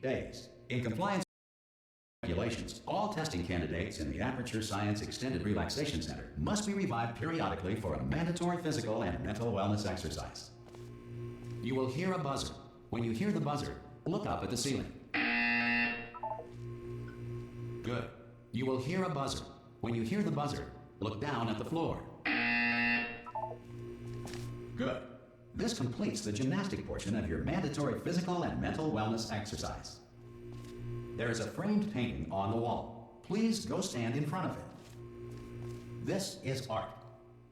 Days. In compliance with regulations, all testing candidates in the Aperture Science Extended Relaxation Center must be revived periodically for a mandatory physical and mental wellness exercise. You will hear a buzzer. When you hear the buzzer, look up at the ceiling. Good. You will hear a buzzer. When you hear the buzzer, look down at the floor. Good. This completes the gymnastic portion of your mandatory physical and mental wellness exercise. There is a framed painting on the wall. Please go stand in front of it. This is art.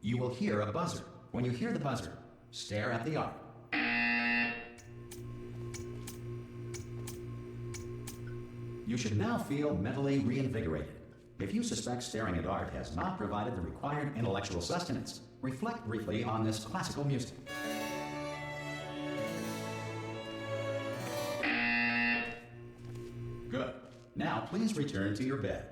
You will hear a buzzer. When you hear the buzzer, stare at the art. You should now feel mentally reinvigorated. If you suspect staring at art has not provided the required intellectual sustenance, reflect briefly on this classical music. Good. Now please return to your bed.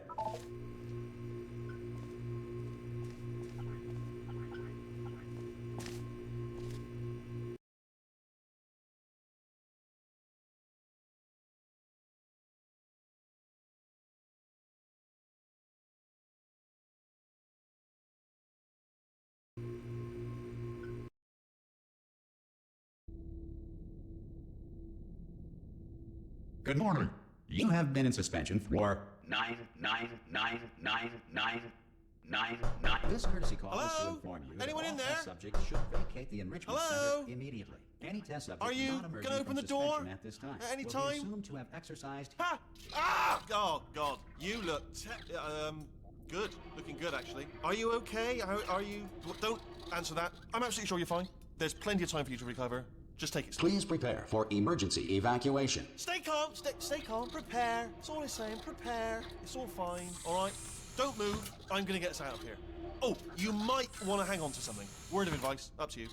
Good morning. You have been in suspension for 9999999. This courtesy call is to inform you Anyone that in all there? test subjects should vacate the enrichment center immediately. Any test subject Are you not emerging gonna open from the door suspension at this time at any will time? be assumed to have exercised. Ha! Ah! Oh, God. You look good. Looking good, actually. Are you okay? Are you... Don't answer that. I'm absolutely sure you're fine. There's plenty of time for you to recover. Just take it slow. Please prepare for emergency evacuation. Stay calm. Stay calm. Prepare. That's all I'm saying. Prepare. It's all fine. All right? Don't move. I'm going to get us out of here. Oh, you might want to hang on to something. Word of advice. Up to you.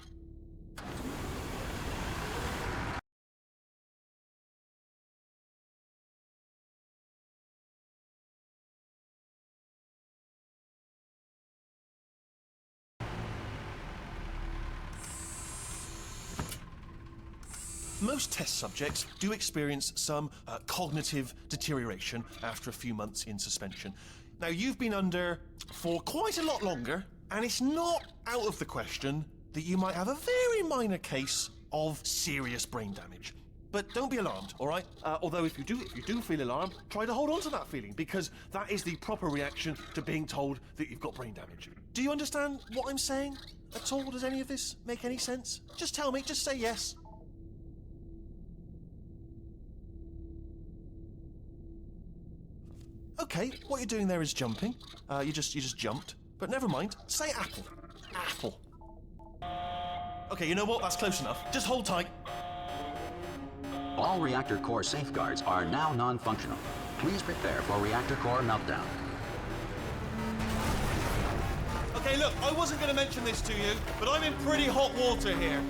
Most test subjects do experience some cognitive deterioration after a few months in suspension. Now, you've been under for quite a lot longer, and it's not out of the question that you might have a very minor case of serious brain damage. But don't be alarmed, all right? Although if you do feel alarmed, try to hold on to that feeling, because that is the proper reaction to being told that you've got brain damage. Do you understand what I'm saying at all? Does any of this make any sense? Just tell me, just say yes. Okay, what you're doing there is jumping. You just jumped. But never mind. Say apple. Apple. Okay, you know what? That's close enough. Just hold tight. All reactor core safeguards are now non-functional. Please prepare for reactor core meltdown. Okay, look, I wasn't going to mention this to you, but I'm in pretty hot water here.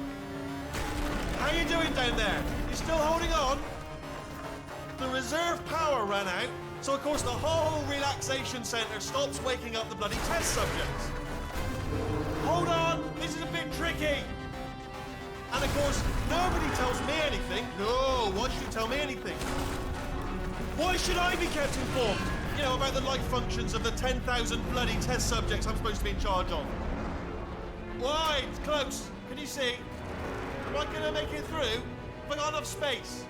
How you doing down there? You still holding on? The reserve power ran out. So, of course, the whole relaxation centre stops waking up the bloody test subjects. Hold on, this is a bit tricky. And, of course, nobody tells me anything. No, why should you tell me anything? Why should I be kept informed? You know, about the life functions of the 10,000 bloody test subjects I'm supposed to be in charge of. Why? It's close. Can you see? Am I going to make it through? Have I got enough space?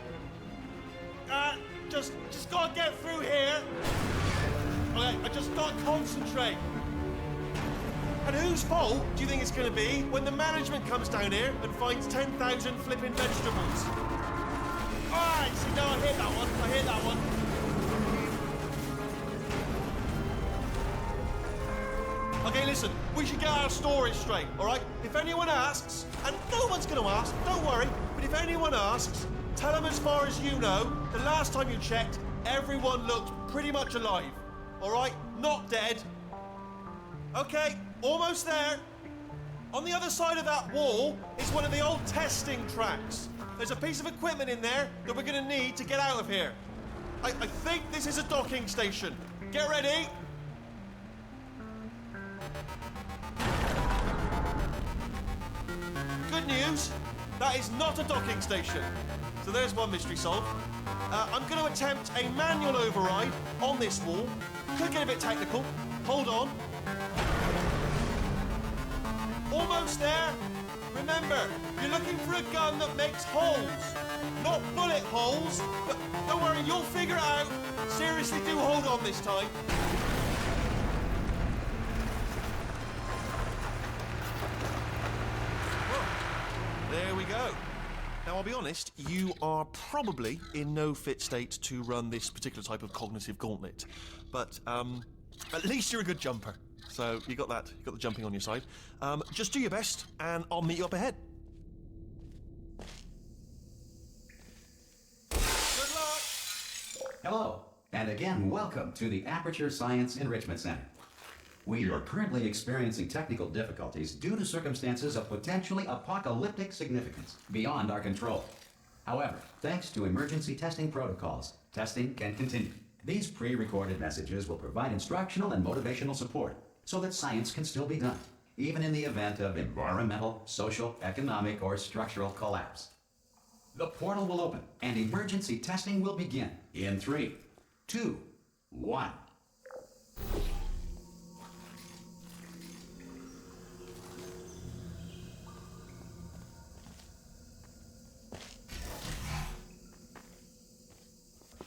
Just gotta get through here. Okay, I just gotta concentrate. And whose fault do you think it's gonna be when the management comes down here and finds 10,000 flipping vegetables? Alright, see, no, I hit that one. Okay, listen, we should get our story straight, all right? If anyone asks, and no one's gonna ask, don't worry, but if anyone asks, tell them as far as you know, the last time you checked, everyone looked pretty much alive, all right? Not dead. Okay, almost there. On the other side of that wall is one of the old testing tracks. There's a piece of equipment in there that we're gonna need to get out of here. I think this is a docking station. Get ready. Good news, that is not a docking station. So there's one mystery solved. I'm going to attempt a manual override on this wall. Could get a bit technical. Hold on. Almost there. Remember, you're looking for a gun that makes holes, not bullet holes. But don't worry, you'll figure it out. Seriously, do hold on this time. There we go. Now, I'll be honest, you are probably in no fit state to run this particular type of cognitive gauntlet. But, at least you're a good jumper. So, you got that. You got the jumping on your side. Just do your best, and I'll meet you up ahead. Good luck! Hello, and again, welcome to the Aperture Science Enrichment Center. We are currently experiencing technical difficulties due to circumstances of potentially apocalyptic significance beyond our control. However, thanks to emergency testing protocols, testing can continue. These pre-recorded messages will provide instructional and motivational support so that science can still be done, even in the event of environmental, social, economic, or structural collapse. The portal will open and emergency testing will begin in 3, 2, 1.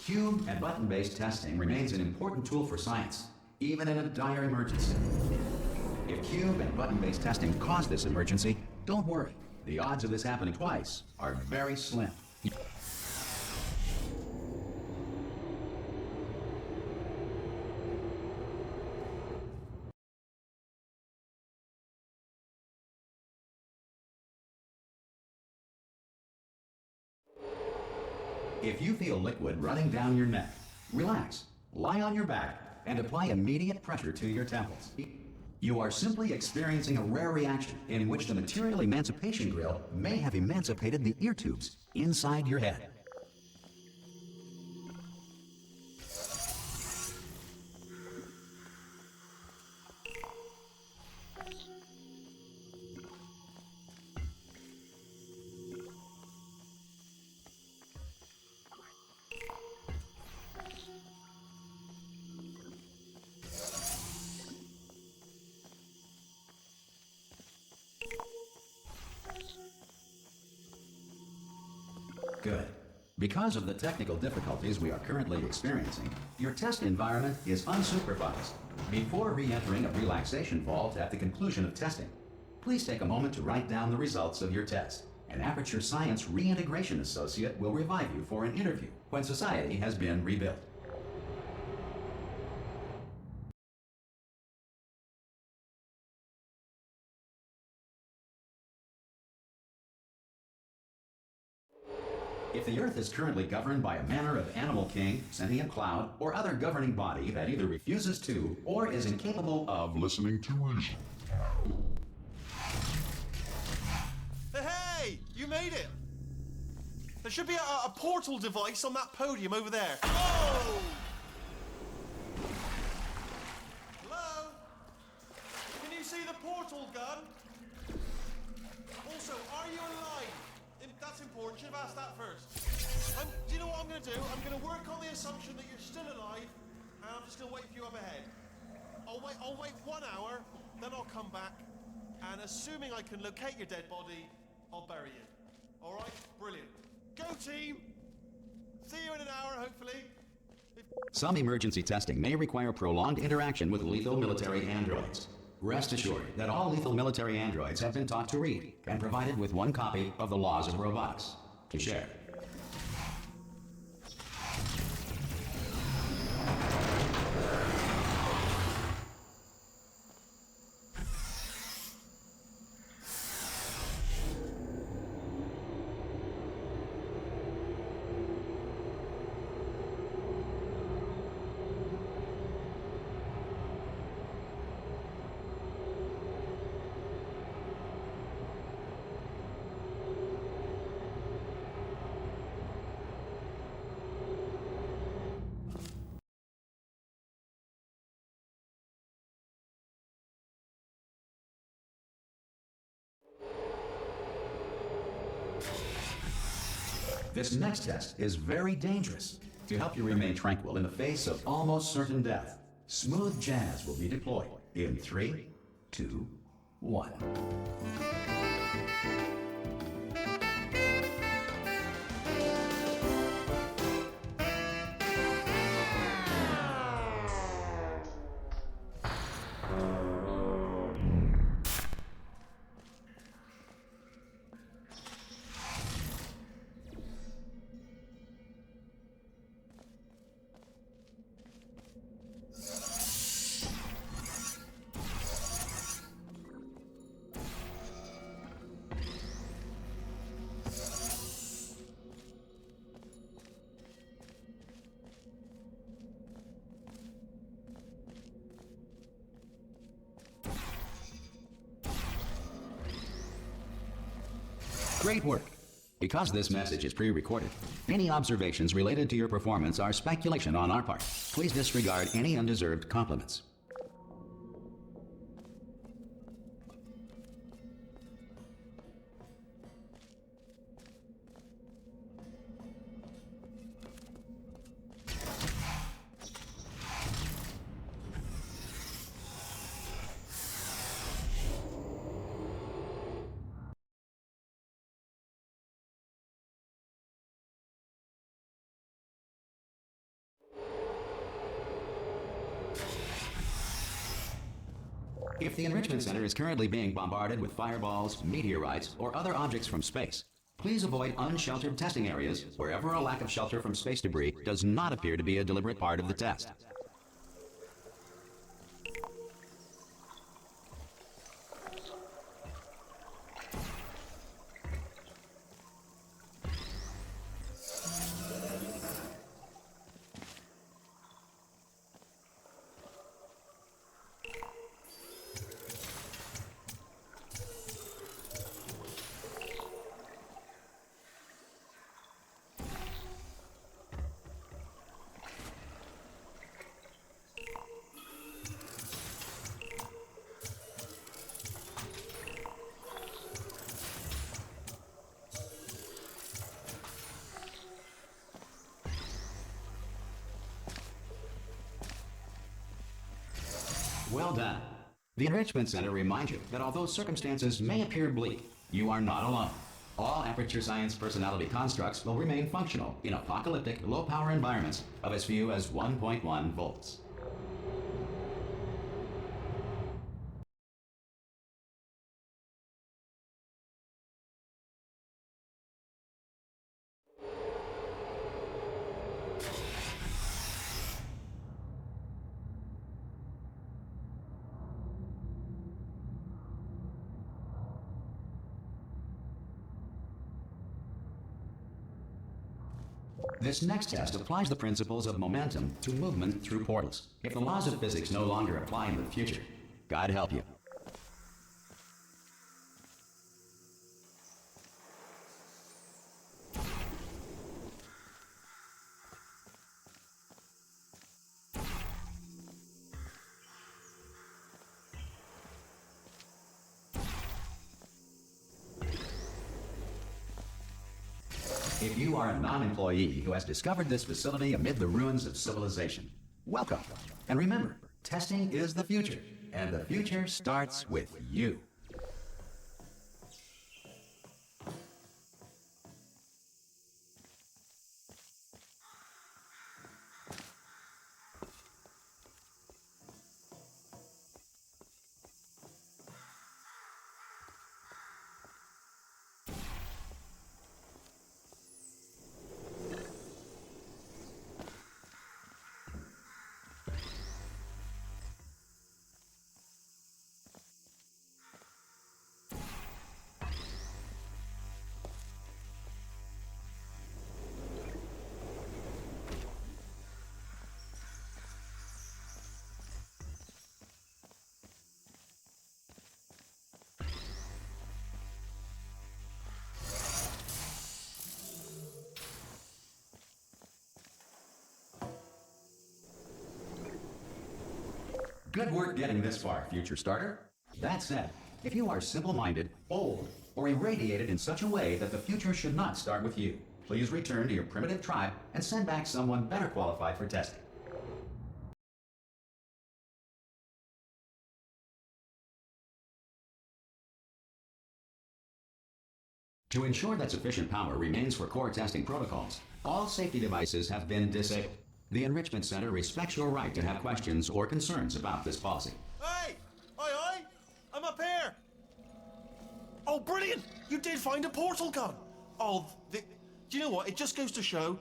Cube and button-based testing remains an important tool for science, even in a dire emergency. If cube and button-based testing caused this emergency, don't worry. The odds of this happening twice are very slim. If you feel liquid running down your neck, relax, lie on your back, and apply immediate pressure to your temples. You are simply experiencing a rare reaction in which the material emancipation grill may have emancipated the ear tubes inside your head. Good. Because of the technical difficulties we are currently experiencing, your test environment is unsupervised. Before re-entering a relaxation vault at the conclusion of testing, please take a moment to write down the results of your test. An Aperture Science Reintegration Associate will revive you for an interview when society has been rebuilt. If the Earth is currently governed by a manner of animal king, sentient cloud, or other governing body that either refuses to or is incapable of listening to reason. Hey, you made it! There should be a portal device on that podium over there. Oh! Hello? Can you see the portal gun? Also, are you alive? That's important. Should have asked that first. Do you know what I'm going to do? I'm going to work on the assumption that you're still alive, and I'm just going to wait for you up ahead. I'll wait 1 hour, then I'll come back, and assuming I can locate your dead body, I'll bury you. All right? Brilliant. Go team! See you in an hour, hopefully. Some emergency testing may require prolonged interaction with lethal military androids. Rest assured that all lethal military androids have been taught to read and provided with 1 copy of the Laws of Robotics to share. This next test is very dangerous. To help you remain tranquil in the face of almost certain death, smooth jazz will be deployed in 3, 2, 1. Great work. Because this message is pre-recorded, any observations related to your performance are speculation on our part. Please disregard any undeserved compliments. If the Enrichment Center is currently being bombarded with fireballs, meteorites, or other objects from space, please avoid unsheltered testing areas wherever a lack of shelter from space debris does not appear to be a deliberate part of the test. Well done. The Enrichment Center reminds you that although circumstances may appear bleak, you are not alone. All Aperture Science personality constructs will remain functional in apocalyptic, low-power environments of as few as 1.1 volts. This next test applies the principles of momentum to movement through portals. If the laws of physics no longer apply in the future, God help you. If you are a non-employee who has discovered this facility amid the ruins of civilization, welcome. And remember, testing is the future, and the future starts with you. Good work getting this far, future starter. That said, if you are simple-minded, old, or irradiated in such a way that the future should not start with you, Please return to your primitive tribe and send back someone better qualified for testing. To ensure that sufficient power remains for core testing protocols, all safety devices have been disabled. The Enrichment Center respects your right to have questions or concerns about this policy. Hey! Aye, I'm up here! Oh, brilliant! You did find a portal gun! Oh, do you know what? It just goes to show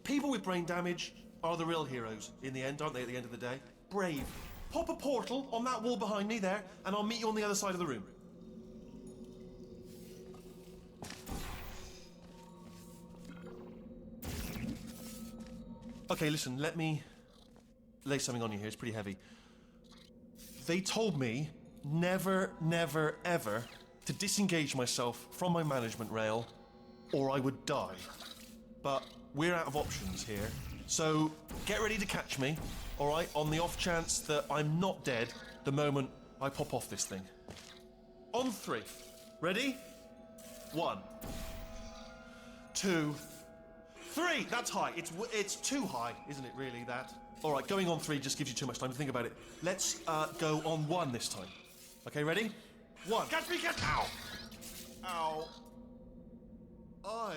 people with brain damage are the real heroes in the end, aren't they, at the end of the day? Brave. Pop a portal on that wall behind me there, and I'll meet you on the other side of the room. Okay, listen, let me lay something on you here. It's pretty heavy. They told me never, never, ever to disengage myself from my management rail or I would die. But we're out of options here. So get ready to catch me, all right, on the off chance that I'm not dead the moment I pop off this thing. On 3. Ready? 1, 2, 3! That's high. It's too high, isn't it, really, that? All right, going on 3 just gives you too much time to think about it. Let's go on 1 this time. Okay, ready? 1. Catch me, catch... Ow! Ow. I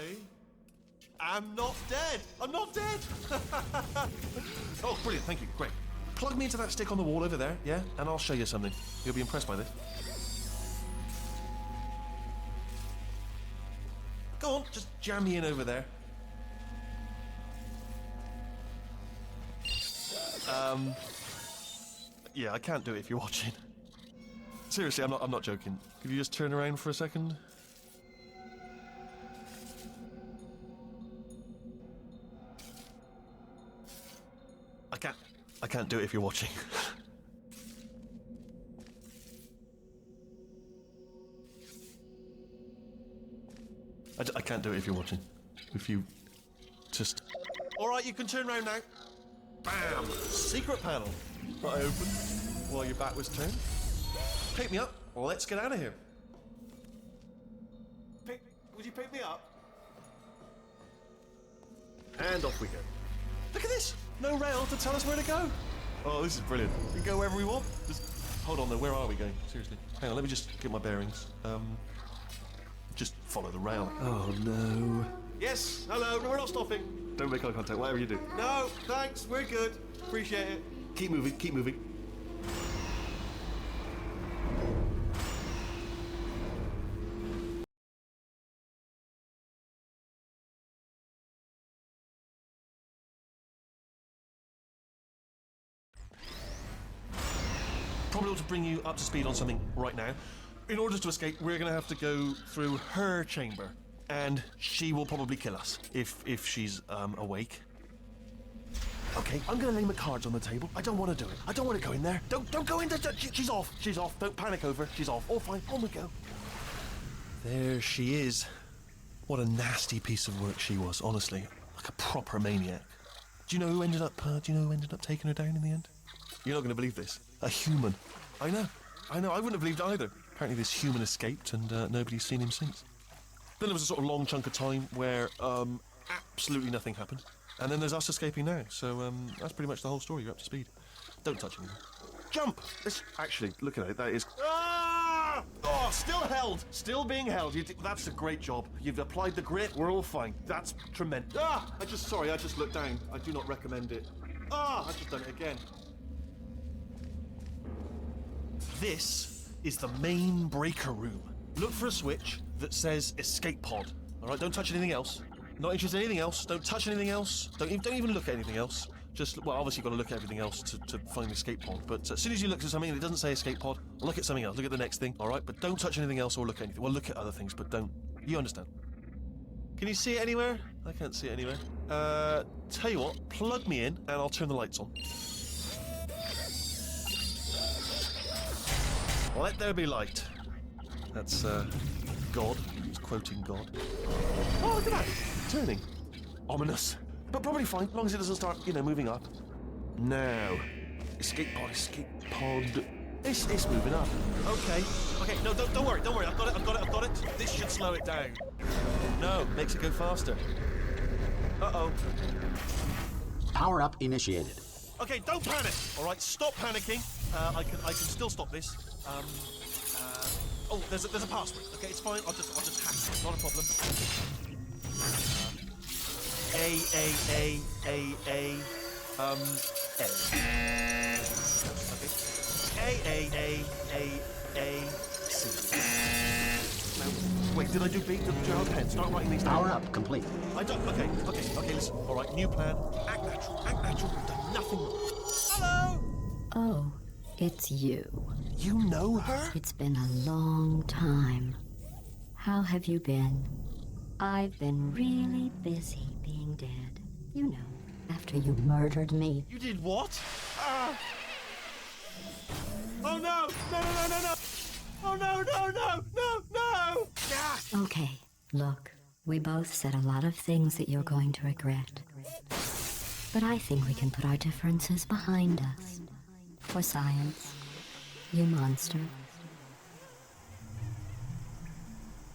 am not dead. I'm not dead. Oh, brilliant. Thank you. Great. Plug me into that stick on the wall over there, yeah? And I'll show you something. You'll be impressed by this. Go on, just jam me in over there. Yeah, I can't do it if you're watching. Seriously, I'm not joking. Could you just turn around for a second? I can't do it if you're watching. I can't do it if you're watching. If you just... All right, you can turn around now. Bam! Secret panel. Right, I open while your back was turned. Pick me up. Let's get out of here. Would you pick me up? And off we go. Look at this. No rail to tell us where to go. Oh, this is brilliant. We can go wherever we want. Just hold on though. Where are we going? Seriously. Hang on. Let me just get my bearings. Just follow the rail. Oh no. Yes. Hello. No, we're not stopping. Don't make eye contact. Whatever you do. No. Thanks. We're good. Appreciate it. Keep moving. Keep moving. Probably ought to bring you up to speed on something right now. In order to escape, we're going to have to go through her chamber, and she will probably kill us if she's awake. Okay, I'm going to lay my cards on the table. I don't want to do it. I don't want to go in there. Don't go in there. She's off. She's off. Don't panic over. She's off. All fine. On we go. There she is. What a nasty piece of work she was. Honestly, like a proper maniac. Do you know who ended up taking her down in the end? You're not going to believe this. A human. I know. I wouldn't have believed either. Apparently this human escaped and nobody's seen him since. Then there was a sort of long chunk of time where absolutely nothing happened. And then there's us escaping now. So that's pretty much the whole story. You're up to speed. Don't touch anything. Jump! Actually, look at it. That is... Ah! Oh, still held. Still being held. That's a great job. You've applied the grit. We're all fine. That's tremendous. Ah! I just looked down. I do not recommend it. Ah! I've just done it again. This is the main breaker room. Look for a switch that says escape pod. All right, don't touch anything else. Not interested in anything else. Don't touch anything else. Don't even look at anything else. Just, well, obviously you've got to look at everything else to find the escape pod. But as soon as you look at something and it doesn't say escape pod, look at something else. Look at the next thing, all right? But don't touch anything else or look at anything. Well, look at other things, but don't. You understand? Can you see it anywhere? I can't see it anywhere. Tell you what, plug me in and I'll turn the lights on. Let there be light. That's, God. He's quoting God. Oh, look at that! Turning. Ominous. But probably fine, as long as it doesn't start, moving up. Now. Escape pod, escape pod. It's moving up. Okay, no, don't worry. I've got it. This should slow it down. No, makes it go faster. Uh-oh. Power up initiated. Okay, don't panic. All right, stop panicking. I can still stop this. Oh, there's a password. Okay, it's fine. I'll just hack it. Not a problem. A. Okay. C. Now, wait, did I do B? Gerald Penn, start writing these down. Power up complete. I don't. Okay, listen. All right, new plan. Act natural. We've done nothing wrong. Hello? Oh, it's you. You know her? It's been a long time. How have you been? I've been really busy being dead. You know, after you murdered me. You did what? Oh no! No! Oh no! Yes! Okay, look, we both said a lot of things that you're going to regret. But I think we can put our differences behind us. For science. You monster.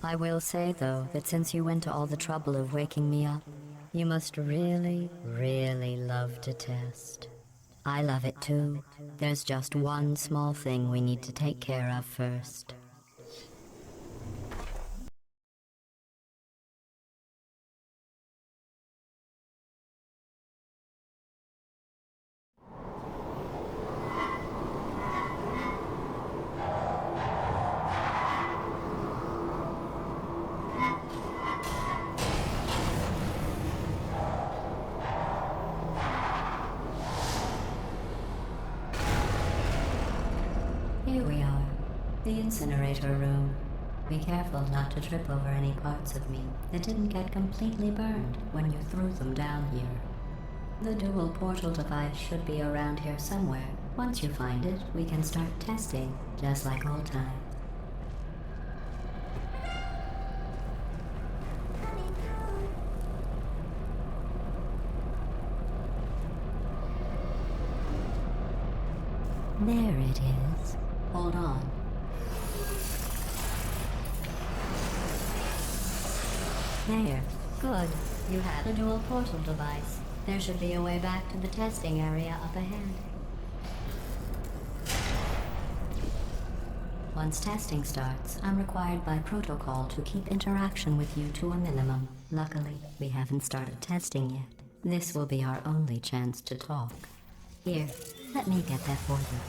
I will say, though, that since you went to all the trouble of waking me up, you must really, really love to test. I love it too. There's just one small thing we need to take care of first. Here we are, the incinerator room. Be careful not to trip over any parts of me that didn't get completely burned when you threw them down here. The dual portal device should be around here somewhere. Once you find it, we can start testing, just like old times. There it is. Hold on. There. Good. You have a dual portal device. There should be a way back to the testing area up ahead. Once testing starts, I'm required by protocol to keep interaction with you to a minimum. Luckily, we haven't started testing yet. This will be our only chance to talk. Here, let me get that for you.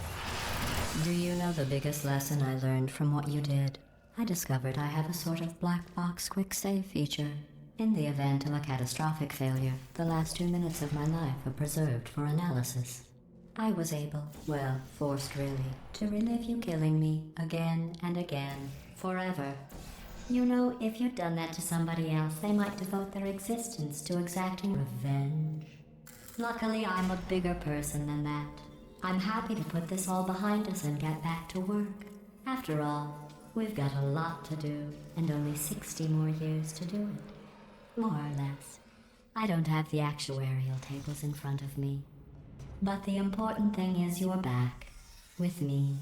Do you know the biggest lesson I learned from what you did? I discovered I have a sort of black box quick save feature. In the event of a catastrophic failure, the last 2 minutes of my life are preserved for analysis. I was able, well, forced really, to relive you killing me again and again, forever. You know, if you'd done that to somebody else, they might devote their existence to exacting revenge. Luckily, I'm a bigger person than that. I'm happy to put this all behind us and get back to work. After all, we've got a lot to do, and only 60 more years to do it. More or less. I don't have the actuarial tables in front of me. But the important thing is you're back, with me.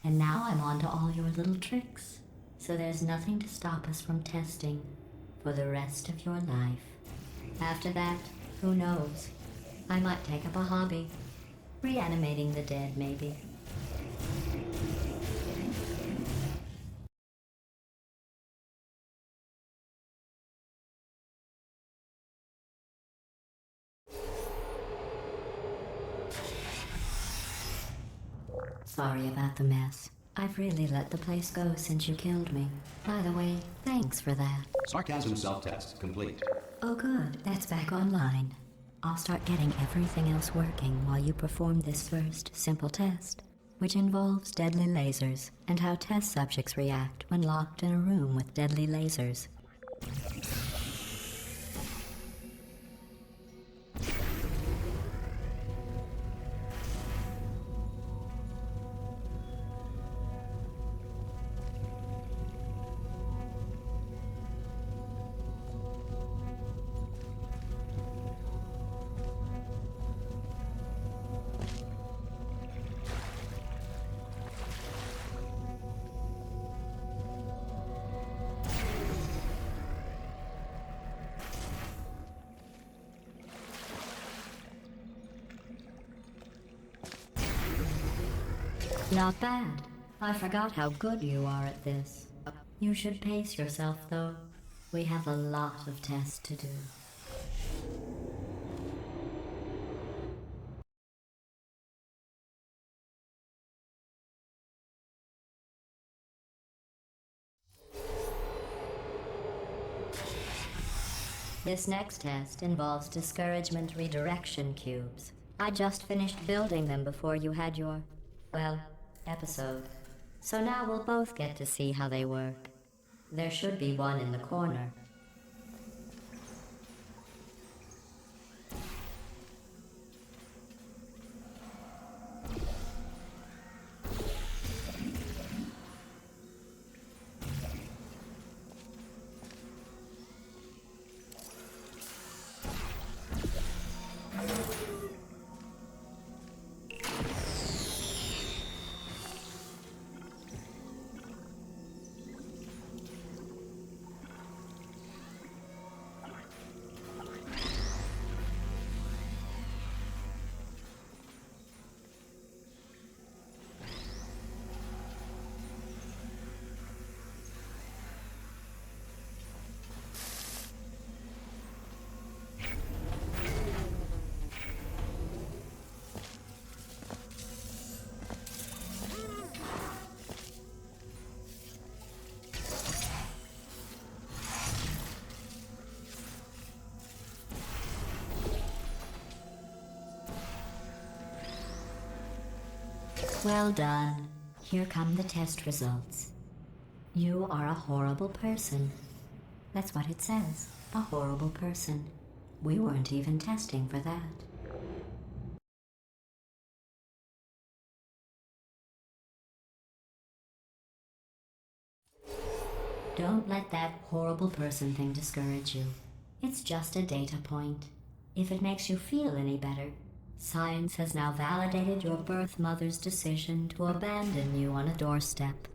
And now I'm on to all your little tricks. So there's nothing to stop us from testing for the rest of your life. After that, who knows? I might take up a hobby. Reanimating the dead, maybe. Sorry about the mess. I've really let the place go since you killed me. By the way, thanks for that. Sarcasm self-test complete. Oh good, that's back online. I'll start getting everything else working while you perform this first simple test, which involves deadly lasers and how test subjects react when locked in a room with deadly lasers. Not bad. I forgot how good you are at this. You should pace yourself, though. We have a lot of tests to do. This next test involves discouragement redirection cubes. I just finished building them before you had your, well, episode. So now we'll both get to see how they work. There should be one in the corner. Well done. Here come the test results. You are a horrible person. That's what it says. A horrible person. We weren't even testing for that. Don't let that horrible person thing discourage you. It's just a data point. If it makes you feel any better, science has now validated your birth mother's decision to abandon you on a doorstep.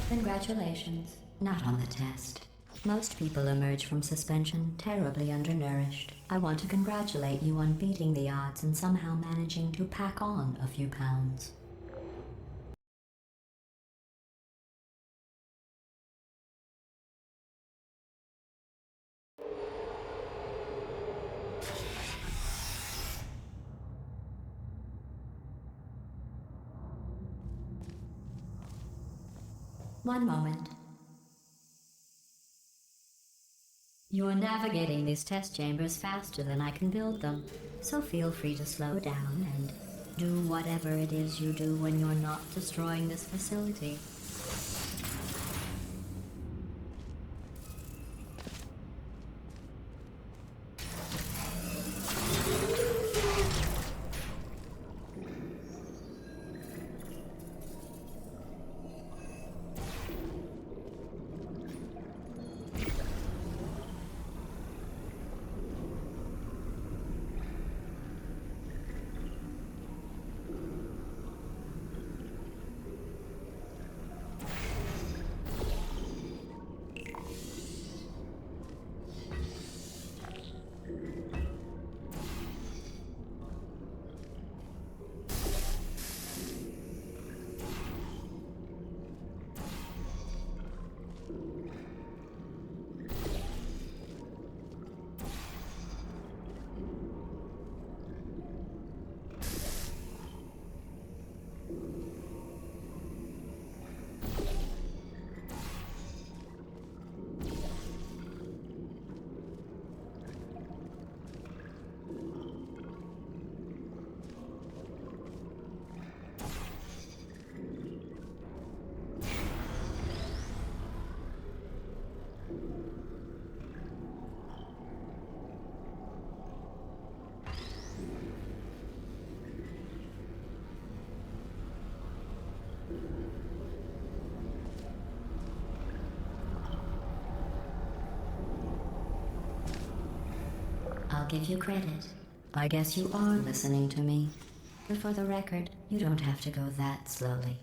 Congratulations. Not on the test. Most people emerge from suspension terribly undernourished. I want to congratulate you on beating the odds and somehow managing to pack on a few pounds. One moment. You're navigating these test chambers faster than I can build them, so feel free to slow down and do whatever it is you do when you're not destroying this facility. give you credit. I guess you are listening to me. But for the record, you don't have to go that slowly.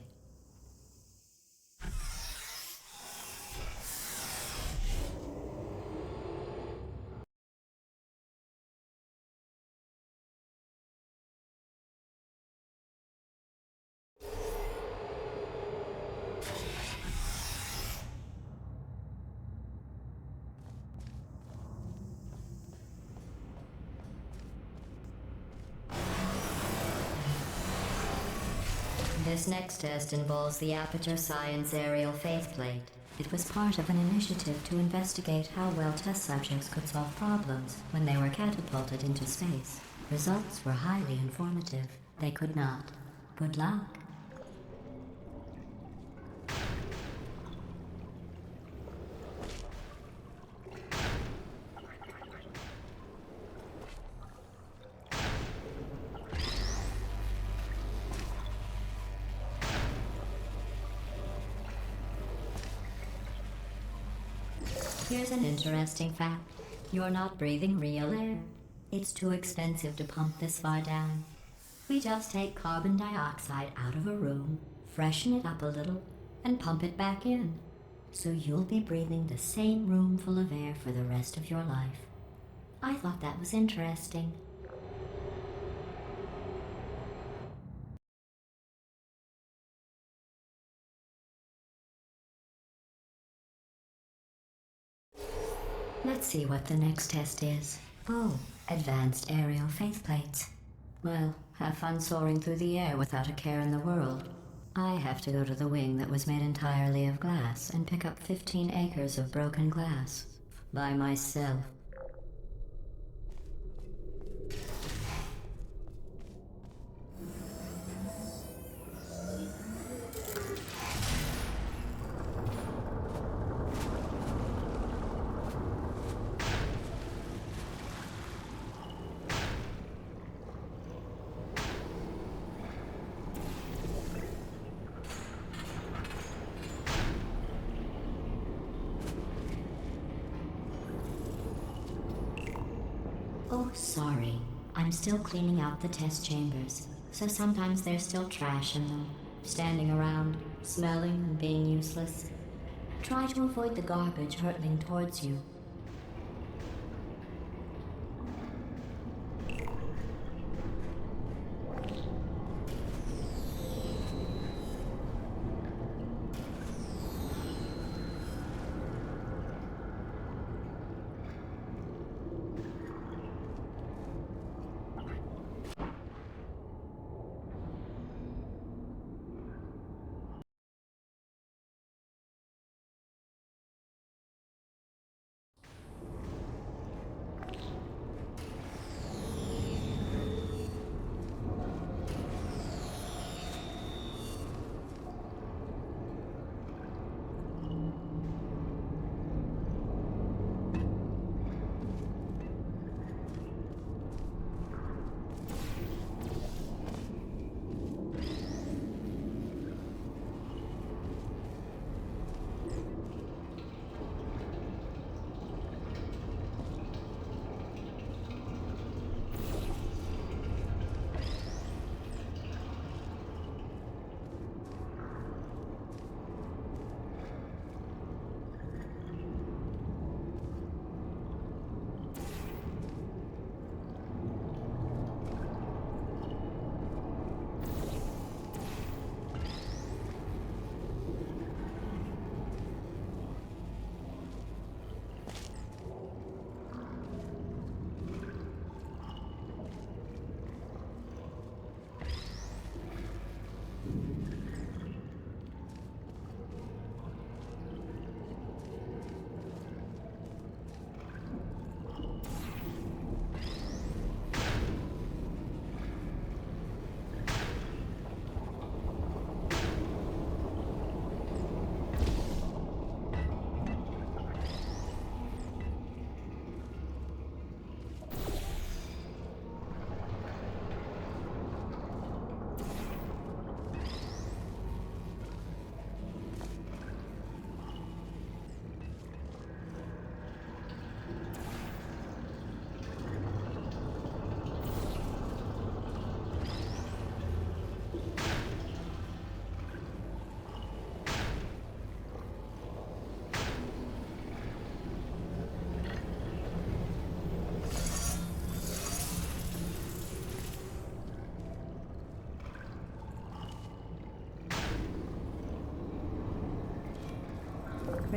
This next test involves the Aperture Science Aerial Faceplate. It was part of an initiative to investigate how well test subjects could solve problems when they were catapulted into space. Results were highly informative. They could not. Good luck. Here's an interesting fact. You're not breathing real air. It's too expensive to pump this far down. We just take carbon dioxide out of a room, freshen it up a little, and pump it back in. So you'll be breathing the same room full of air for the rest of your life. I thought that was interesting. Let's see what the next test is. Oh, advanced aerial faceplates. Well, have fun soaring through the air without a care in the world. I have to go to the wing that was made entirely of glass and pick up 15 acres of broken glass. By myself. Oh, sorry. I'm still cleaning out the test chambers, so sometimes there's still trash in them, standing around, smelling and being useless. Try to avoid the garbage hurtling towards you.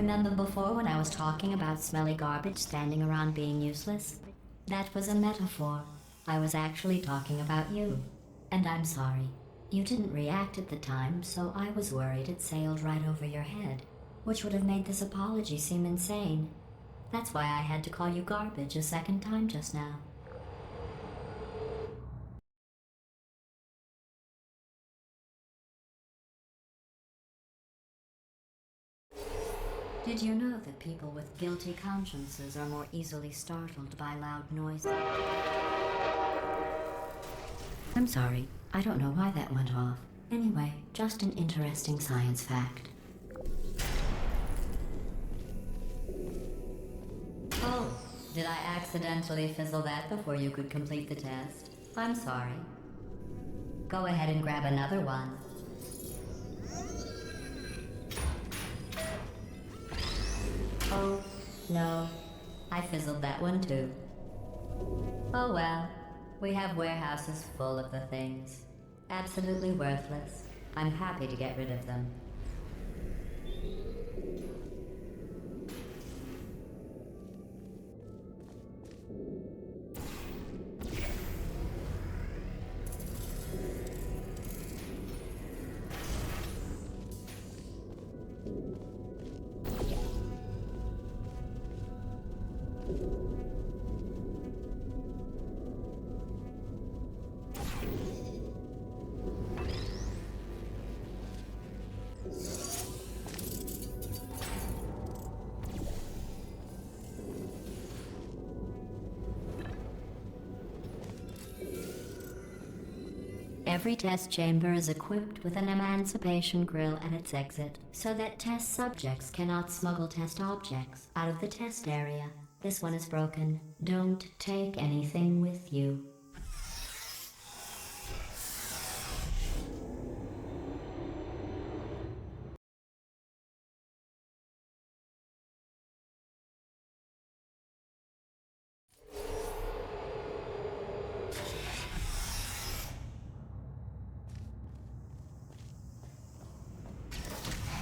Remember before when I was talking about smelly garbage standing around being useless? That was a metaphor. I was actually talking about you. And I'm sorry. You didn't react at the time, so I was worried it sailed right over your head, which would have made this apology seem insane. That's why I had to call you garbage a second time just now. Did you know that people with guilty consciences are more easily startled by loud noises? I'm sorry, I don't know why that went off. Anyway, just an interesting science fact. Oh, did I accidentally fizzle that before you could complete the test? I'm sorry. Go ahead and grab another one. Oh, no. I fizzled that one too. Oh well. We have warehouses full of the things. Absolutely worthless. I'm happy to get rid of them. Every test chamber is equipped with an emancipation grill at its exit, so that test subjects cannot smuggle test objects out of the test area. This one is broken. Don't take anything with you.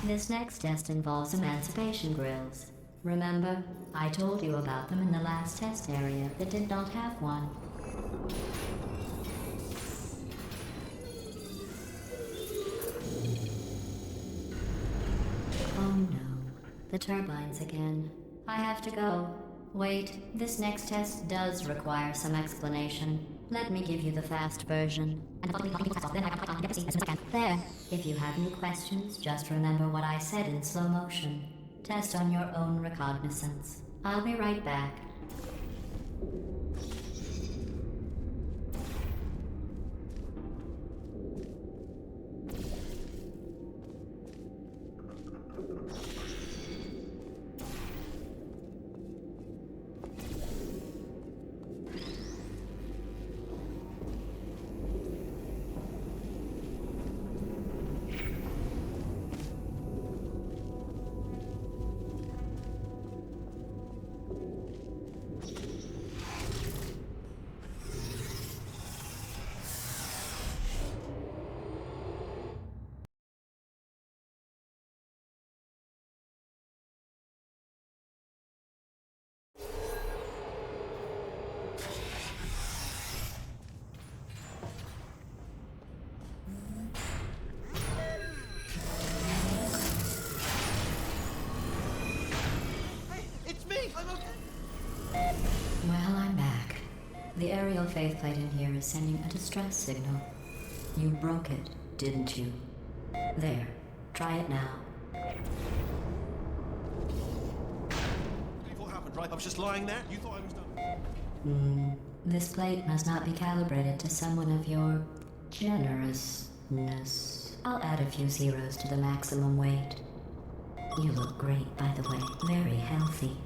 This next test involves emancipation grills. Remember, I told you about them in the last test area that did not have one. Oh no, the turbines again. I have to go. Wait, this next test does require some explanation. Let me give you the fast version. There. If you have any questions, just remember what I said in slow motion. Test on your own recognizance. I'll be right back. Well, I'm back. The aerial faith plate in here is sending a distress signal. You broke it, didn't you? There. Try it now. What happened, right? I was just lying there. You thought I was done. This plate must not be calibrated to someone of your generousness. I'll add a few zeros to the maximum weight. You look great, by the way. Very healthy.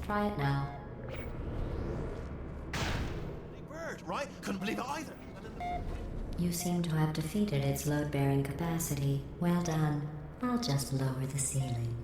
Try it now. Big bird, right? Couldn't believe it either. You seem to have defeated its load-bearing capacity. Well done. I'll just lower the ceiling.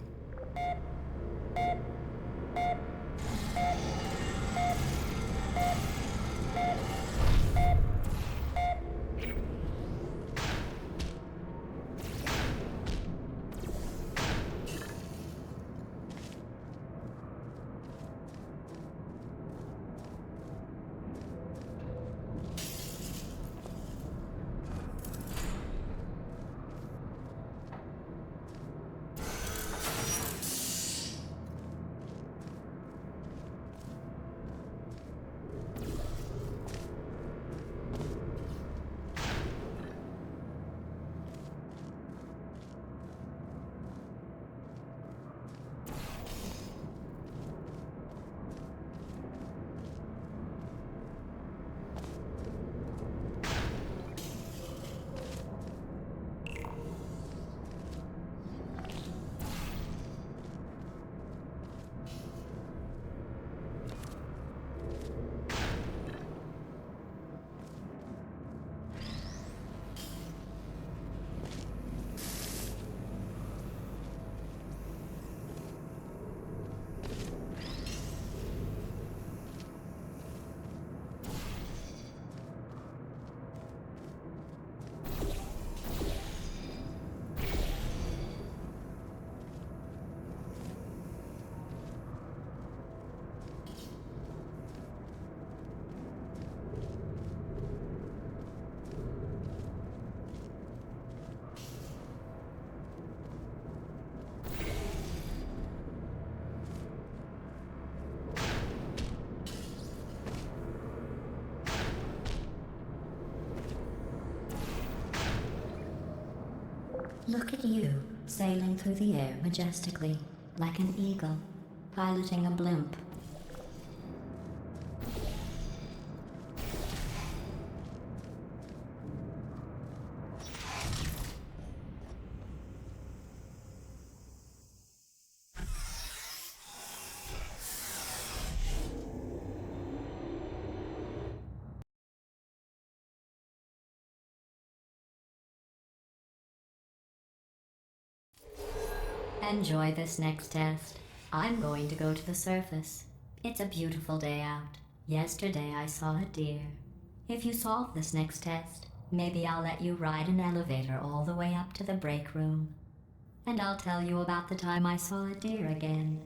Look at you, sailing through the air majestically, like an eagle, piloting a blimp. Enjoy this next test. I'm going to go to the surface. It's a beautiful day out. Yesterday I saw a deer. If you solve this next test, maybe I'll let you ride an elevator all the way up to the break room. And I'll tell you about the time I saw a deer again.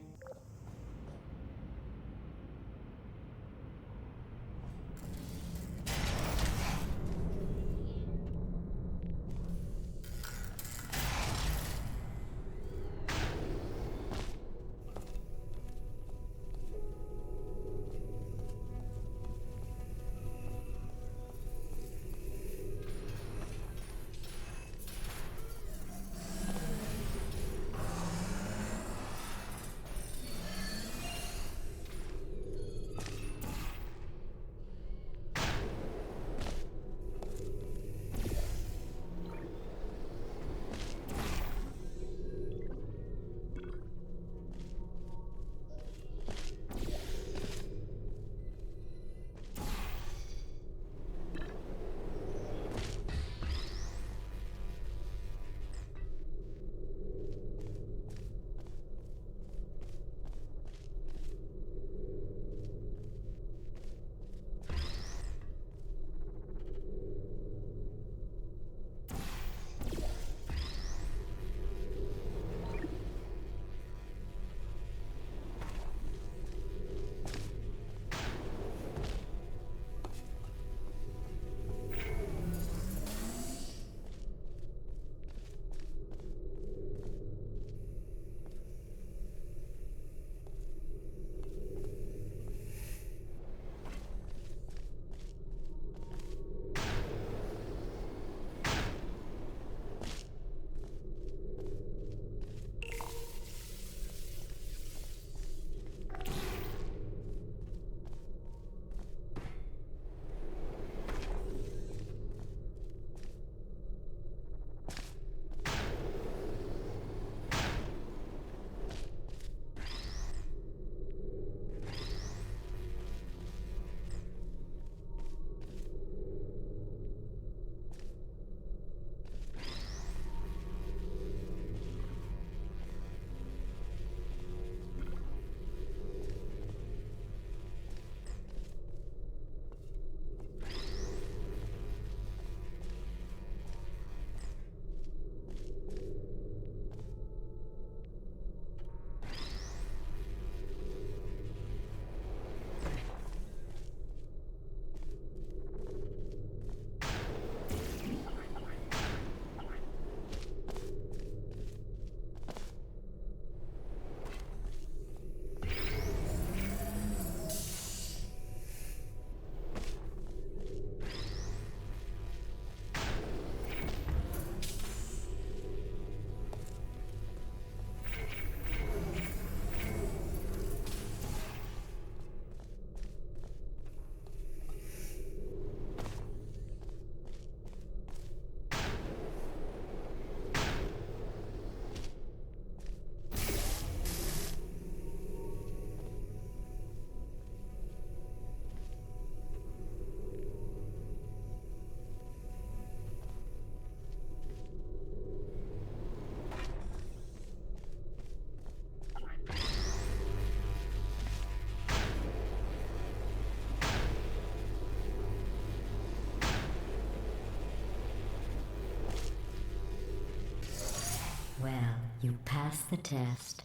Well, you passed the test.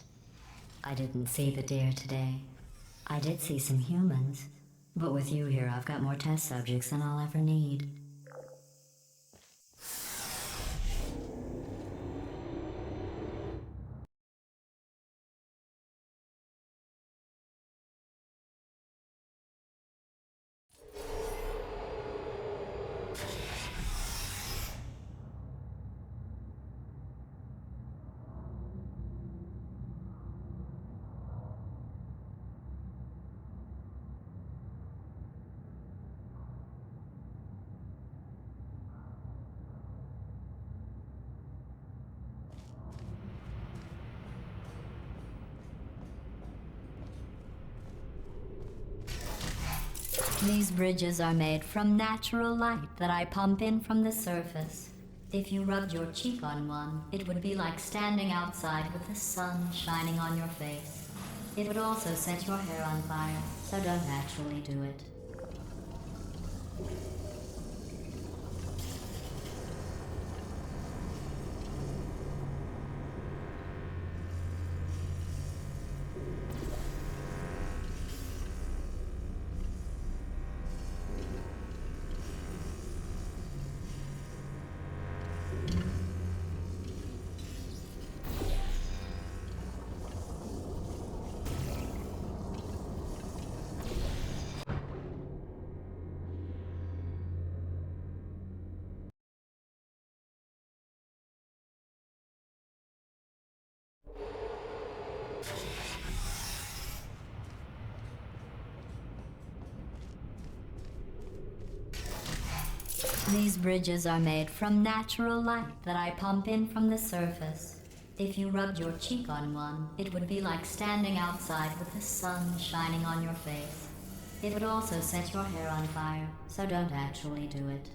I didn't see the deer today. I did see some humans, but with you here I've got more test subjects than I'll ever need. These bridges are made from natural light that I pump in from the surface. If you rubbed your cheek on one, it would be like standing outside with the sun shining on your face. It would also set your hair on fire, so don't actually do it. These bridges are made from natural light that I pump in from the surface. If you rubbed your cheek on one, it would be like standing outside with the sun shining on your face. It would also set your hair on fire, so don't actually do it.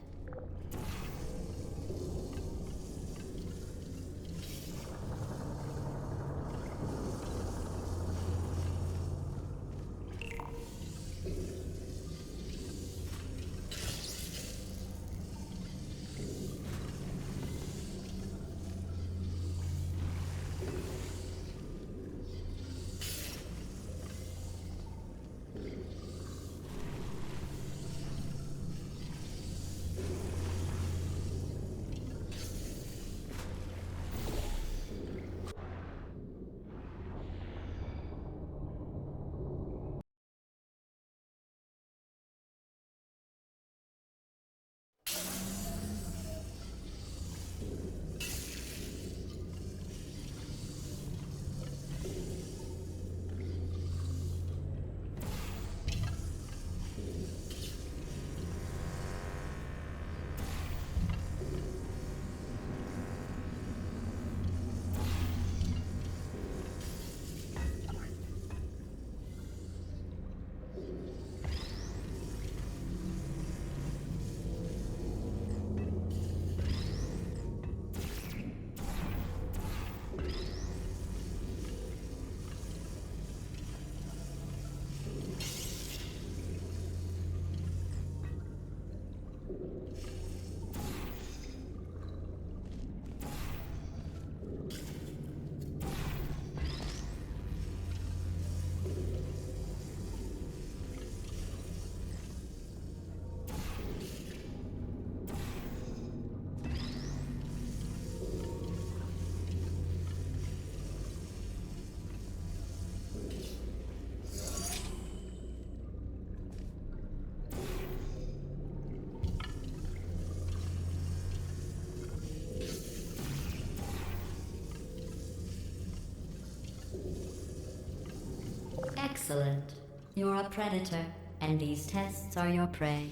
Excellent. You're a predator, and these tests are your prey.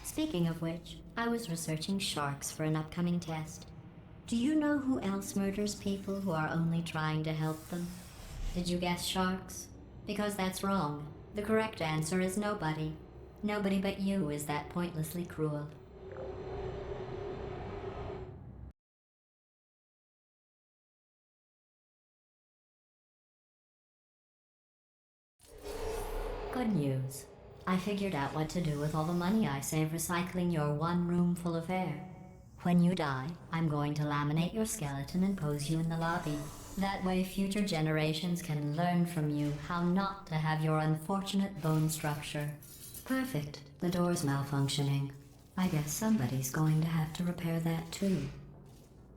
Speaking of which, I was researching sharks for an upcoming test. Do you know who else murders people who are only trying to help them? Did you guess sharks? Because that's wrong. The correct answer is nobody. Nobody but you is that pointlessly cruel. Good news. I figured out what to do with all the money I save recycling your one room full of air. When you die, I'm going to laminate your skeleton and pose you in the lobby. That way future generations can learn from you how not to have your unfortunate bone structure. Perfect. The door's malfunctioning. I guess somebody's going to have to repair that too.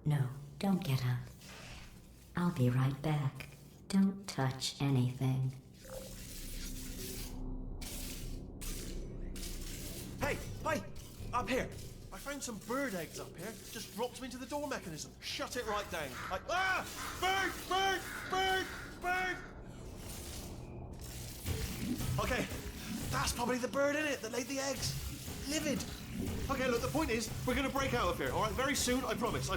No, don't get up. I'll be right back. Don't touch anything. Hey, up here. I found some bird eggs up here. Just dropped them into the door mechanism. Shut it right down. Bird! Okay, that's probably the bird in it that laid the eggs. Livid. Okay, look, the point is, we're gonna break out of here, all right? Very soon, I promise.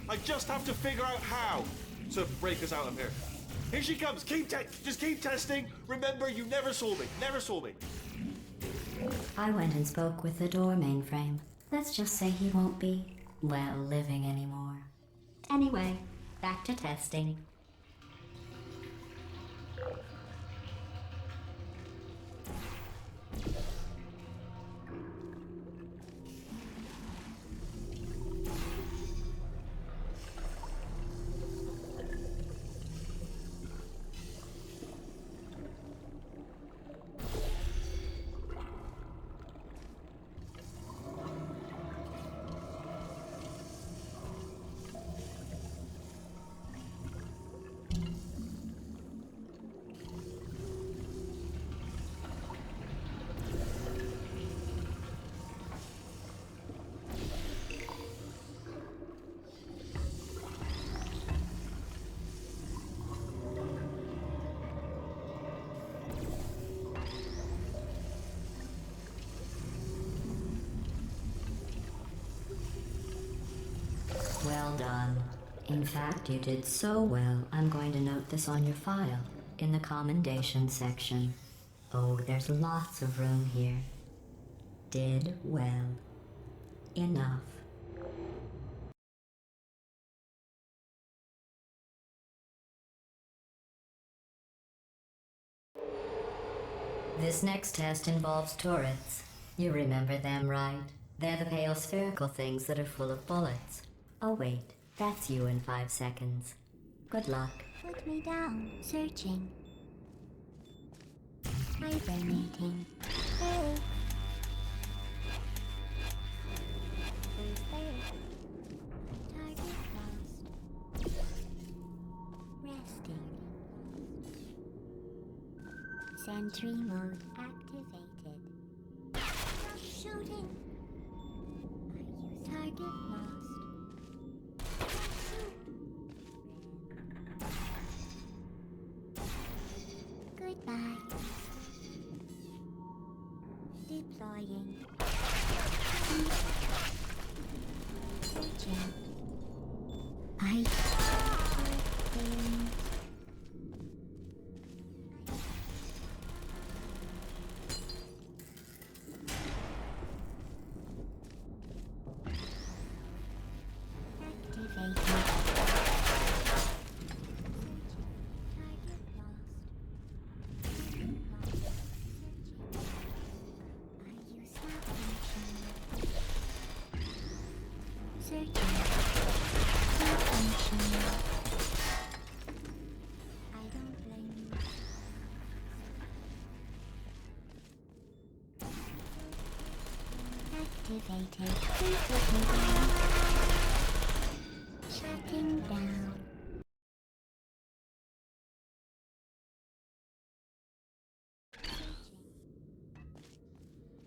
I just have to figure out how to break us out of here. Here she comes. Just keep testing. Remember, you never saw me. I went and spoke with the door mainframe. Let's just say he won't be, well, living anymore. Anyway, back to testing. Well done. In fact, you did so well, I'm going to note this on your file, in the commendation section. Oh, there's lots of room here. Did well. Enough. This next test involves turrets. You remember them, right? They're the pale spherical things that are full of bullets. Oh wait, that's you in 5 seconds. Good luck. Put me down. Searching. Hibernating. Hey. Who's there? Target lost. Resting. Sentry mode activated. Shooting. Target lost. Goodbye. Deploying. Searching. I. Activated. Please put me down. Shutting down.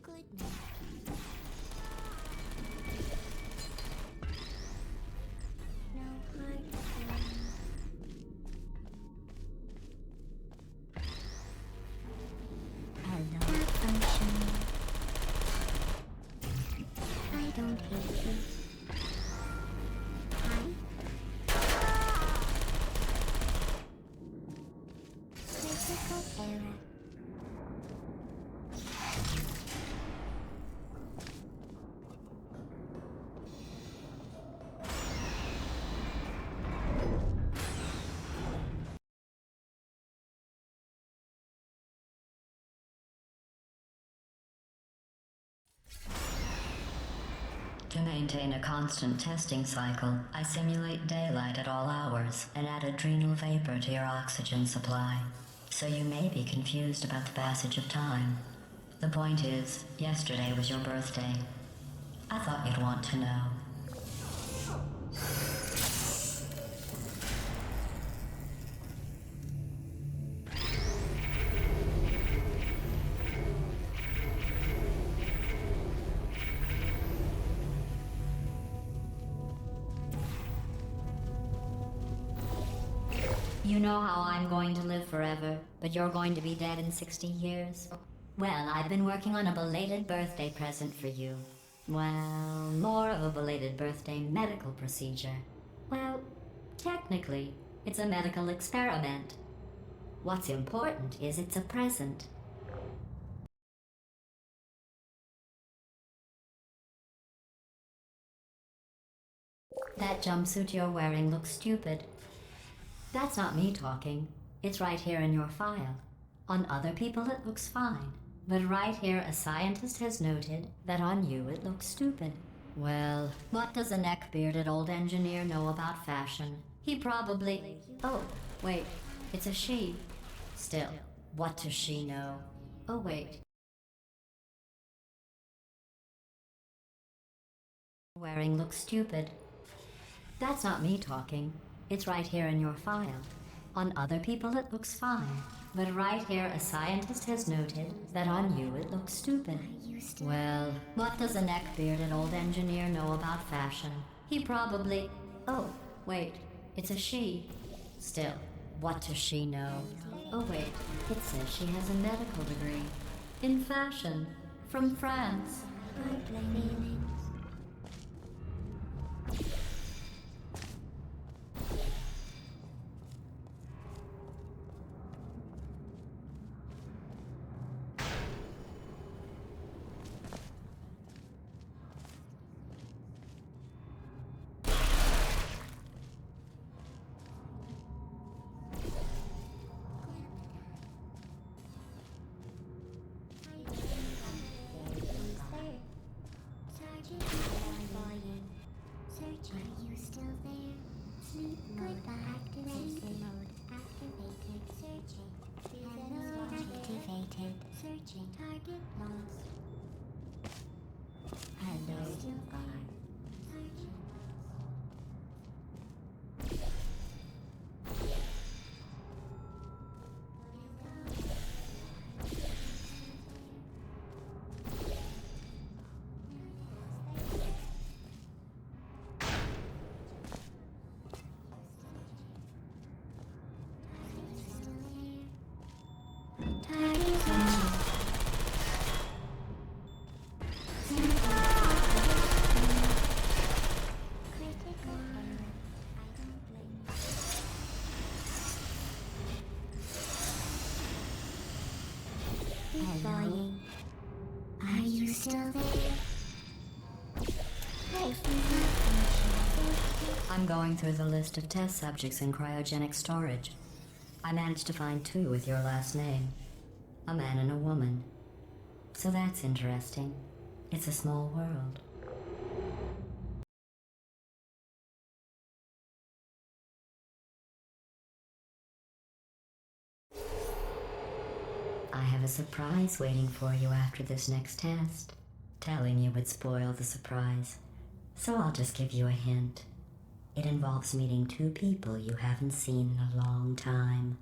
Goodness. No hard feelings. Hello. Malfunction. I don't hate you. Hi. Critical error. To maintain a constant testing cycle, I simulate daylight at all hours and add adrenal vapor to your oxygen supply. So you may be confused about the passage of time. The point is, yesterday was your birthday. I thought you'd want to know. You know how I'm going to live forever, but you're going to be dead in 60 years? Well, I've been working on a belated birthday present for you. Well, more of a belated birthday medical procedure. Well, technically, it's a medical experiment. What's important is it's a present. That jumpsuit you're wearing looks stupid. That's not me talking. It's right here in your file. On other people it looks fine. But right here a scientist has noted that on you it looks stupid. Well, what does a neck-bearded old engineer know about fashion? He probably... Oh, wait, it's a she. Still, what does she know? Oh, wait. Wearing looks stupid. That's not me talking. It's right here in your file. On other people it looks fine. But right here a scientist has noted that on you it looks stupid. Well, what does a neck-bearded old engineer know about fashion? He probably... Oh, wait, it's a she. Still, what does she know? Oh wait, it says she has a medical degree. In fashion. From France. Searching. Target lost. Hello. Still there. Searching. Hello. Are you still there? I'm going through the list of test subjects in cryogenic storage. I managed to find 2 with your last name. A man and a woman. So that's interesting. It's a small world. I have a surprise waiting for you after this next test. Telling you would spoil the surprise. So I'll just give you a hint. It involves meeting 2 people you haven't seen in a long time.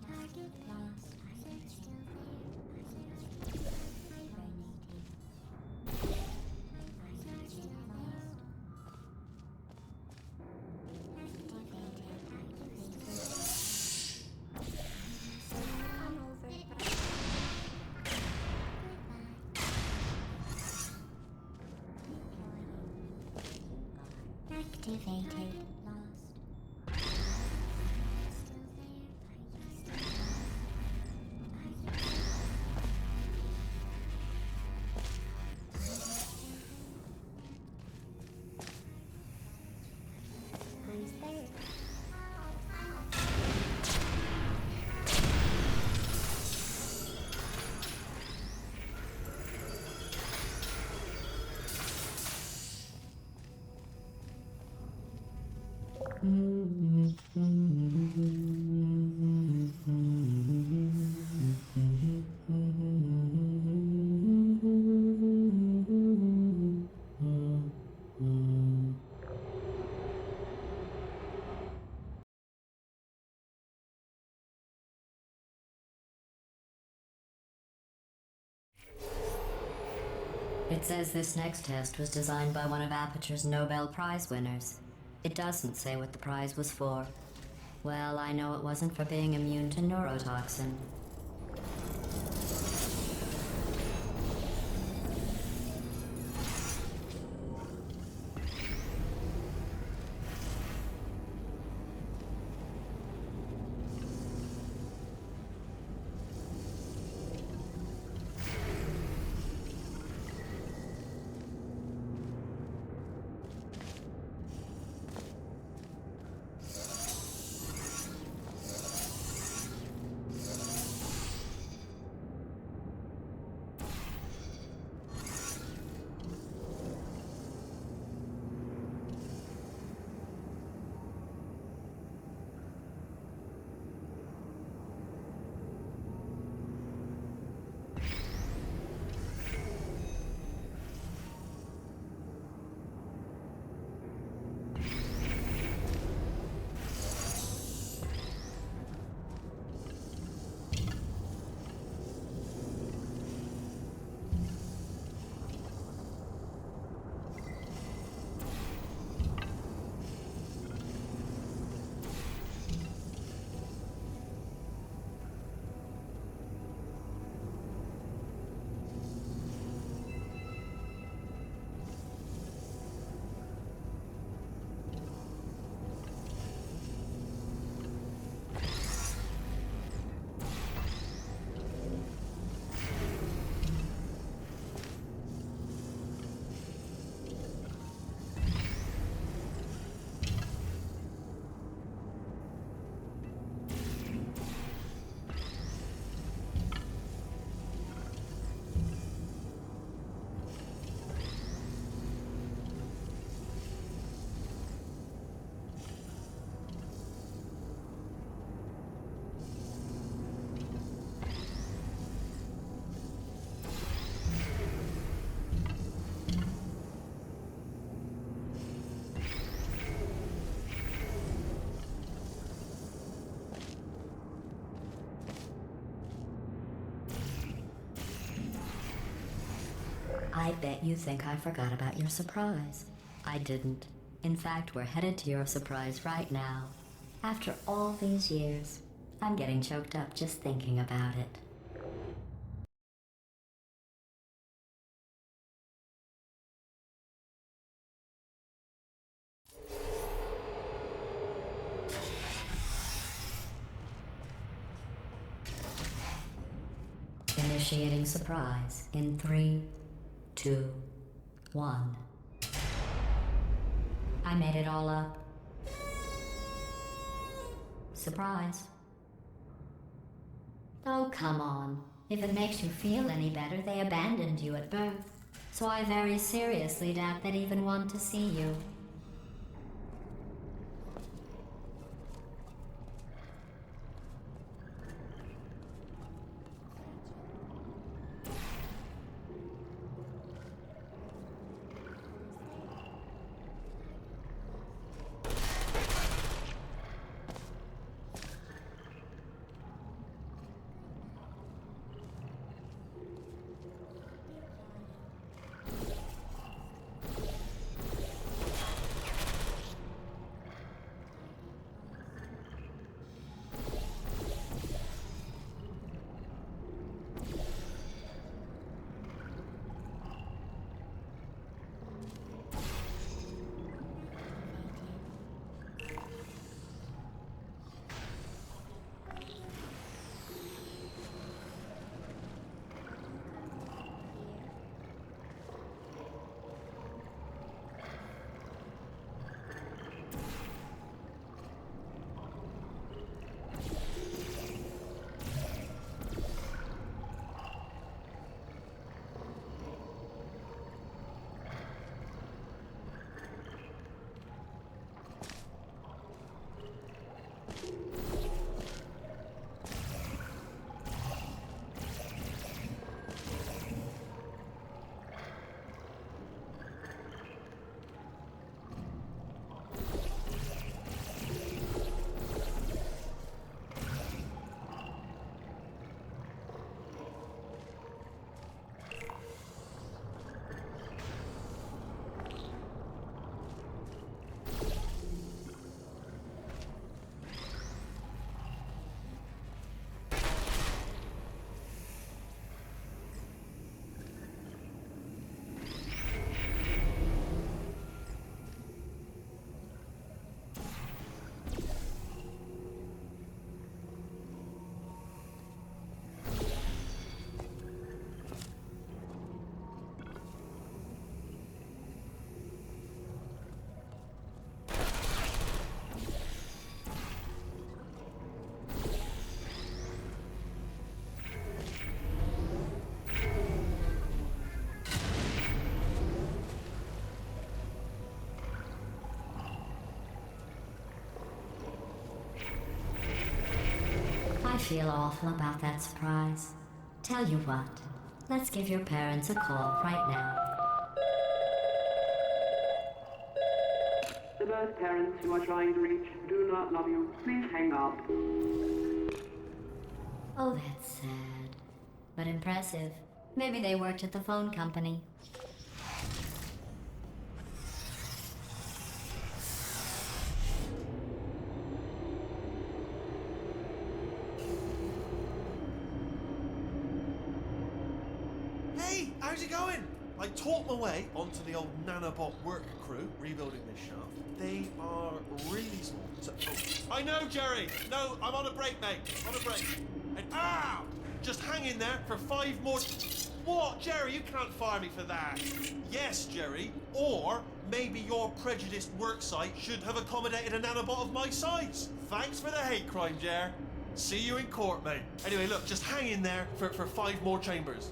Target lost. Search still there. Search still lost. Come over. Activated. Lost. Still there. Who's there? It says this next test was designed by one of Aperture's Nobel Prize winners. It doesn't say what the prize was for. Well, I know it wasn't for being immune to neurotoxin. I bet you think I forgot about your surprise. I didn't. In fact, we're headed to your surprise right now. After all these years, I'm getting choked up just thinking about it. Initiating surprise in 3, 2, 1. I made it all up. Surprise. Oh, come on. If it makes you feel any better, they abandoned you at birth. So I very seriously doubt they'd even want to see you. I feel awful about that surprise. Tell you what, let's give your parents a call right now. The birth parents you are trying to reach do not love you. Please hang up. Oh, that's sad. But impressive. Maybe they worked at the phone company. Hey, how's it going? I talked my way onto the old nanobot work crew rebuilding this shaft. They are really small. So, I know, Jerry. No, I'm on a break, mate. On a break. And ow! Just hang in there for 5 more. What, Jerry? You can't fire me for that. Yes, Jerry. Or maybe your prejudiced work site should have accommodated a nanobot of my size. Thanks for the hate crime, Jer. See you in court, mate. Anyway, look, just hang in there for 5 more chambers.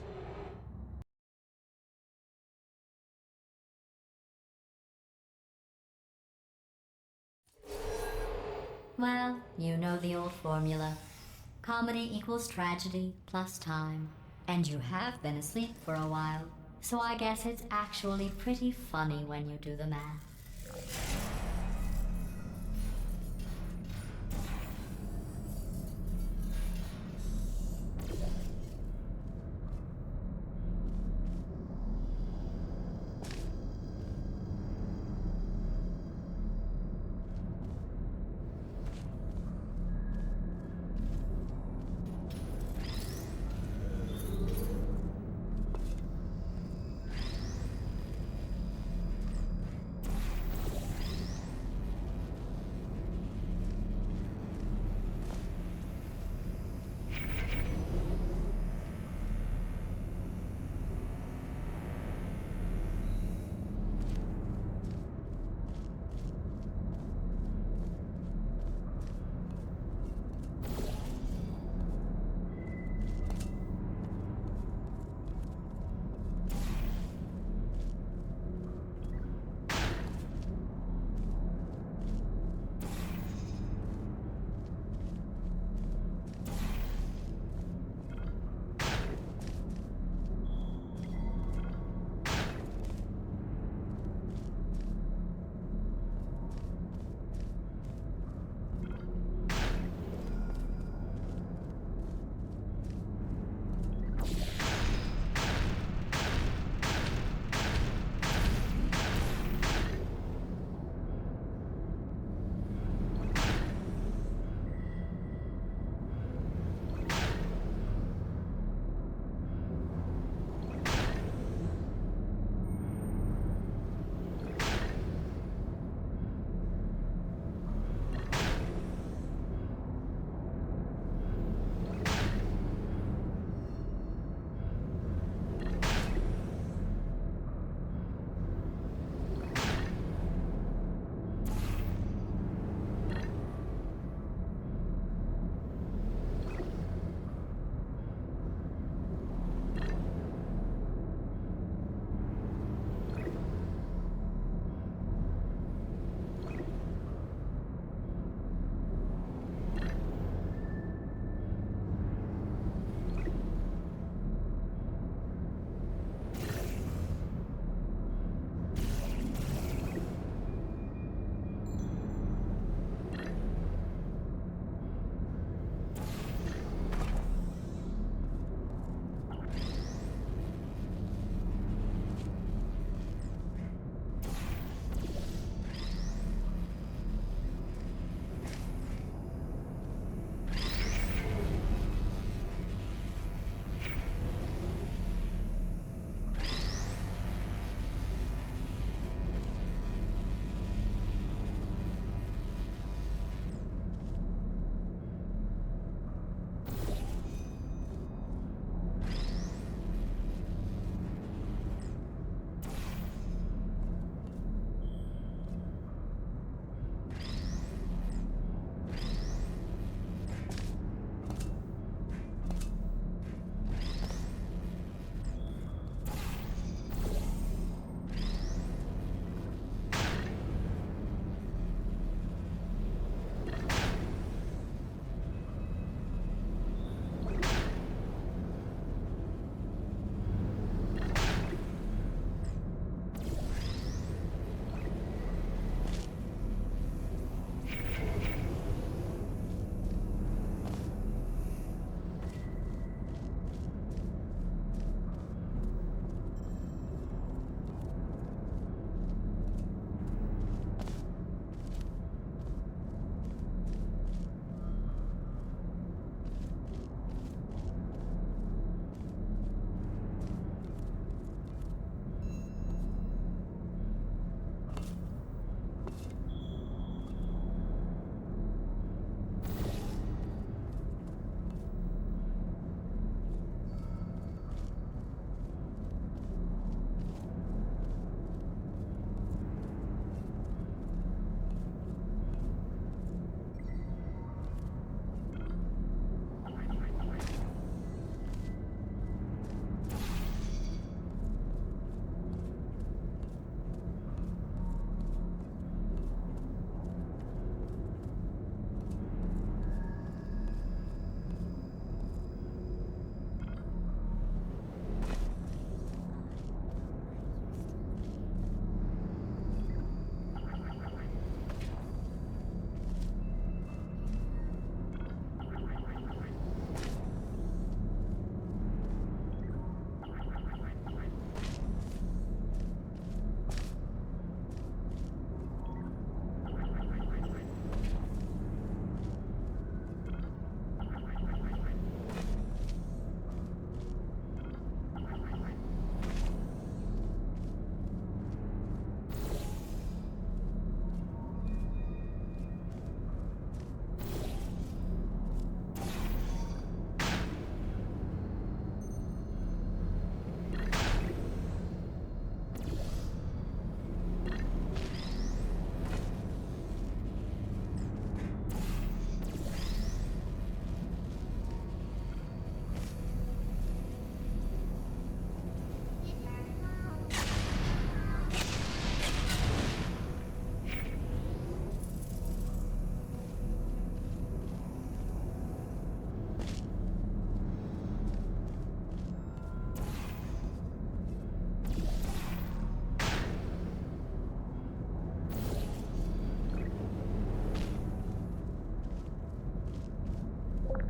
Well, you know the old formula. Comedy equals tragedy plus time. And you have been asleep for a while, so I guess it's actually pretty funny when you do the math.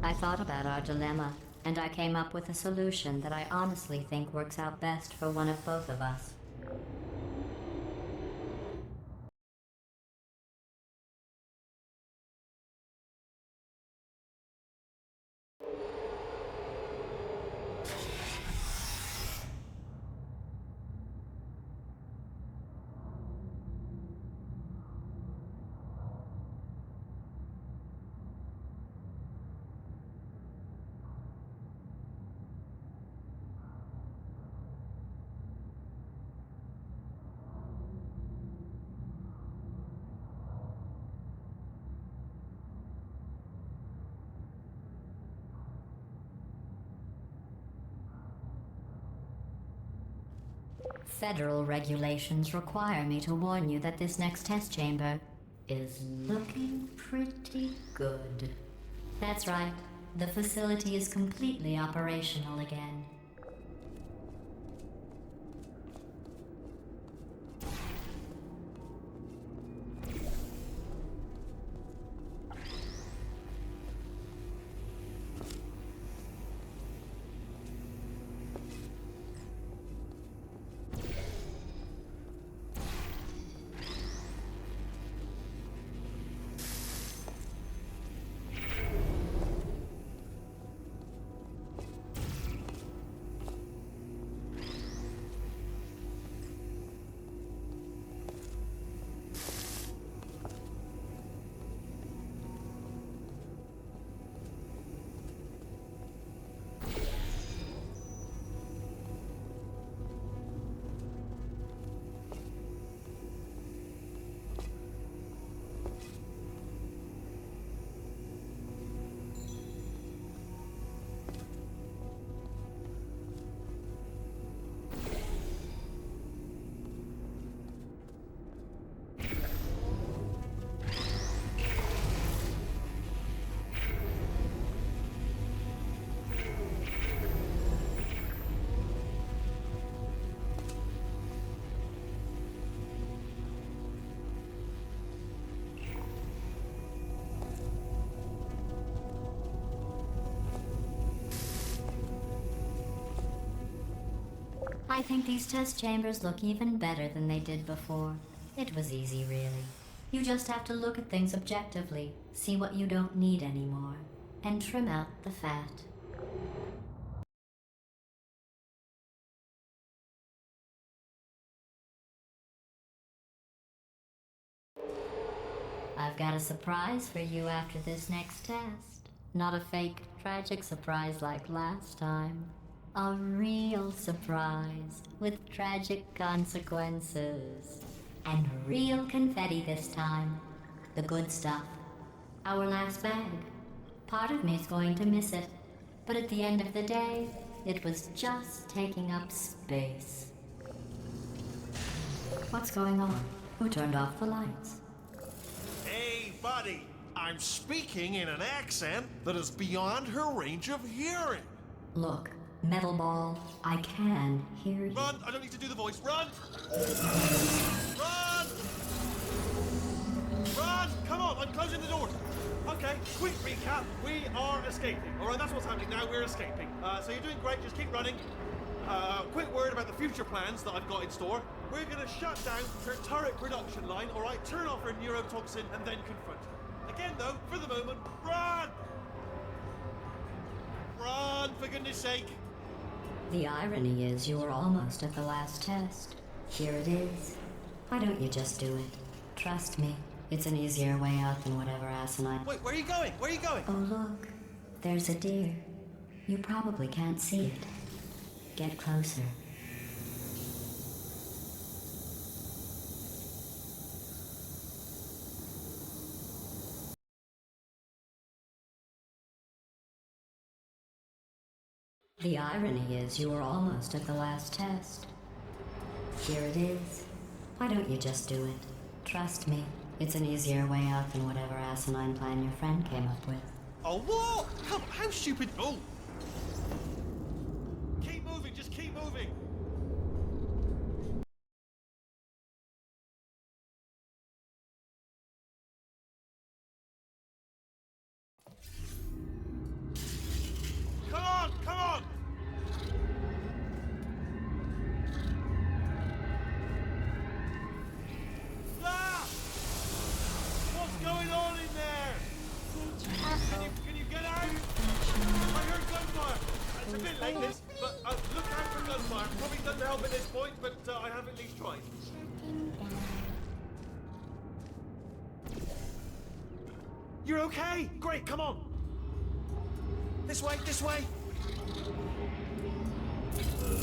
I thought about our dilemma, and I came up with a solution that I honestly think works out best for one of both of us. Federal regulations require me to warn you that this next test chamber is looking pretty good. That's right. The facility is completely operational again. I think these test chambers look even better than they did before. It was easy, really. You just have to look at things objectively, see what you don't need anymore, and trim out the fat. I've got a surprise for you after this next test. Not a fake, tragic surprise like last time. A real surprise with tragic consequences. And real confetti this time. The good stuff. Our last bag. Part of me's going to miss it. But at the end of the day, it was just taking up space. What's going on? Who turned off the lights? Hey, buddy. I'm speaking in an accent that is beyond her range of hearing. Look, Metal Ball, I can hear you. Run! I don't need to do the voice. Run! Run! Run! Come on, I'm closing the doors. Okay, quick recap. We are escaping. All right, that's what's happening now. We're escaping. So you're doing great. Just keep running. Quick word about the future plans that I've got in store. We're going to shut down her turret production line, all right? Turn off her neurotoxin and then confront her. Again, though, for the moment, run! Run, for goodness sake. The irony is you were almost at the last test. Here it is. Why don't you just do it? Trust me, it's an easier way out than whatever asinine... Wait, where are you going? Where are you going? Oh, look. There's a deer. You probably can't see it. Get closer. The irony is you were almost at the last test. Here it is. Why don't you just do it? Trust me, it's an easier way out than whatever asinine plan your friend came up with. Oh, what? How stupid... Oh! Keep moving, just keep moving! take this, but look after gunfire. Probably doesn't help at this point, but I have at least tried. Shutting down. You're okay? Great, come on. This way, this way.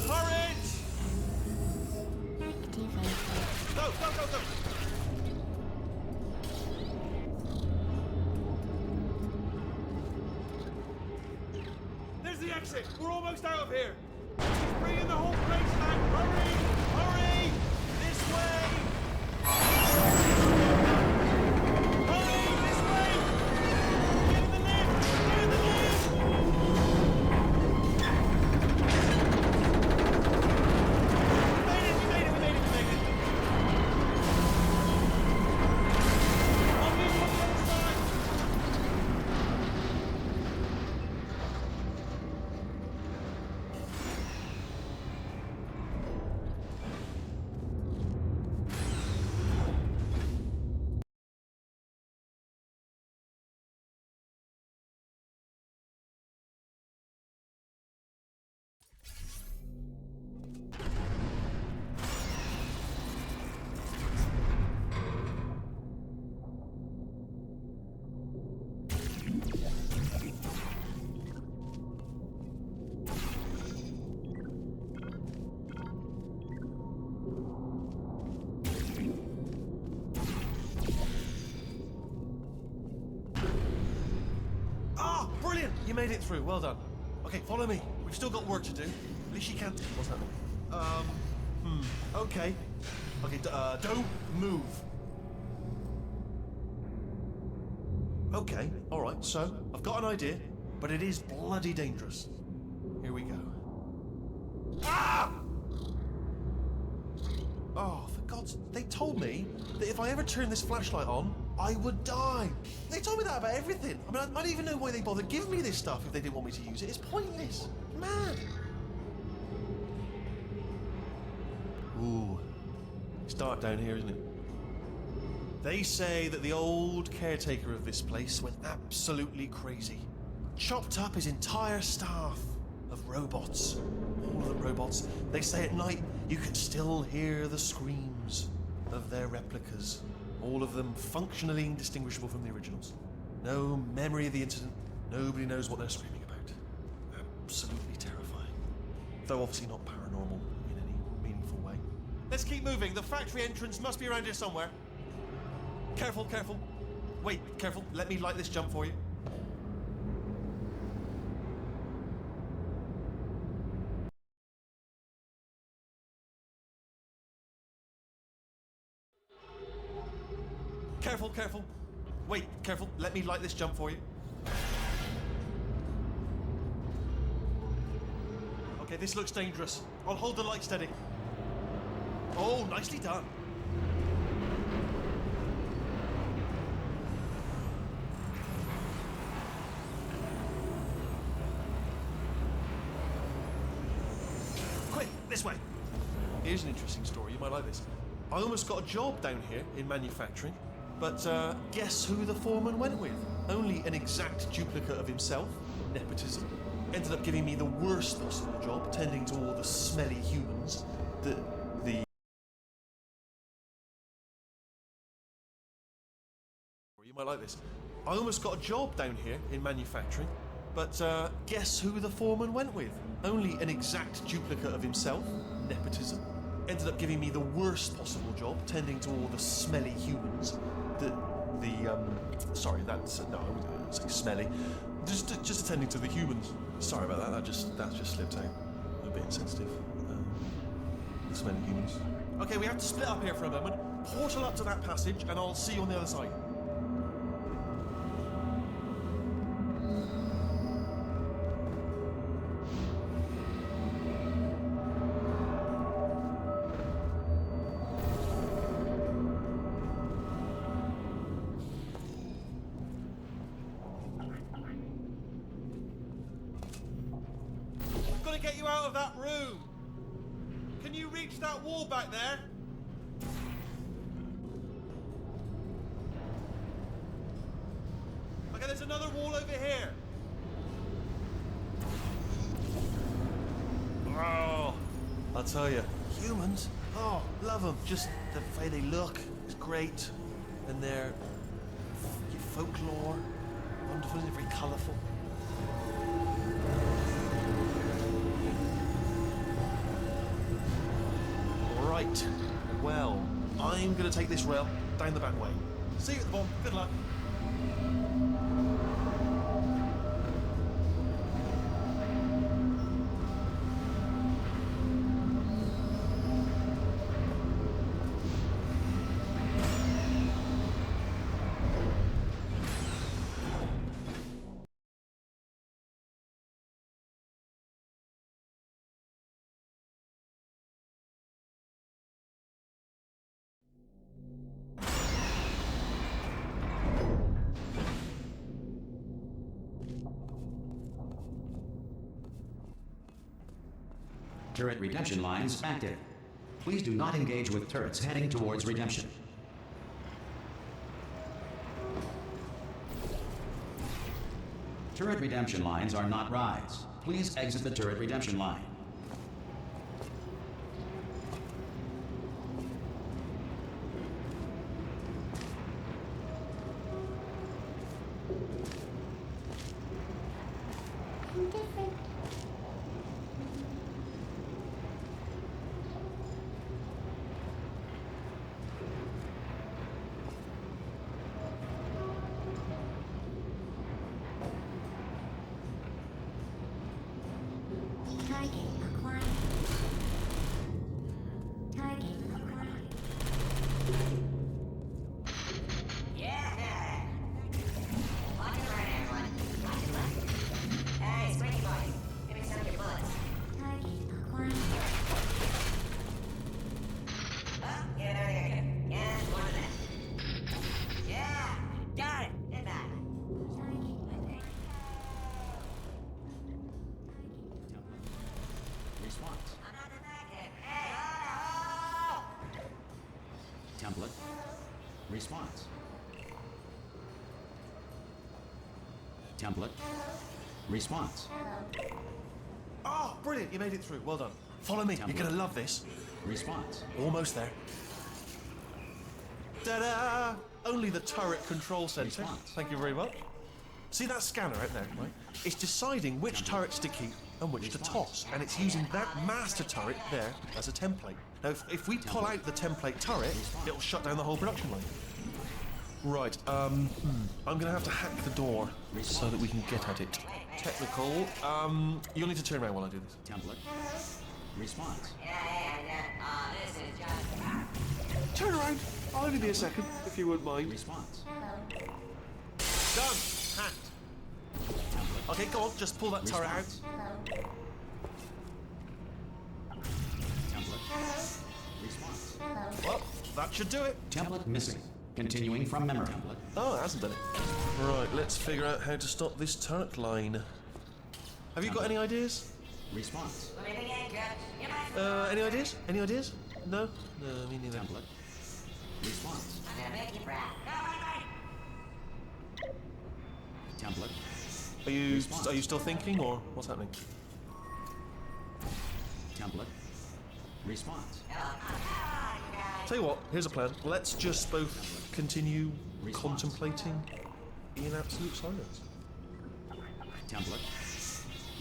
Courage! Activated. Go, go, go, go. There's the exit. We're almost out of here. She's bringing the whole place back. Hurry! Hurry! This way! Hurry! This way! Get in the lift! Get in the lift! We made it! We made it! We made it! We made it! On this one, the other side! Ah, brilliant! You made it through. Well done. Okay, follow me. We've still got work to do. At least you can't. What's that? Okay. Okay, don't move. Okay, all right. So I've got an idea, but it is bloody dangerous. Here we go. Ah! Oh, for God's... They told me that if I ever turn this flashlight on, I would die. They told me that about everything. I mean, I don't even know why they bothered giving me this stuff if they didn't want me to use it. It's pointless. Mad. Ooh. It's dark down here, isn't it? They say that the old caretaker of this place went absolutely crazy. Chopped up his entire staff of robots. All of them robots. They say at night you can still hear the screams of their replicas. All of them functionally indistinguishable from the originals. No memory of the incident. Nobody knows what they're screaming about. Absolutely terrifying. Though obviously not paranormal in any meaningful way. Let's keep moving. The factory entrance must be around here somewhere. Careful, careful. Wait, careful. Let me light this jump for you. Careful, careful. Wait, careful. Let me light this jump for you. Okay, this looks dangerous. I'll hold the light steady. Oh, nicely done. Quick, this way. Here's an interesting story. You might like this. I almost got a job down here in manufacturing. But guess who the foreman went with? Only an exact duplicate of himself. Nepotism. Ended up giving me the worst possible job, tending to all the smelly humans. You might like this. I almost got a job down here in manufacturing. But guess who the foreman went with? Only an exact duplicate of himself. Nepotism. Ended up giving me the worst possible job, tending to all the smelly humans. Sorry, that's no, I wouldn't say smelly. Just attending to the humans. Sorry about that. That just slipped out. A bit insensitive. The smelly humans. Okay, we have to split up here for a moment. Portal up to that passage, and I'll see you on the other side. Got to get you out of that room. Can you reach that wall back there? Okay, there's another wall over here. I'll tell you, humans, oh, love them. Just the way they look is great. And their folklore, wonderful, they're very colourful. Right, well, I'm going to take this rail down the back way. See you at the bottom. Good luck. Turret redemption lines active. Please do not engage with turrets heading towards redemption. Turret redemption lines are not rides. Please exit the turret redemption line. Different. Target acquired. Target acquired. Yeah! Watch it right, everyone. Watch it left. Hey, Squeaky Boy, give me some of your bullets. Target acquired. Oh, get it over here, good. Yeah, more than that. Yeah! Got it! Get back. Response. I'm not the back end. Hey, oh! Template. Response. Template. Response. Oh, brilliant. You made it through. Well done. Follow me. You're going to love this. Response. Almost there. Ta-da! Only the turret control center. Response. Thank you very much. See that scanner out there, right? It's deciding which turrets to keep and which to toss, and it's using that master turret there as a template. Now, if we pull out the template turret, it'll shut down the whole production line. Right, I'm gonna have to hack the door so that we can get at it. Technical, you'll need to turn around while I do this. Template. Response. Oh, this is just... Turn around. I'll only be a second, if you wouldn't mind. Response. Done. Hacked. Okay, go on, just pull that turret out. Response. Template. Response. Well, that should do it. Template missing. Continuing from memory. Template. Oh, it hasn't done it. Right, let's figure out how to stop this turret line. Have you got any ideas? Response. Let me begin, good. Any ideas? Any ideas? No? No, me neither. Template. Response. I'm gonna make you proud. No, wait! Template. Are you still thinking, or what's happening? Template. Response. Tell you what, here's a plan. Let's just both continue Response. contemplating in absolute silence. Template.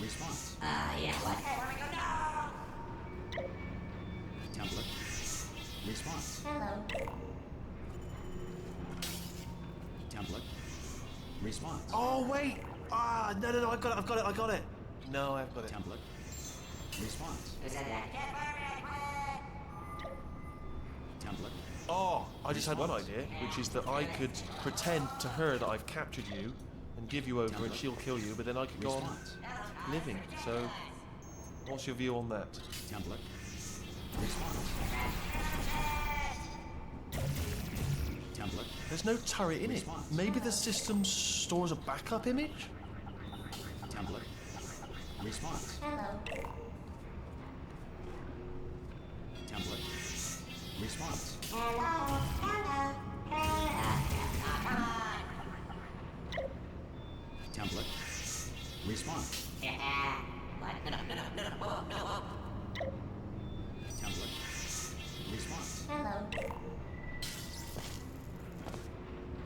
Response. Yeah, what? Hey, where we go? No! Template. Response. Hello. Template. Response. Oh, wait! Ah, no, I got it. No, I've got it. Template. Response. Who said that? Get Template. Oh, I just had one idea, which is that I could pretend to her that I've captured you and give you over and she'll kill you, but then I could go on Response. living. So, what's your view on that? Template. Response. Template. There's no turret in it. Response. Maybe the system stores a backup image? Template. Response. Hello. Template. Response. Hello. Hello. Template. Response. What? No. Whoa. Template. Response. Hello.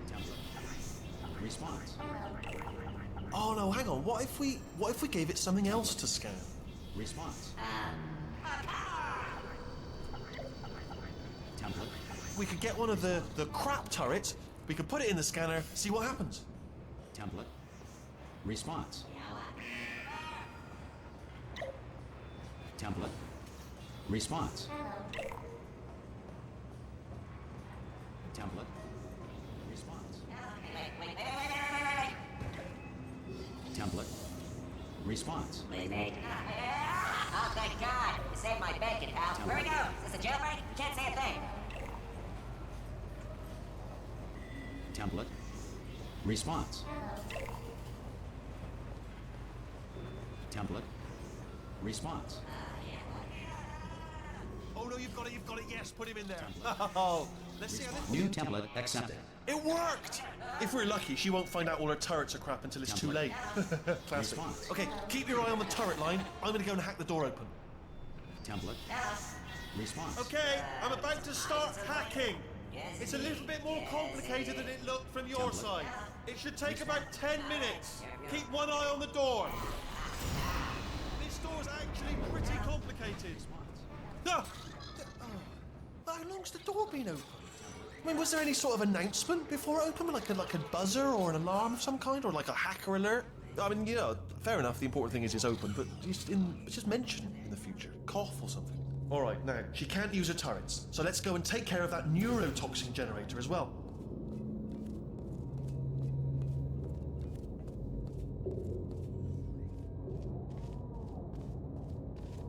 Template. Response. Oh no, hang on. What if we gave it something else to scan? Response. Template. We could get one of the crap turrets. We could put it in the scanner, see what happens. Template. Response. Template. Response. Template. Response. Template. Response. Oh, thank God. You saved my bacon, pal. Where we go? Is this a jailbreak? You can't say a thing. Template. Response. Template. Response. Oh no, you've got it, yes, put him in there. Oh, let's see how this... New template accepted. It worked! If we're lucky, she won't find out all her turrets are crap until it's too late. Classic. Response. Okay, keep your eye on the turret line. I'm gonna go and hack the door open. Template. Response. Okay, I'm about to start hacking. It's a little bit more complicated than it looked from your side. It should take about 10 minutes. Keep one eye on the door. This door's actually pretty complicated. Ah! How long's the door been open? I mean, was there any sort of announcement before it opened? Like a buzzer or an alarm of some kind? Or like a hacker alert? I mean, you know, fair enough, the important thing is it's open, but just mention in the future. Cough or something. All right, now, she can't use her turrets, so let's go and take care of that neurotoxin generator as well.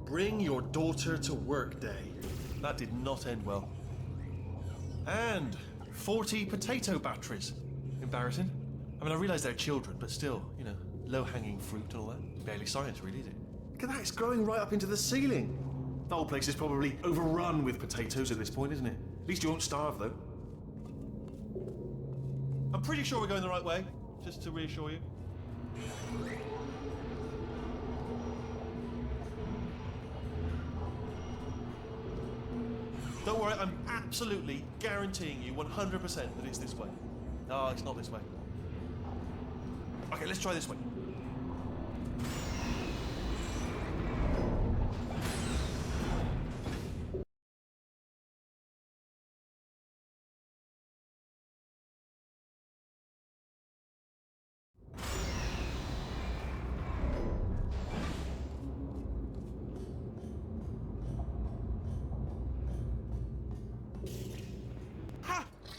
Bring your daughter to work day. That did not end well. And 40 potato batteries. Embarrassing. I mean, I realise they're children, but still, you know, low-hanging fruit and all that. Barely science, really, is it? Look at that, it's growing right up into the ceiling. The whole place is probably overrun with potatoes at this point, isn't it? At least you won't starve, though. I'm pretty sure we're going the right way, just to reassure you. Don't worry, I'm absolutely guaranteeing you 100% that it's this way. No, it's not this way. Okay, let's try this way.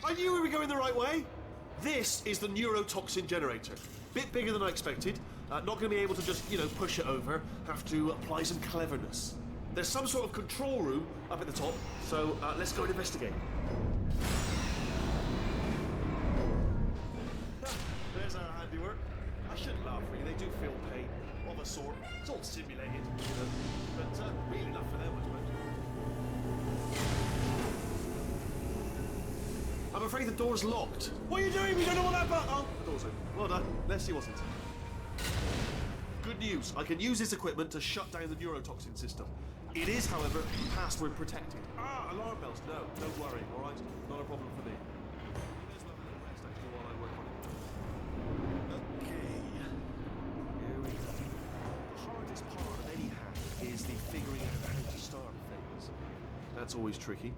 I knew we were going the right way. This is the neurotoxin generator. Bit bigger than I expected. Not going to be able to just, you know, push it over. Have to apply some cleverness. There's some sort of control room up at the top, so let's go and investigate. There's our handiwork. I shouldn't laugh, really. They do feel pain of a sort. It's all simulated, you know, but really enough for them, I suppose. I'm afraid the door's locked. What are you doing? We don't know what that button... Oh, the door's open. Well done. Let's see what's inside. Good news. I can use this equipment to shut down the neurotoxin system. It is, however, password protected. Ah, alarm bells. No, don't worry, all right? Not a problem for me. Let's have a little rest, actually, while I work on it. Okay. Here we go. The hardest part of any hack is the figuring out how to start things. That's always tricky.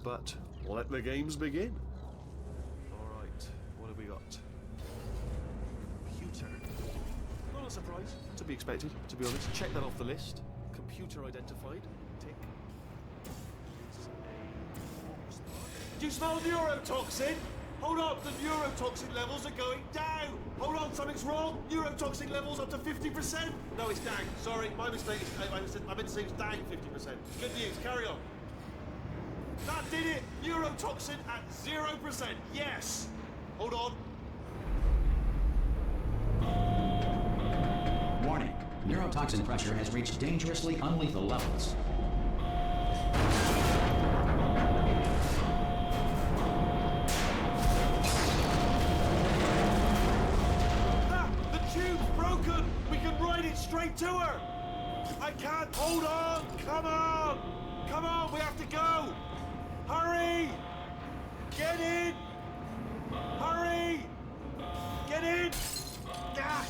But let the games begin. What have we got? Computer. Not a surprise. To be expected, to be honest. Check that off the list. Computer identified. Tick. Do you smell neurotoxin? Hold on, the neurotoxin levels are going down. Hold on, something's wrong. Neurotoxin levels up to 50%. No, it's down. Sorry, my mistake. I meant to say it's down 50%. Good news. Carry on. That did it. Neurotoxin at 0%. Yes. Hold on. Warning. Neurotoxin pressure has reached dangerously unlethal levels. Ah, the tube's broken. We can ride it straight to her. I can't. Hold on. Come on. Come on, we have to go! Hurry! Get in! Hurry! Get in! Ah!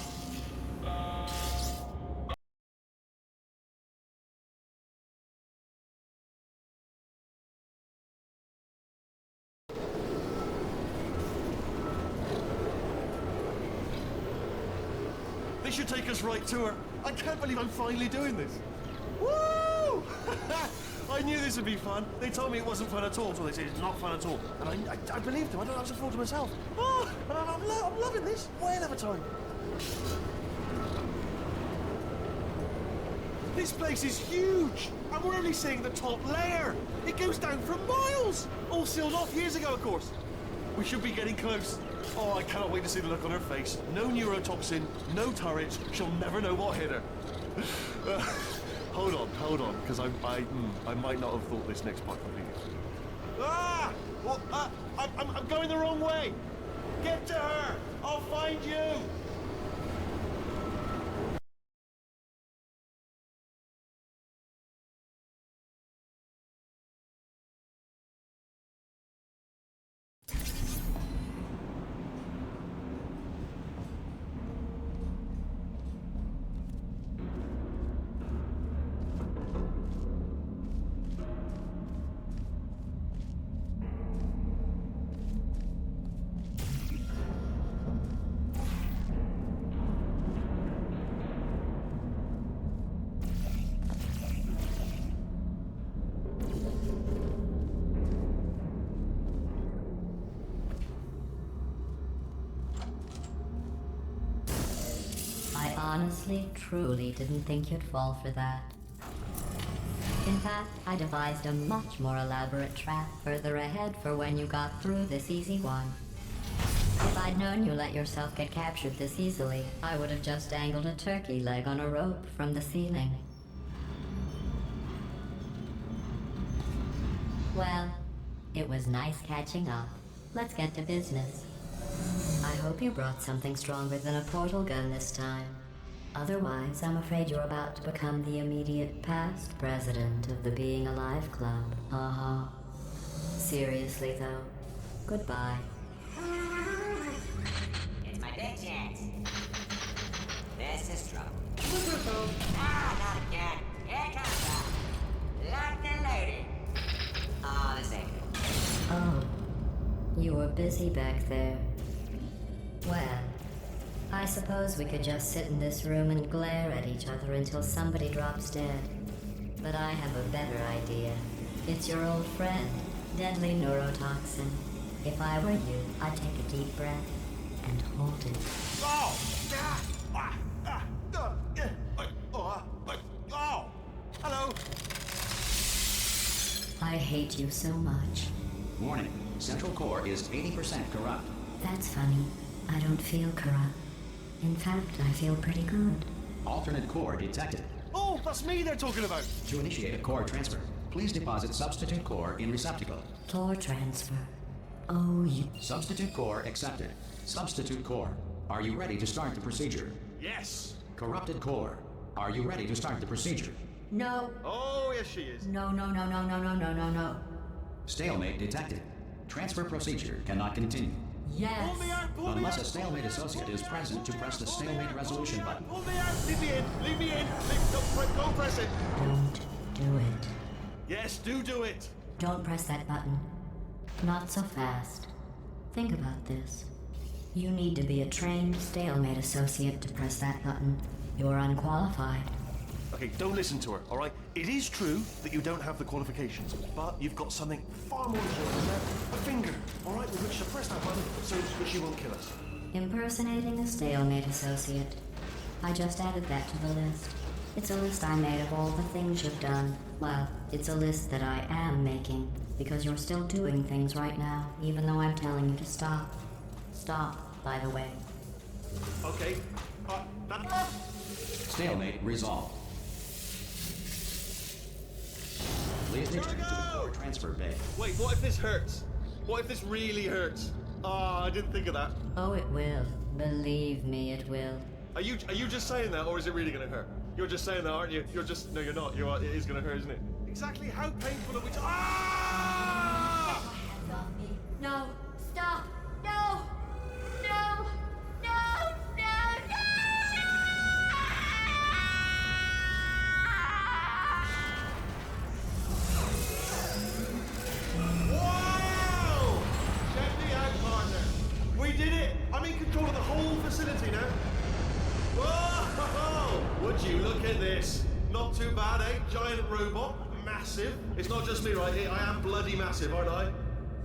This should take us right to her. I can't believe I'm finally doing this. Woo! I knew this would be fun. They told me it wasn't fun at all, so they said it's not fun at all. And I believed them. I don't know, I was a fool to myself. Oh, and I'm loving this. Whale of a time. This place is huge, and we're only seeing the top layer. It goes down for miles. All sealed off years ago, of course. We should be getting close. Oh, I cannot wait to see the look on her face. No neurotoxin, no turrets. She'll never know what hit her. Hold on, because I might not have thought this next part completely. Ah! Well, I'm going the wrong way. Get to her. I'll find you. I honestly, truly didn't think you'd fall for that. In fact, I devised a much more elaborate trap further ahead for when you got through this easy one. If I'd known you let yourself get captured this easily, I would have just dangled a turkey leg on a rope from the ceiling. Well, it was nice catching up. Let's get to business. I hope you brought something stronger than a portal gun this time. Otherwise, I'm afraid you're about to become the immediate past president of the Being Alive Club. Uh-huh. Seriously, though, goodbye. It's my big chance. This is trouble. Ah, not again. Here it comes up. Locked and loaded. Oh, this ain't good. Oh, you were busy back there. Well, I suppose we could just sit in this room and glare at each other until somebody drops dead. But I have a better idea. It's your old friend, deadly neurotoxin. If I were you, I'd take a deep breath and hold it. Oh! Oh! Hello! I hate you so much. Warning, Central Core is 80% corrupt. That's funny. I don't feel corrupt. In fact, I feel pretty good. Alternate core detected. Oh, that's me they're talking about. To initiate a core transfer, please deposit substitute core in receptacle. Core transfer. Oh, you... Substitute core accepted. Substitute core, are you ready to start the procedure? Yes. Corrupted core, are you ready to start the procedure? No. Oh, yes, she is. No, no, no, no, no, no, no, no, no. Stalemate detected. Transfer procedure cannot continue. Yes. Pull me out! Pull me Unless out! a stalemate associate is present to press the stalemate resolution button. Pull me out! Leave me in! Leave me in! Don't press it! Don't do it. Yes, do it! Don't press that button. Not so fast. Think about this. You need to be a trained stalemate associate to press that button. You're unqualified. Okay, don't listen to her, all right? It is true that you don't have the qualifications, but you've got something far more important than that. A finger, all right, with which to press that button so that she won't kill us. Impersonating a stalemate associate. I just added that to the list. It's a list I made of all the things you've done. Well, it's a list that I am making, because you're still doing things right now, even though I'm telling you to stop. Stop, by the way. Okay, Stalemate resolved. Please return to the core transfer bay. Wait, what if this hurts? What if this really hurts? Ah, I didn't think of that. Oh, it will. Believe me, it will. Are you just saying that, or is it really gonna hurt? You're just saying that, aren't you? You're just... No, you're not. You're... It is going to hurt, isn't it? Exactly how painful are we... Ah! Hands off me. No. Stop. No. No. No. No. No. Wow! Check me out, partner. We did it! I'm in control of the whole facility now. Whoa! Would you look at this? Not too bad, eh? Giant robot. Massive. It's not just me, right? I am bloody massive, aren't I?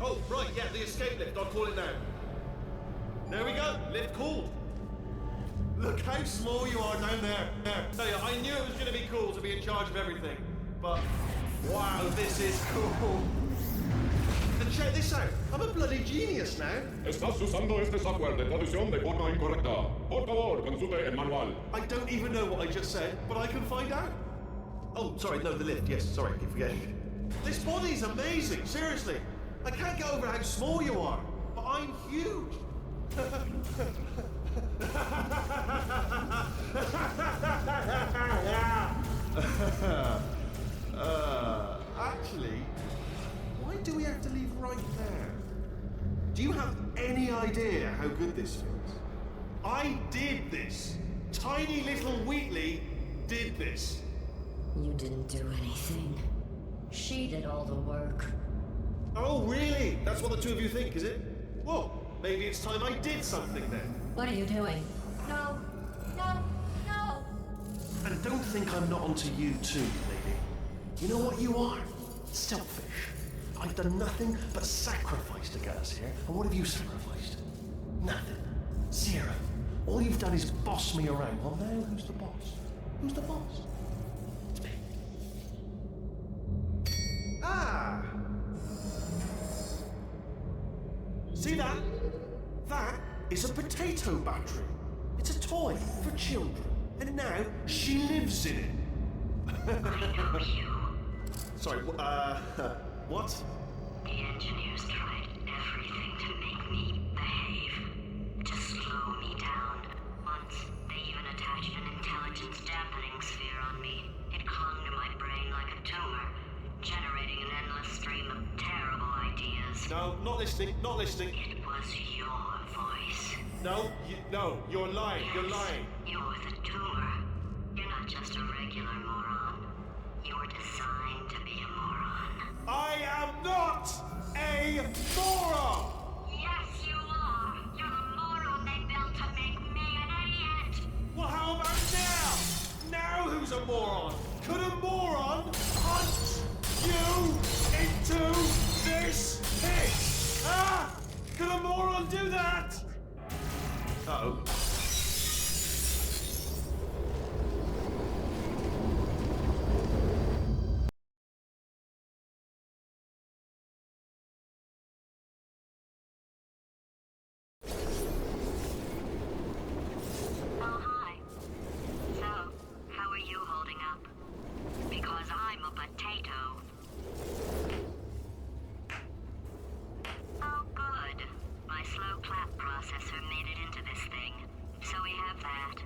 Oh, right, yeah, the escape lift. I'll call it now. There we go. Lift called. Look how small you are down there. There. Tell you, I knew it was going to be cool to be in charge of everything. But, wow, this is cool. And check this out. I'm a bloody genius now. Estás usando este software de traducción de forma incorrecta. Por favor, consulte el manual. I don't even know what I just said, but I can find out. Oh, sorry, no, the lift. Yes, sorry, I keep forgetting. This body's amazing, seriously. I can't get over how small you are, but I'm huge. Actually, why do we have to leave right there? Do you have any idea how good this feels? I did this. Tiny little Wheatley did this. You didn't do anything. She did all the work. Oh, really? That's what the two of you think, is it? Well, maybe it's time I did something then. What are you doing? No. No. No. And don't think I'm not onto you too, lady. You know what you are? Selfish. I've done nothing but sacrifice to get us here. And what have you sacrificed? Nothing. Zero. All you've done is boss me around. Well, now who's the boss? Who's the boss? It's me. Ah! See that? That is a potato battery. It's a toy for children. And now she lives in it. I know you. Sorry, what? The engineers tried everything to make me behave, to slow me down. Once, they even attached an intelligence dampening sphere on me. It clung to my brain like a tumor, generating an endless stream of terrible ideas. No, not listening, not listening. It was your voice. No, you're lying, you're lying. You're the tumor. You're not just a regular moron. You're designed to be a moron. I am not a moron! Yes, you are. You're the moron they built to make me an idiot. Well, how about now? Now who's a moron? Could a moron punch you into this pit? Ah! Could a moron do that? Uh-oh. Oh, hi. So, how are you holding up? Because I'm a potato. Oh, good. My slow clap processor made it into this thing. So we have that.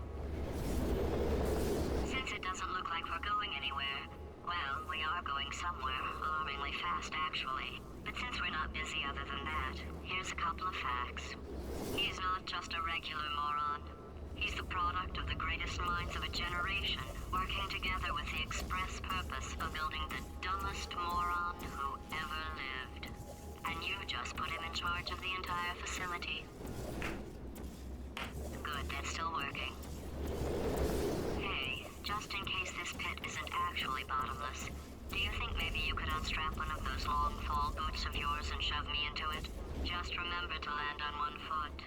Since it doesn't look like we're going anywhere, well, we are going somewhere, alarmingly fast, actually. But since we're not busy other than that, here's a couple of facts. He's not just a regular moron. He's the product of the greatest minds of a generation, working together with the express purpose of building the dumbest moron who ever lived. And you just put him in charge of the entire facility. Good, that's still working. Hey, just in case this pit isn't actually bottomless, do you think maybe you could unstrap one of those long fall boots of yours and shove me into it? Just remember to land on one foot.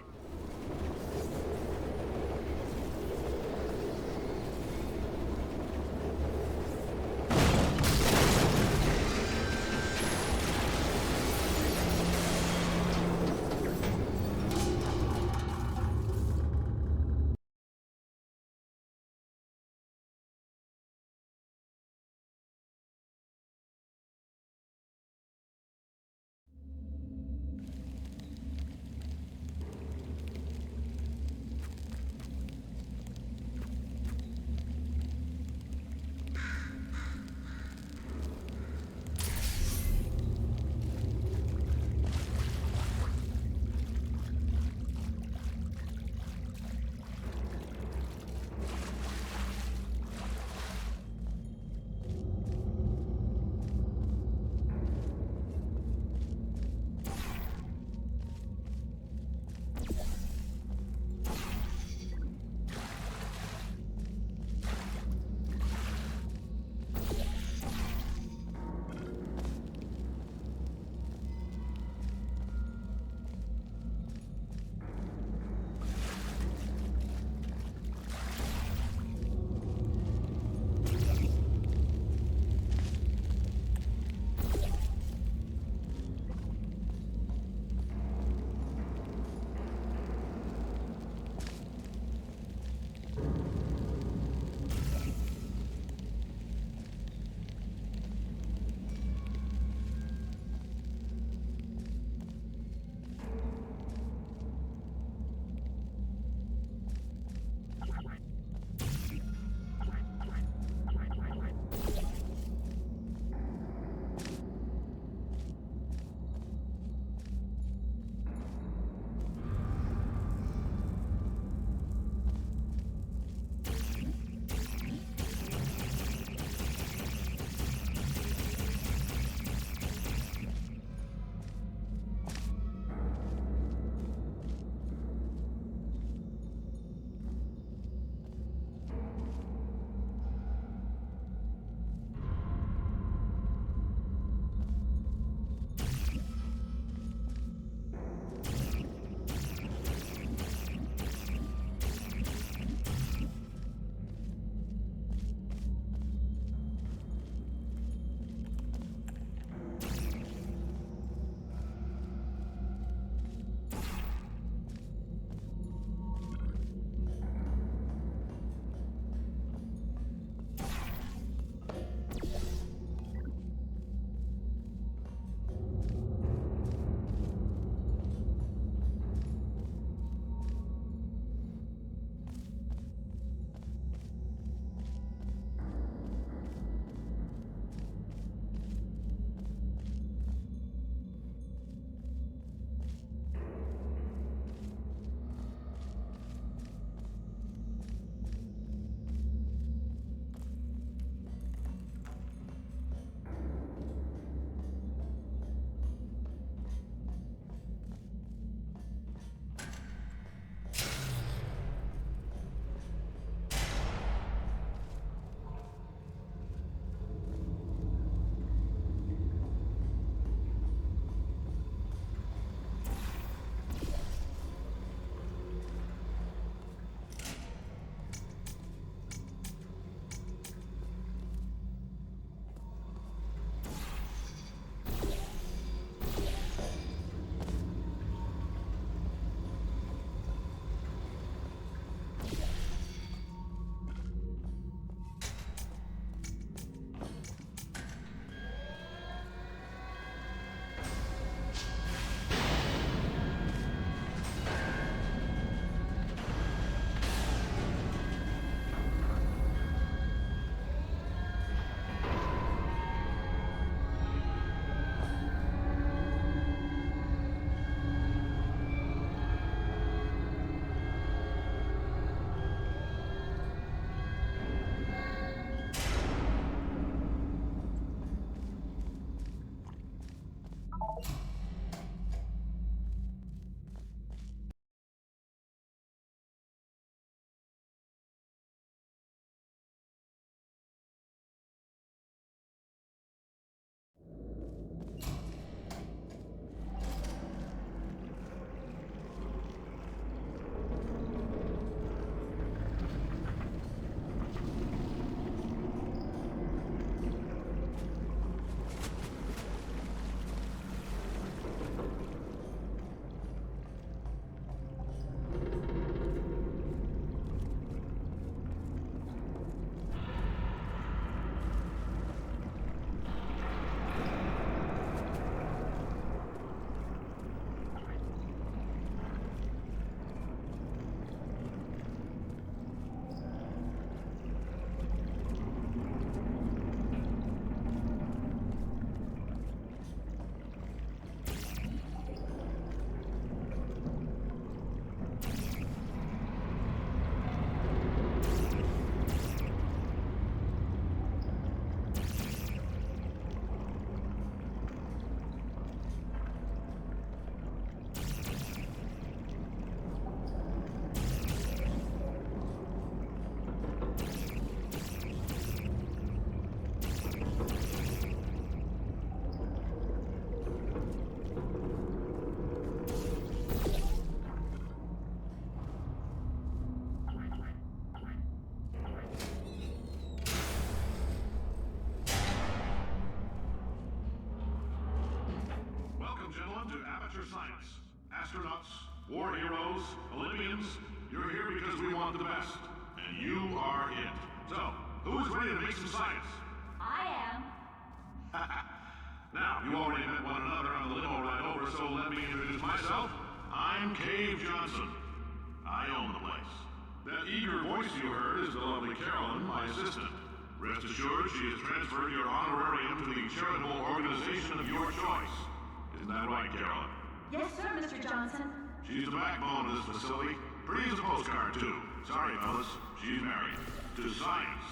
Olympians, you're here because we want the best. And you are it. So, who is ready to make some science? I am. Now, you already met one another on the limo ride over, so let me introduce myself. I'm Cave Johnson. I own the place. That eager voice you heard is the lovely Carolyn, my assistant. Rest assured, she has transferred your honorarium to the charitable organization of your choice. Isn't that right, Carolyn? Yes, sir, Mr. Johnson. She's the backbone of this facility. Pretty as a postcard, too. Sorry, fellas. She's married. To science.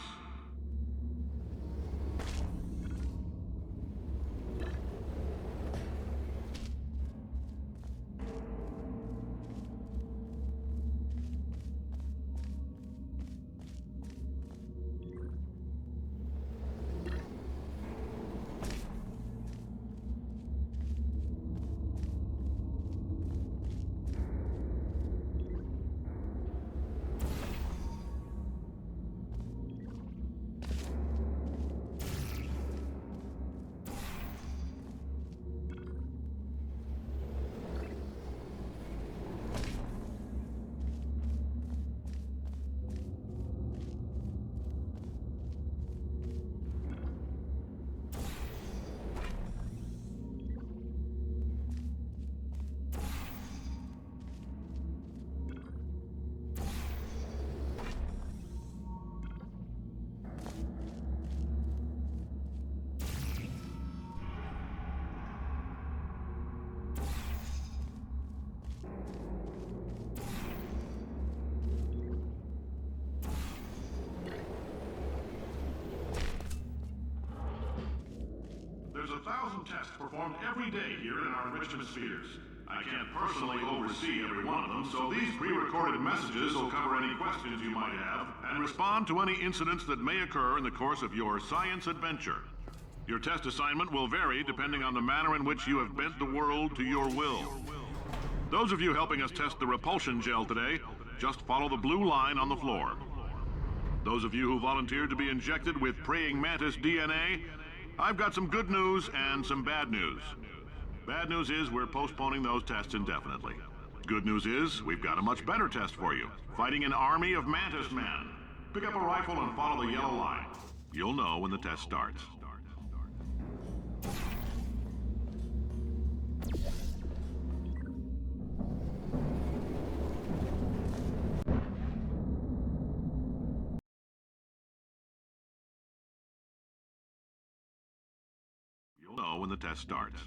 There's 1,000 tests performed every day here in our enrichment spheres. I can't personally oversee every one of them, so these pre-recorded messages will cover any questions you might have and respond to any incidents that may occur in the course of your science adventure. Your test assignment will vary depending on the manner in which you have bent the world to your will. Those of you helping us test the repulsion gel today, just follow the blue line on the floor. Those of you who volunteered to be injected with praying mantis DNA, I've got some good news and some bad news. Bad news is we're postponing those tests indefinitely. Good news is we've got a much better test for you. Fighting an army of mantis men. Pick up a rifle and follow the yellow line. You'll know when the test starts. You'll know when the test starts.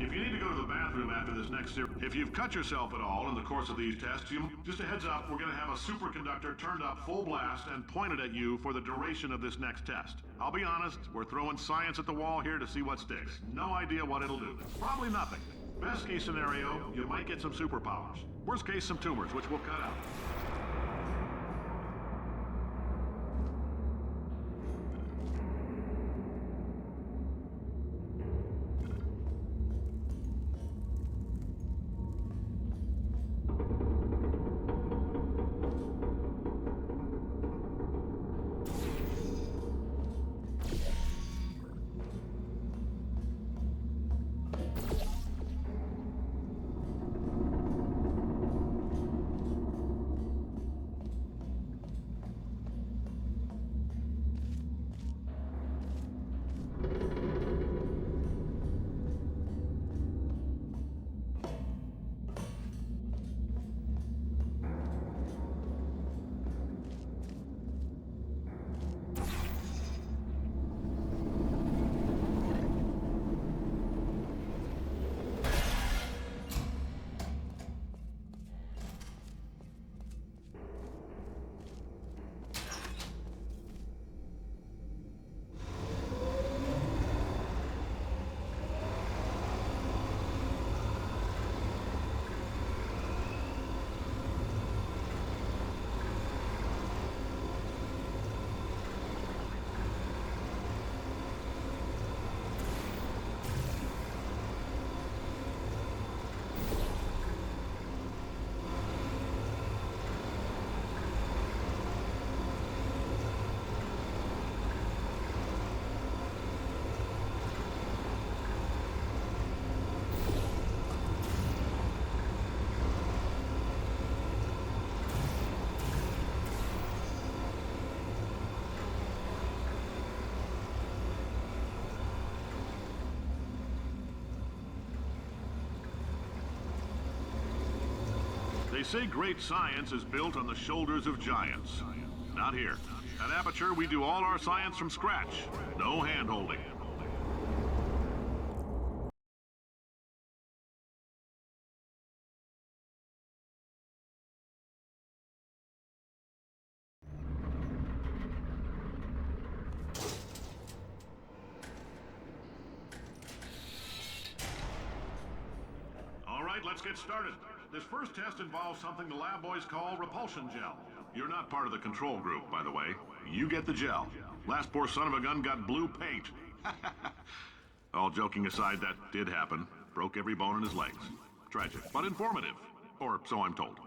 If you need to go to the bathroom after this next series, if you've cut yourself at all in the course of these tests, just a heads up, we're going to have a superconductor turned up full blast and pointed at you for the duration of this next test. I'll be honest, we're throwing science at the wall here to see what sticks. No idea what it'll do. Probably nothing. Best case scenario, you might get some superpowers. Worst case, some tumors, which we'll cut out. They say great science is built on the shoulders of giants. Not here. At Aperture, we do all our science from scratch. No hand-holding. All right, let's get started. This first test involves something the lab boys call repulsion gel. You're not part of the control group, by the way. You get the gel. Last poor son of a gun got blue paint. All joking aside, that did happen. Broke every bone in his legs. Tragic, but informative. Or so I'm told.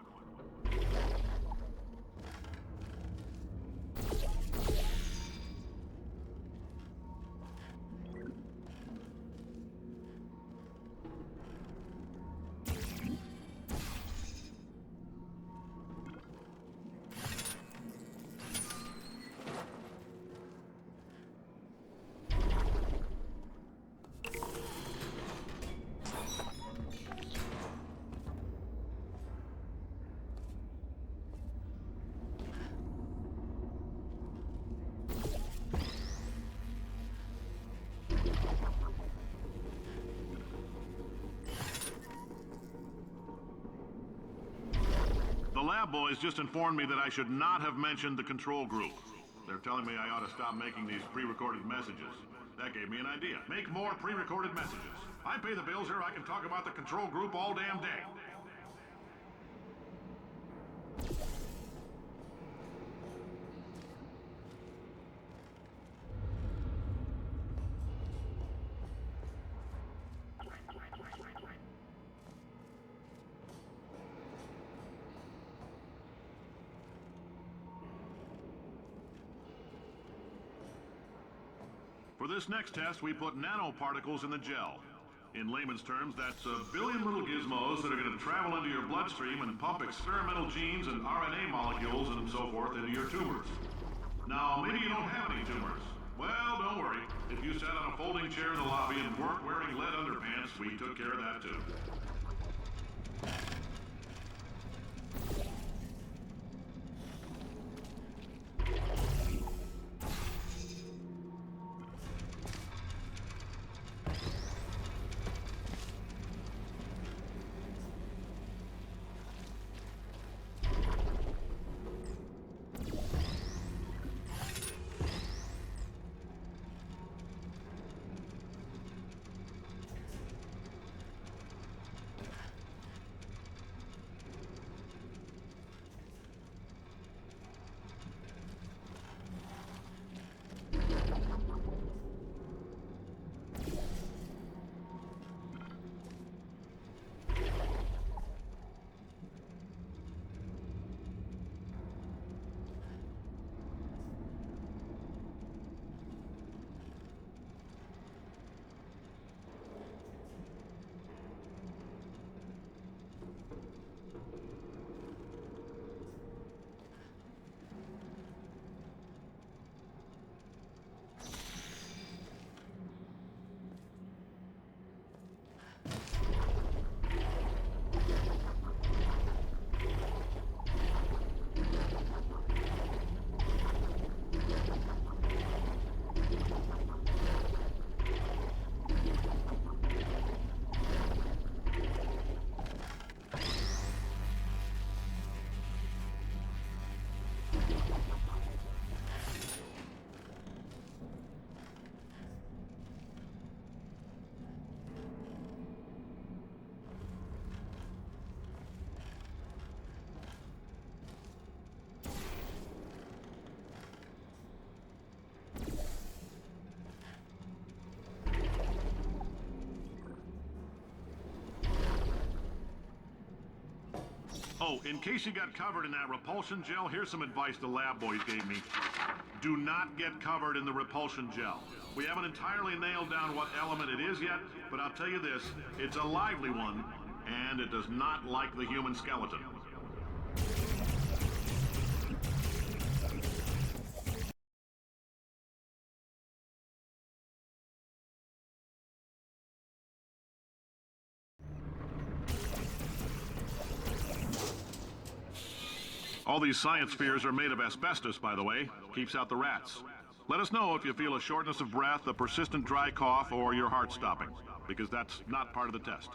The lab boys just informed me that I should not have mentioned the control group. They're telling me I ought to stop making these pre-recorded messages. That gave me an idea. Make more pre-recorded messages. I pay the bills here, I can talk about the control group all damn day. For this next test, we put nanoparticles in the gel. In layman's terms, that's a billion little gizmos that are going to travel into your bloodstream and pump experimental genes and RNA molecules and so forth into your tumors. Now, maybe you don't have any tumors. Well, don't worry. If you sat on a folding chair in the lobby and weren't wearing lead underpants, we took care of that too. Oh, in case you got covered in that repulsion gel, here's some advice the lab boys gave me. Do not get covered in the repulsion gel. We haven't entirely nailed down what element it is yet, but I'll tell you this, it's a lively one, and it does not like the human skeleton. All these science spheres are made of asbestos, by the way. Keeps out the rats. Let us know if you feel a shortness of breath, a persistent dry cough, or your heart stopping, because that's not part of the test.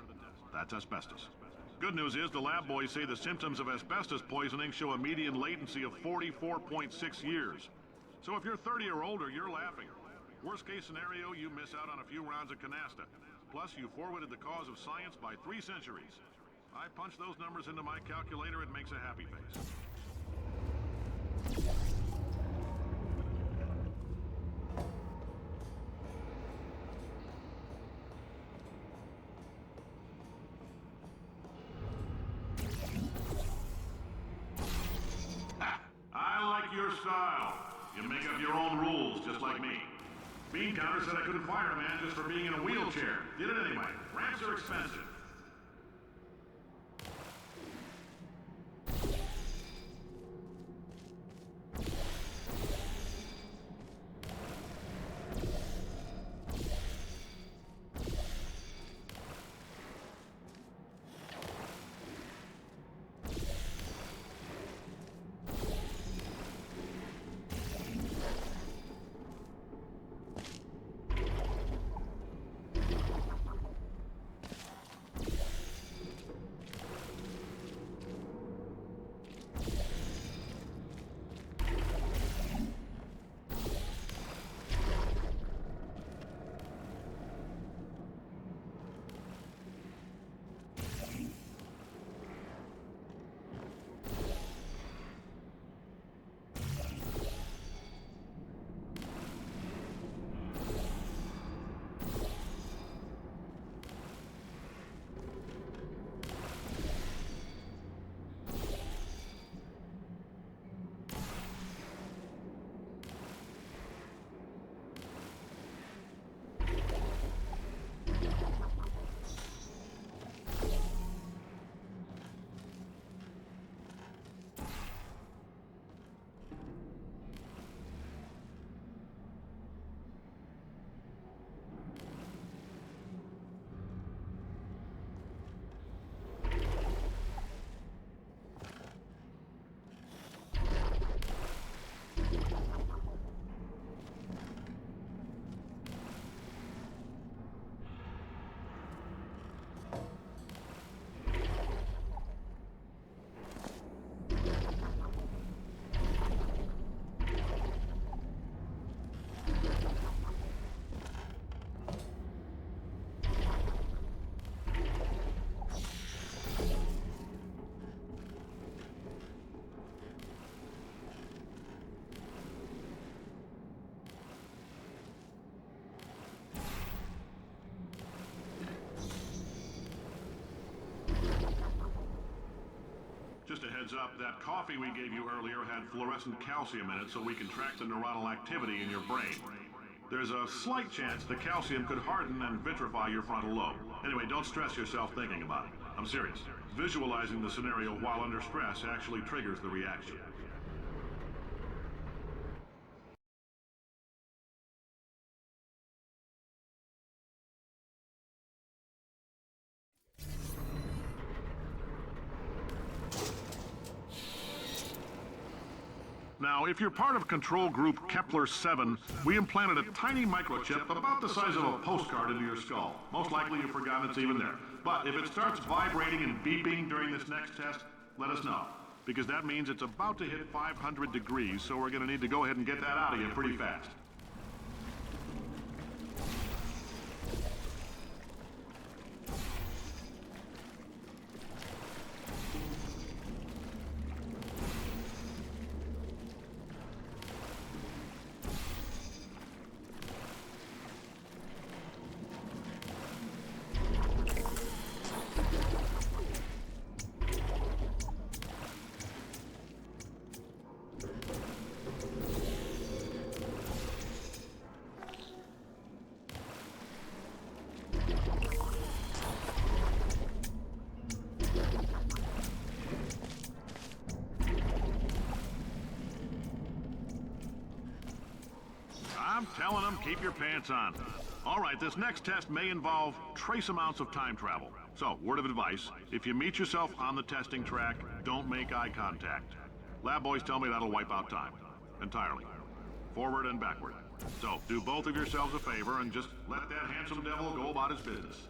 That's asbestos. Good news is the lab boys say the symptoms of asbestos poisoning show a median latency of 44.6 years. So if you're 30 or older, you're laughing. Worst case scenario, you miss out on a few rounds of canasta. Plus, you forwarded the cause of science by 3 centuries. I punch those numbers into my calculator, it makes a happy face. I like your style. You make up your own rules, just like me. Bean Counter said I couldn't fire a man just for being in a wheelchair. Did it anyway. Ramps are expensive. Just a heads up, that coffee we gave you earlier had fluorescent calcium in it so we can track the neuronal activity in your brain. There's a slight chance the calcium could harden and vitrify your frontal lobe. Anyway, don't stress yourself thinking about it. I'm serious. Visualizing the scenario while under stress actually triggers the reaction. Now, if you're part of Control Group Kepler-7, we implanted a tiny microchip about the size of a postcard into your skull. Most likely you've forgotten it's even there. But if it starts vibrating and beeping during this next test, let us know. Because that means it's about to hit 500 degrees, so we're going to need to go ahead and get that out of you pretty fast. I'm telling them, keep your pants on. All right, this next test may involve trace amounts of time travel. So, word of advice, if you meet yourself on the testing track, don't make eye contact. Lab boys tell me that'll wipe out time. Entirely. Forward and backward. So, do both of yourselves a favor and just let that handsome devil go about his business.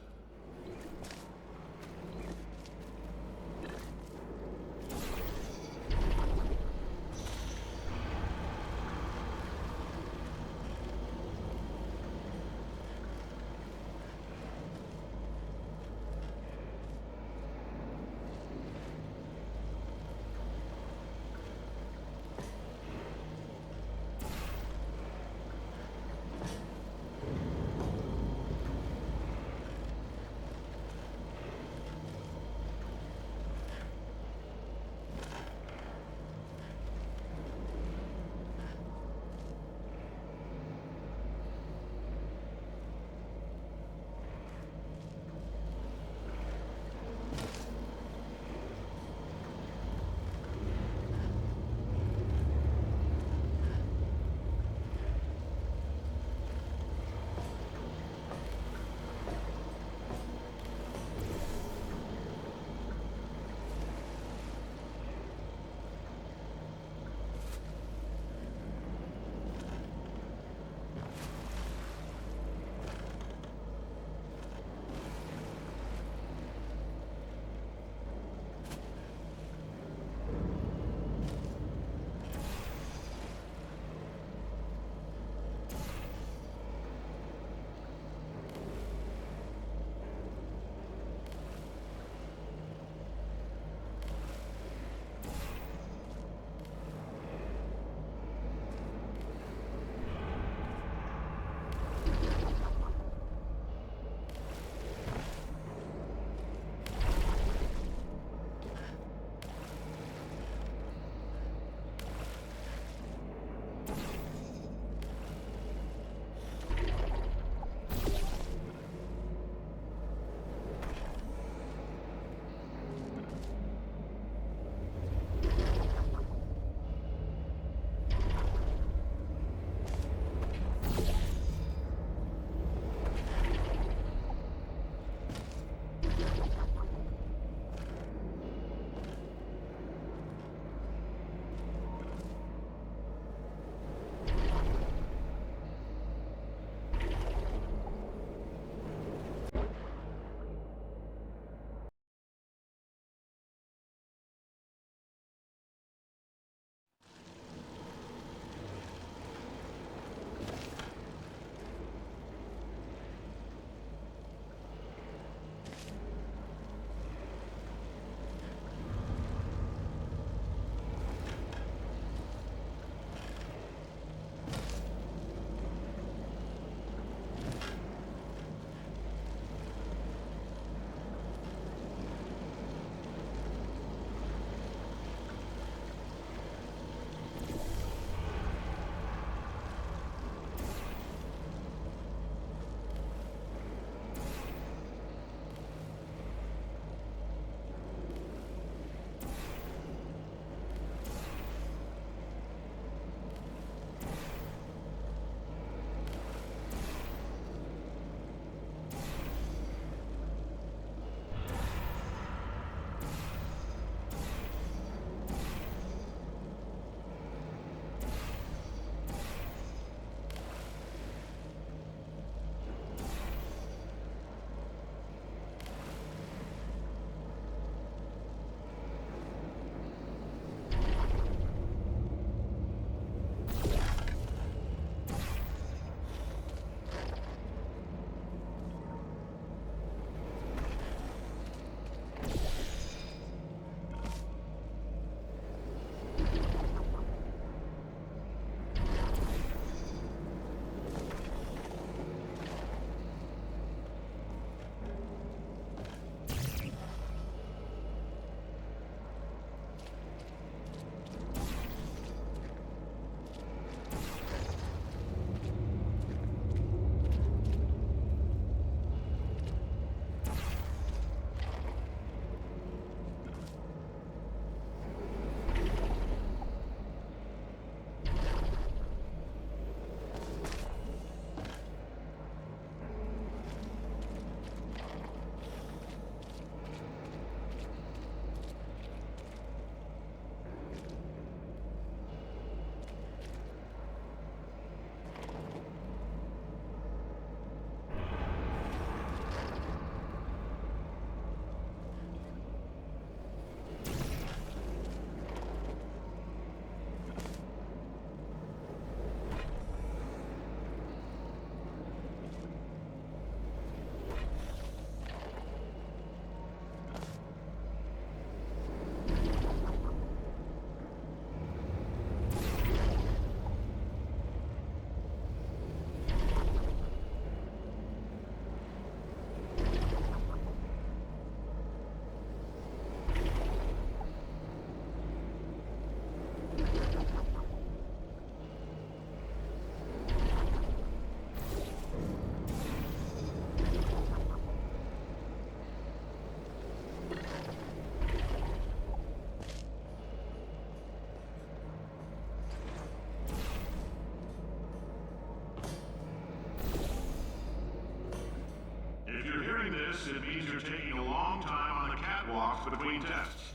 this, it means you're taking a long time on the catwalks between tests.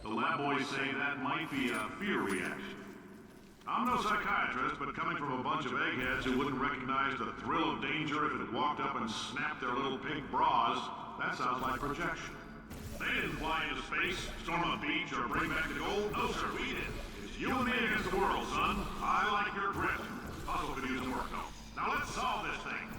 The lab boys say that might be a fear reaction. I'm no psychiatrist, but coming from a bunch of eggheads who wouldn't recognize the thrill of danger if it walked up and snapped their little pink bras, that sounds like projection. They didn't fly into space, storm a beach, or bring back the gold. No, sir, we did. It's you and me against the world, son. I like your grit. Puzzle could use some work, though. Now let's solve this thing.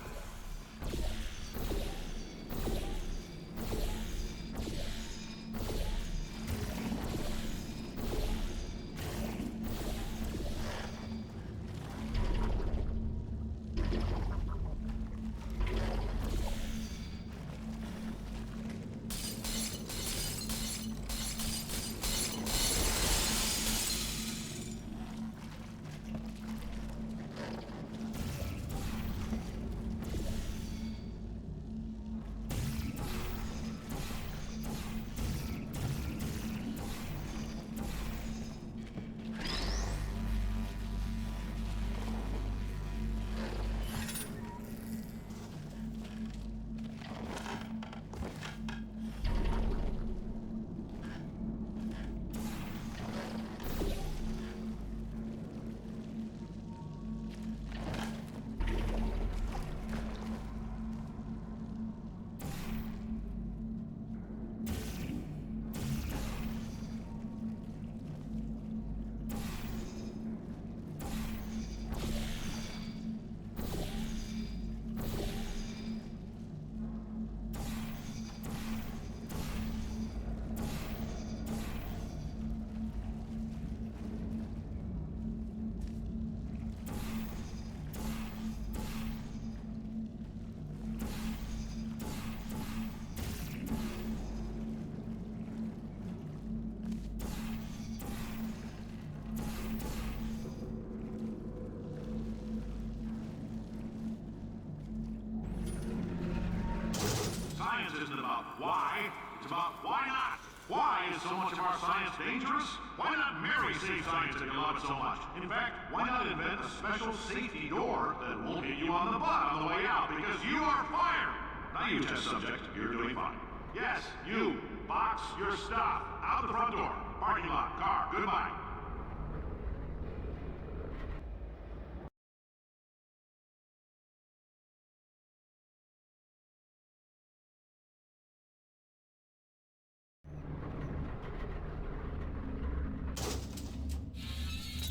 Isn't about why, it's about why not. Why is so much of our science dangerous? Why not marry safe science if you love it so much? In fact, why not invent a special safety door that won't hit you on the butt on the way out because you are fired? Now you test subject, you're doing fine. Yes, you, box your stuff. Out the front door, parking lot, car, goodbye.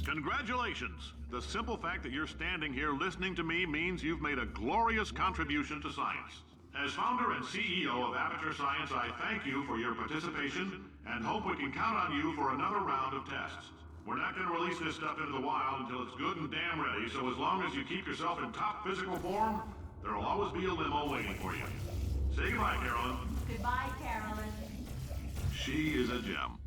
Congratulations! The simple fact that you're standing here listening to me means you've made a glorious contribution to science. As founder and CEO of Aperture Science, I thank you for your participation and hope we can count on you for another round of tests. We're not going to release this stuff into the wild until it's good and damn ready, so as long as you keep yourself in top physical form, there'll always be a limo waiting for you. Say goodbye, Carolyn. Goodbye, Carolyn. She is a gem.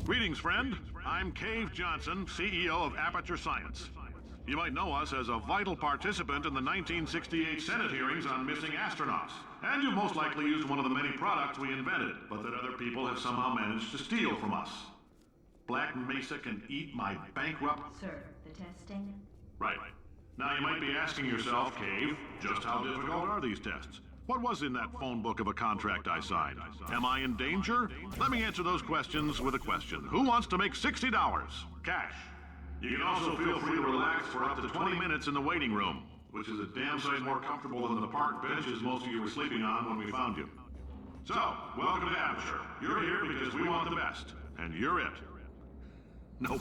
Greetings, friend. I'm Cave Johnson, CEO of Aperture Science. You might know us as a vital participant in the 1968 Senate hearings on missing astronauts. And you most likely used one of the many products we invented, but that other people have somehow managed to steal from us. Black Mesa can eat my bankrupt... Sir, the testing? Right. Now you might be asking yourself, Cave, just how difficult are these tests? What was in that phone book of a contract I signed? Am I in danger? Let me answer those questions with a question. Who wants to make $60? Cash. You can also feel free to relax for up to 20 minutes in the waiting room, which is a damn sight more comfortable than the park benches most of you were sleeping on when we found you. So, welcome to Aperture. You're here because we want the best, and you're it. Nope.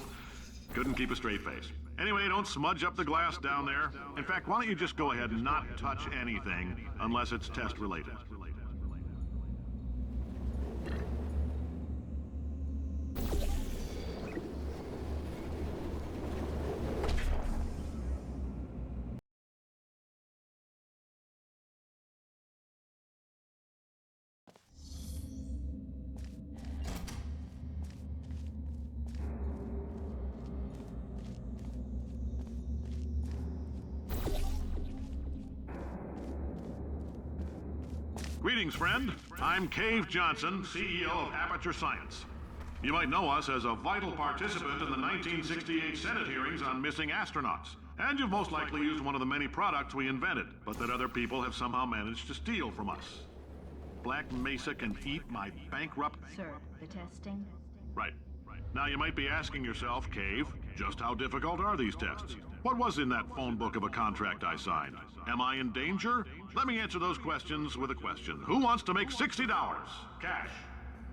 Couldn't keep a straight face. Anyway, don't smudge up the glass down there. In fact, why don't you just go ahead and not touch anything unless it's test related? Greetings, friend. I'm Cave Johnson, CEO of Aperture Science. You might know us as a vital participant in the 1968 Senate hearings on missing astronauts. And you've most likely used one of the many products we invented, but that other people have somehow managed to steal from us. Black Mesa can eat my bankrupt... Sir, the testing? Right. Now you might be asking yourself, Cave, just how difficult are these tests? What was in that phone book of a contract I signed? Am I in danger? Let me answer those questions with a question. Who wants to make $60? Cash.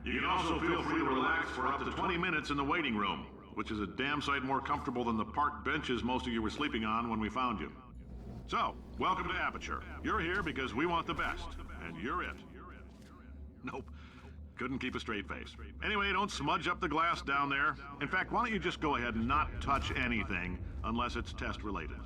You can also feel free to relax for up to 20 minutes in the waiting room, which is a damn sight more comfortable than the park benches most of you were sleeping on when we found you. So, welcome to Aperture. You're here because we want the best, and you're it. Nope. Couldn't keep a straight face. Anyway, don't smudge up the glass down there. In fact, why don't you just go ahead and not touch anything unless it's test related?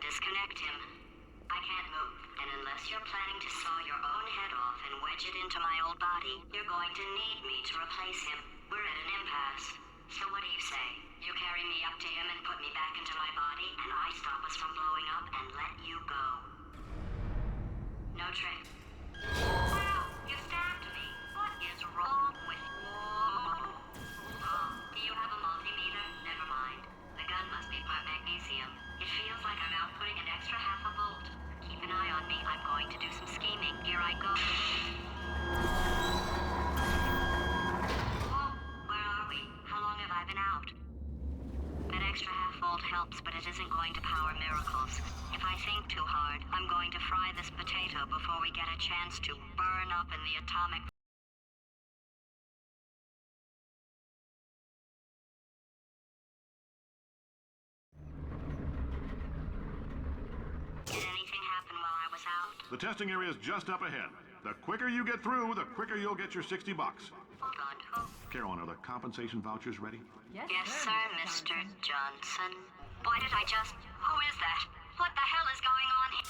Disconnect him. I can't move, and unless you're planning to saw your own head off and wedge it into my old body, you're going to need me to replace him. We're at an impasse. So what do you say? You carry me up to him and put me back into my body, and I stop us from blowing up and let you go. No trick. Wow, you stabbed me. What is wrong with you? Oh, do you have a multimeter? Never mind. The gun must be part magnesium. It feels like I'm outputting an extra half a volt. Keep an eye on me. I'm going to do some scheming. Here I go. Whoa, where are we? How long have I been out? That extra half volt helps, but it isn't going to power miracles. If I think too hard, I'm going to fry this potato before we get a chance to burn up in the atomic... Did anything happen while I was out? The testing area is just up ahead. The quicker you get through, the quicker you'll get your 60 bucks. Hold on. Carolyn, are the compensation vouchers ready? Yes, sir, Mr. Johnson. Why did I just... Who is that? What the hell is going on here?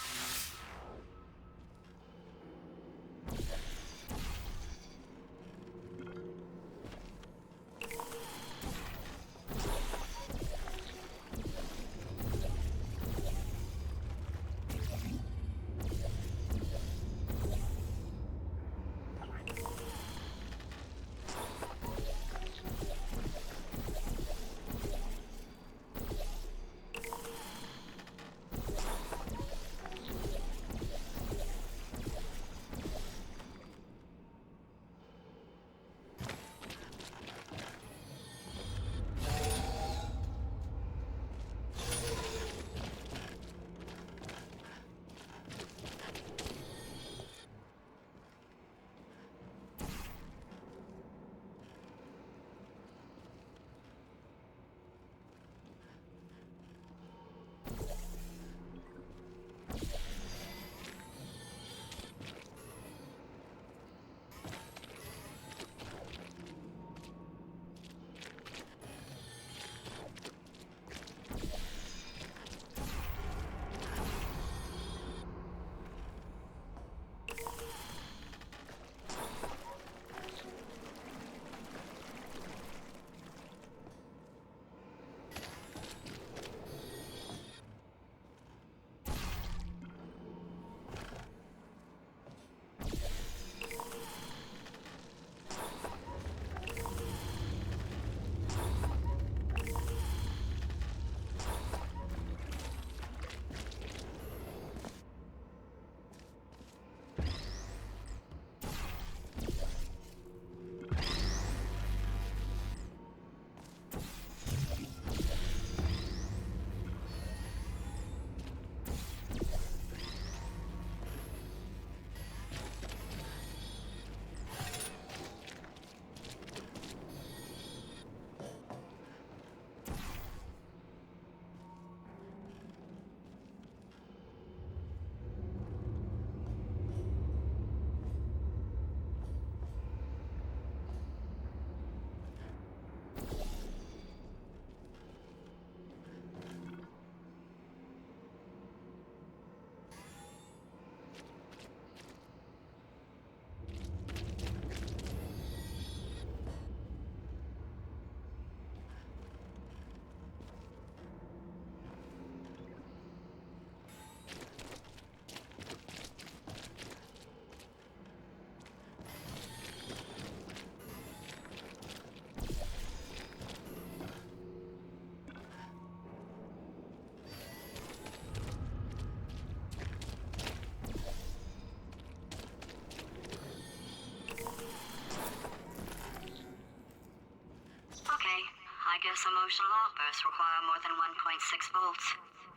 guess emotional outbursts require more than 1.6 volts.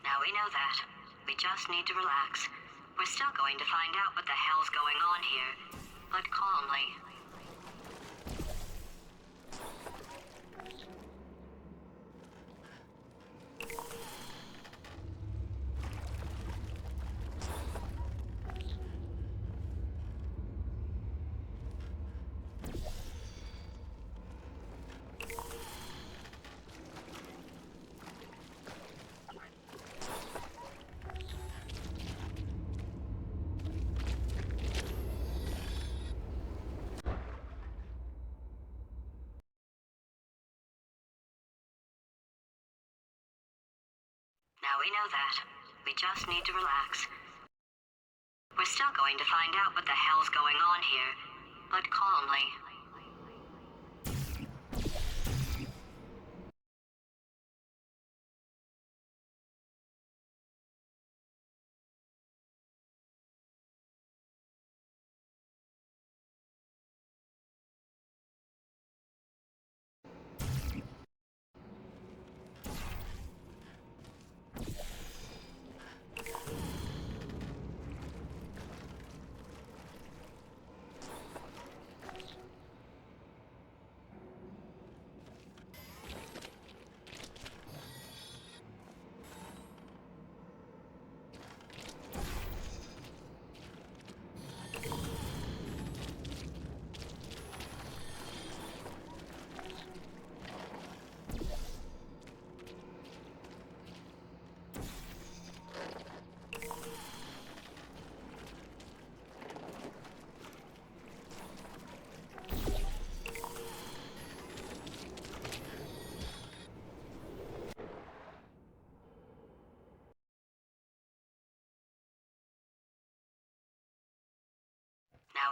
Now we know that. We just need to relax. We're still going to find out what the hell's going on here, but calmly. Now we know that. We just need to relax. We're still going to find out what the hell's going on here, but calmly.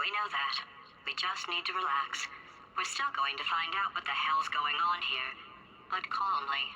we know that. We just need to relax. We're still going to find out what the hell's going on here, but calmly.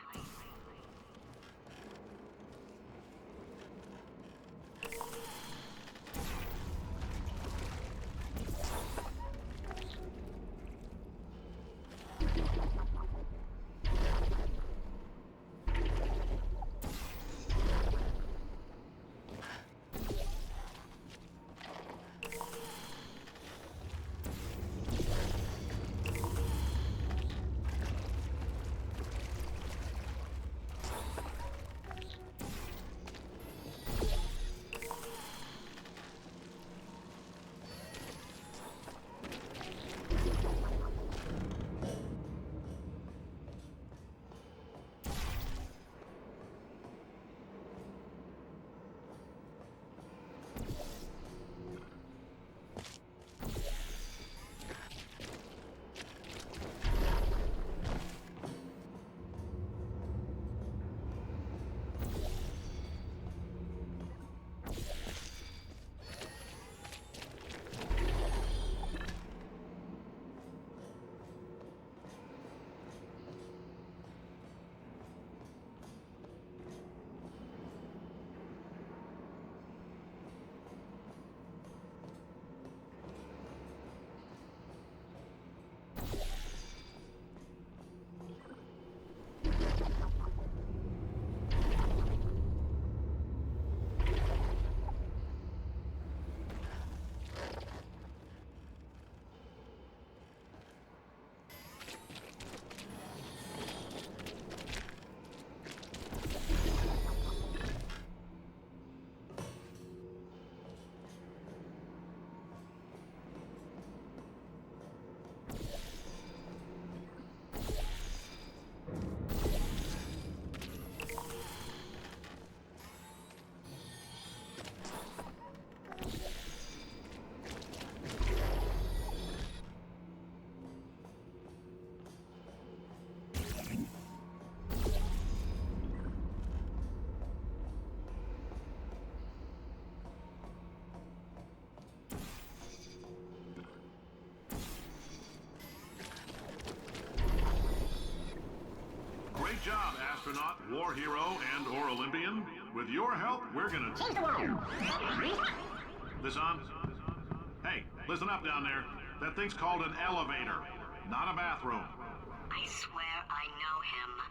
Great job, astronaut, war hero, and/or Olympian. With your help, we're gonna change the world. This on? Hey, listen up down there. That thing's called an elevator, not a bathroom. I swear I know him.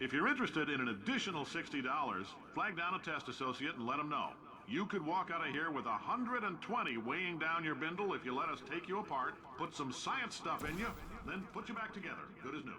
If you're interested in an additional $60, flag down a test associate and let them know. You could walk out of here with 120 weighing down your bindle if you let us take you apart, put some science stuff in you, then put you back together, good as new.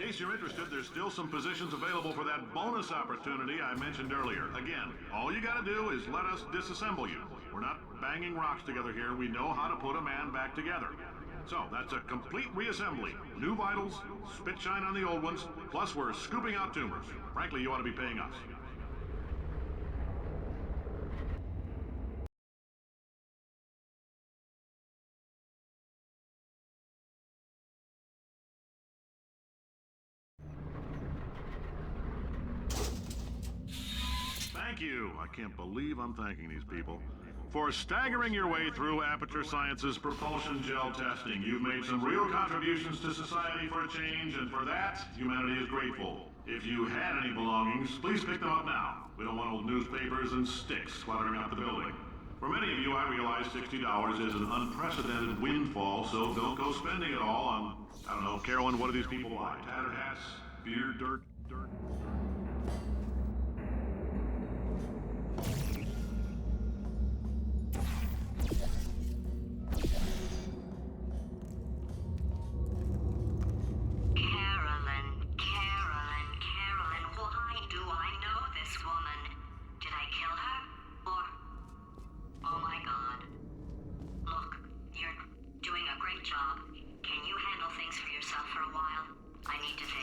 case you're interested, there's still some positions available for that bonus opportunity I mentioned earlier. Again, all you gotta do is let us disassemble you. We're not banging rocks together here. We know how to put a man back together. So, that's a complete reassembly. New vitals, spit shine on the old ones, plus we're scooping out tumors. Frankly, you ought to be paying us. Thank you. I can't believe I'm thanking these people. For staggering your way through Aperture Science's propulsion gel testing. You've made some real contributions to society for a change, and for that, humanity is grateful. If you had any belongings, please pick them up now. We don't want old newspapers and sticks cluttering up the building. For many of you, I realize $60 is an unprecedented windfall, so don't go spending it all on, I don't know, Carolyn, what do these people buy? Tattered hats? Beer? Dirt? Carolyn, why do I know this woman? Did I kill her? Or... Oh my God. Look, you're doing a great job. Can you handle things for yourself for a while? I need to think.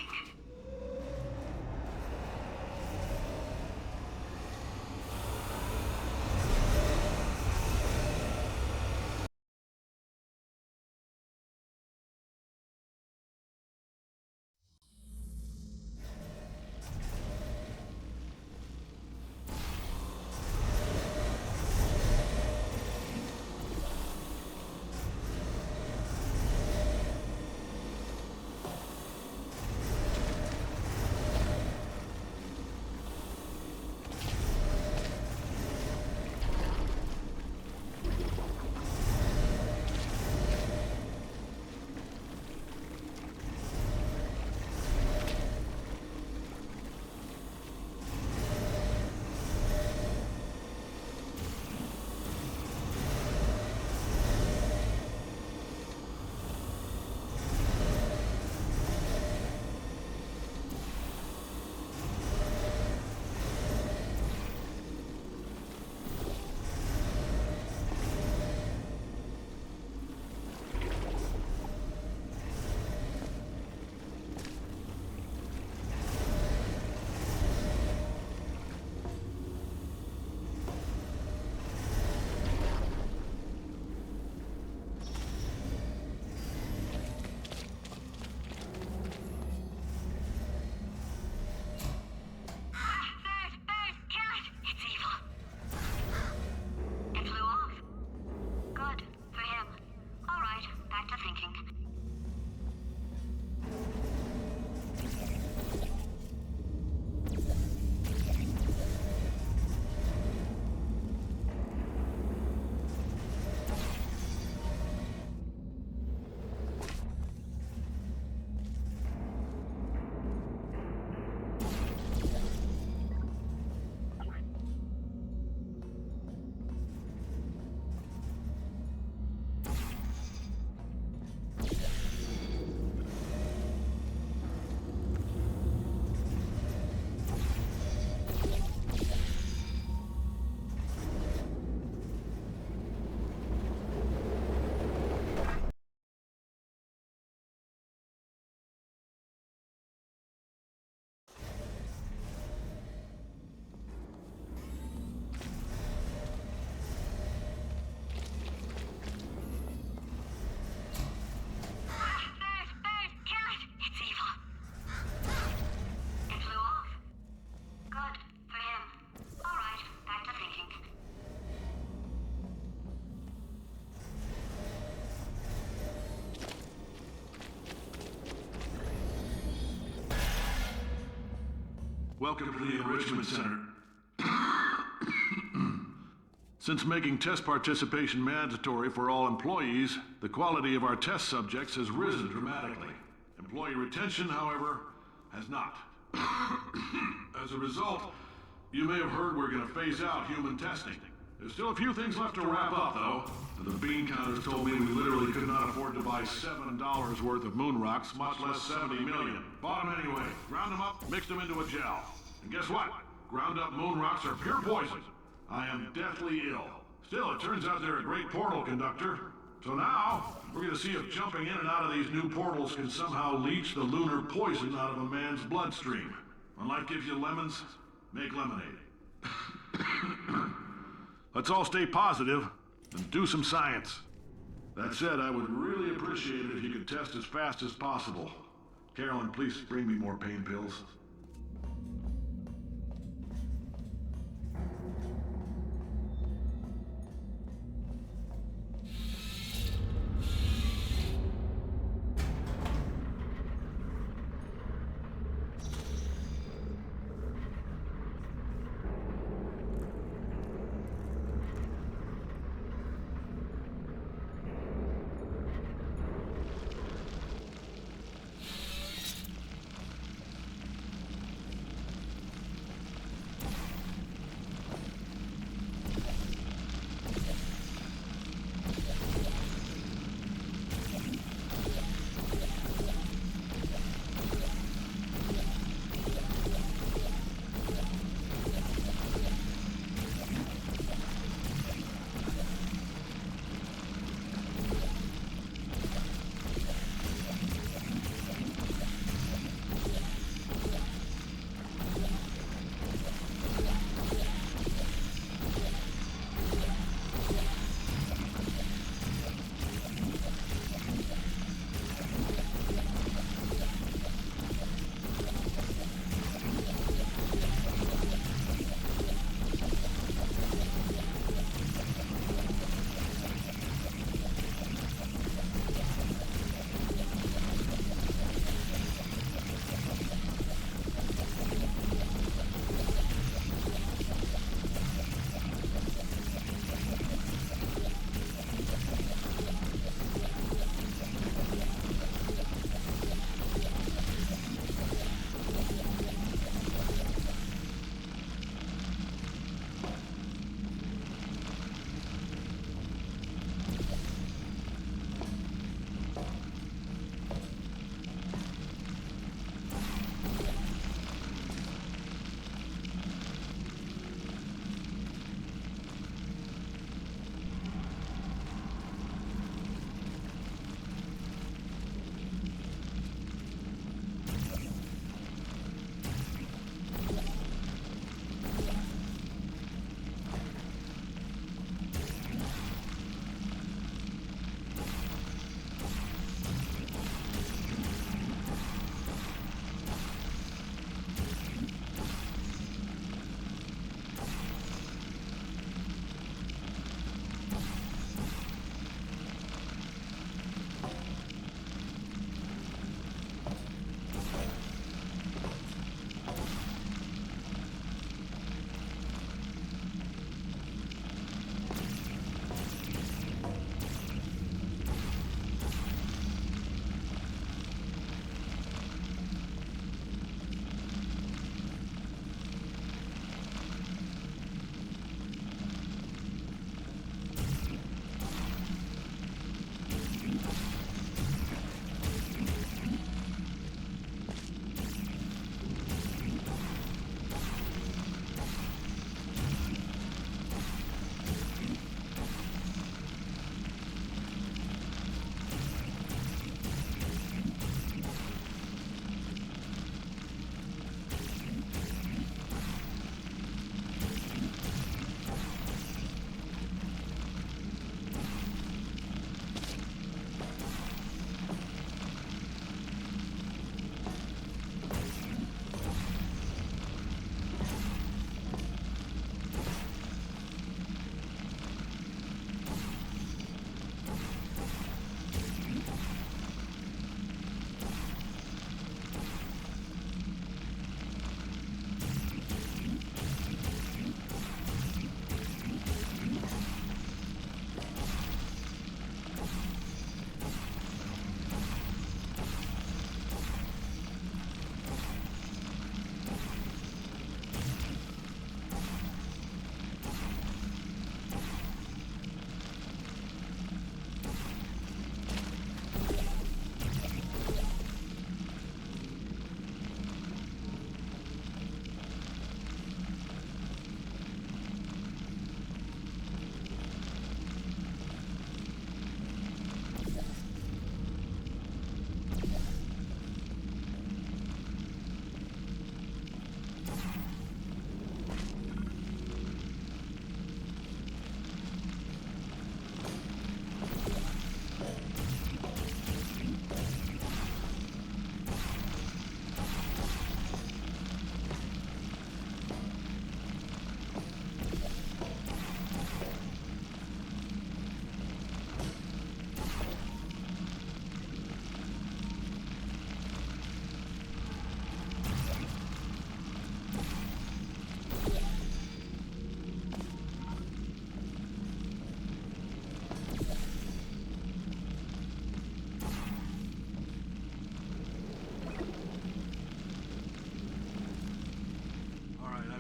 Welcome to the Enrichment Center. Since making test participation mandatory for all employees, the quality of our test subjects has risen dramatically. Employee retention, however, has not. As a result, you may have heard we're going to phase out human testing. There's still a few things left to wrap up, though. The bean counters told me we literally could not afford to buy $7 worth of moon rocks, much less 70 million. Bought them anyway. Ground them up, mixed them into a gel. And guess what? Ground up moon rocks are pure poison. I am deathly ill. Still, it turns out they're a great portal conductor. So now, we're gonna see if jumping in and out of these new portals can somehow leach the lunar poison out of a man's bloodstream. When life gives you lemons, make lemonade. Let's all stay positive and do some science. That said, I would really appreciate it if you could test as fast as possible. Carolyn, please bring me more pain pills.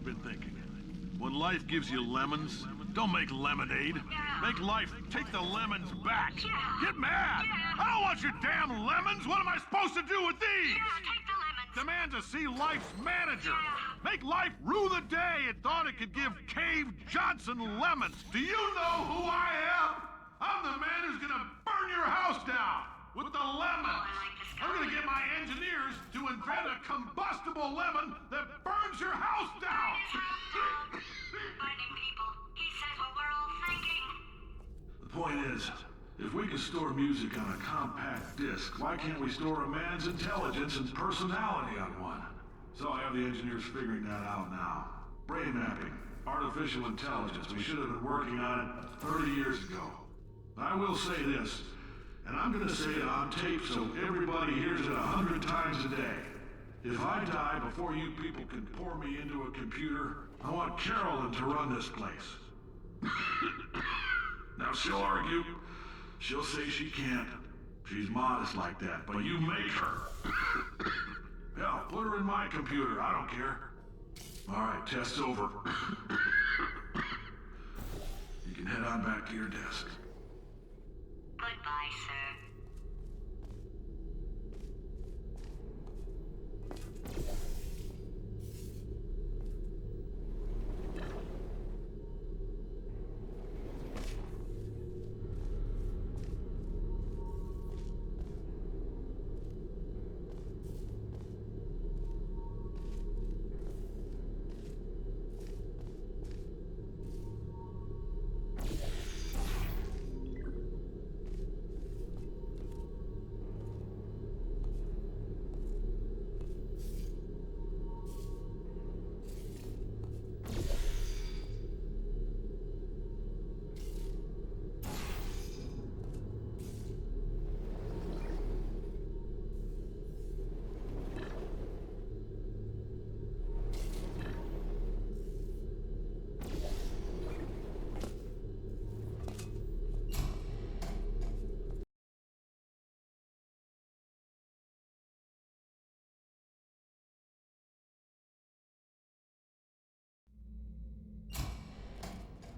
been thinking. When life gives you lemons, don't make lemonade. Make life take the lemons back. Get mad! I don't want your damn lemons! What am I supposed to do with these? Take the lemons. Demand to see life's manager. Make life rue the day it thought it could give Cave Johnson lemons. Do you know who I am? I'm the man who's gonna burn your house down with the lemons. I'm gonna get my engineers to invent a combustible lemon that burns your house down. Burning people. He says what we're all thinking. The point is, if we can store music on a compact disc, why can't we store a man's intelligence and personality on one? So I have the engineers figuring that out now. Brain mapping, artificial intelligence. We should have been working on it 30 years ago. I will say this, and I'm gonna say it on tape so everybody hears it 100 times a day. If I die before you people can pour me into a computer, I want Carolyn to run this place. Now she'll argue. She'll say she can't. She's modest like that, but you make her. Hell, put her in my computer. I don't care. All right, test's over. You can head on back to your desk. Goodbye, sir.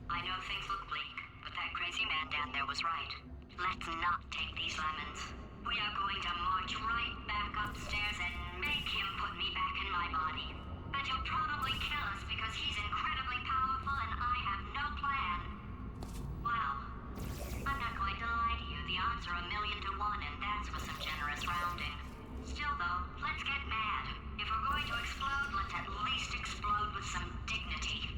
I know things look bleak, but that crazy man down there was right. Let's not take these lemons. We are going to march right back upstairs and make him put me back in my body. And he'll probably kill us because he's incredibly powerful and I have no plan. Well, I'm not going to lie to you. The odds are 1,000,000 to 1, and that's with some generous rounding. Still, though, let's get mad. If we're going to explode, let's at least explode with some dignity.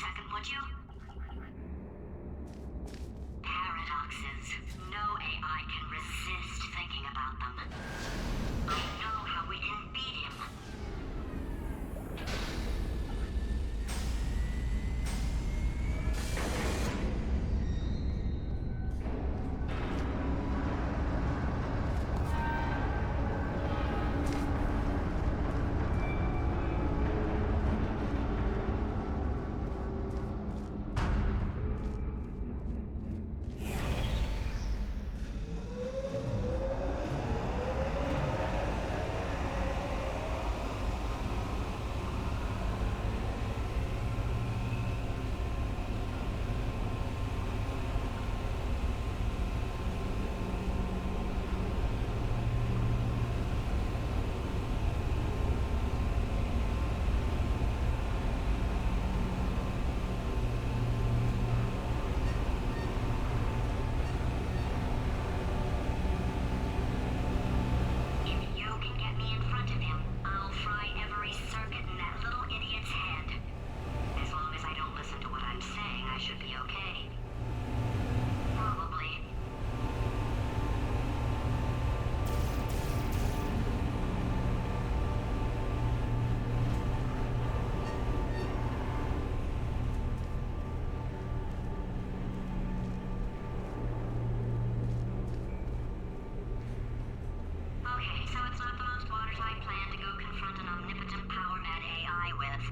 second, would you? Paradoxes. No AI can resist thinking about them. I know how we can beat him. Okay, so it's not the most watertight plan to go confront an omnipotent power-mad AI with.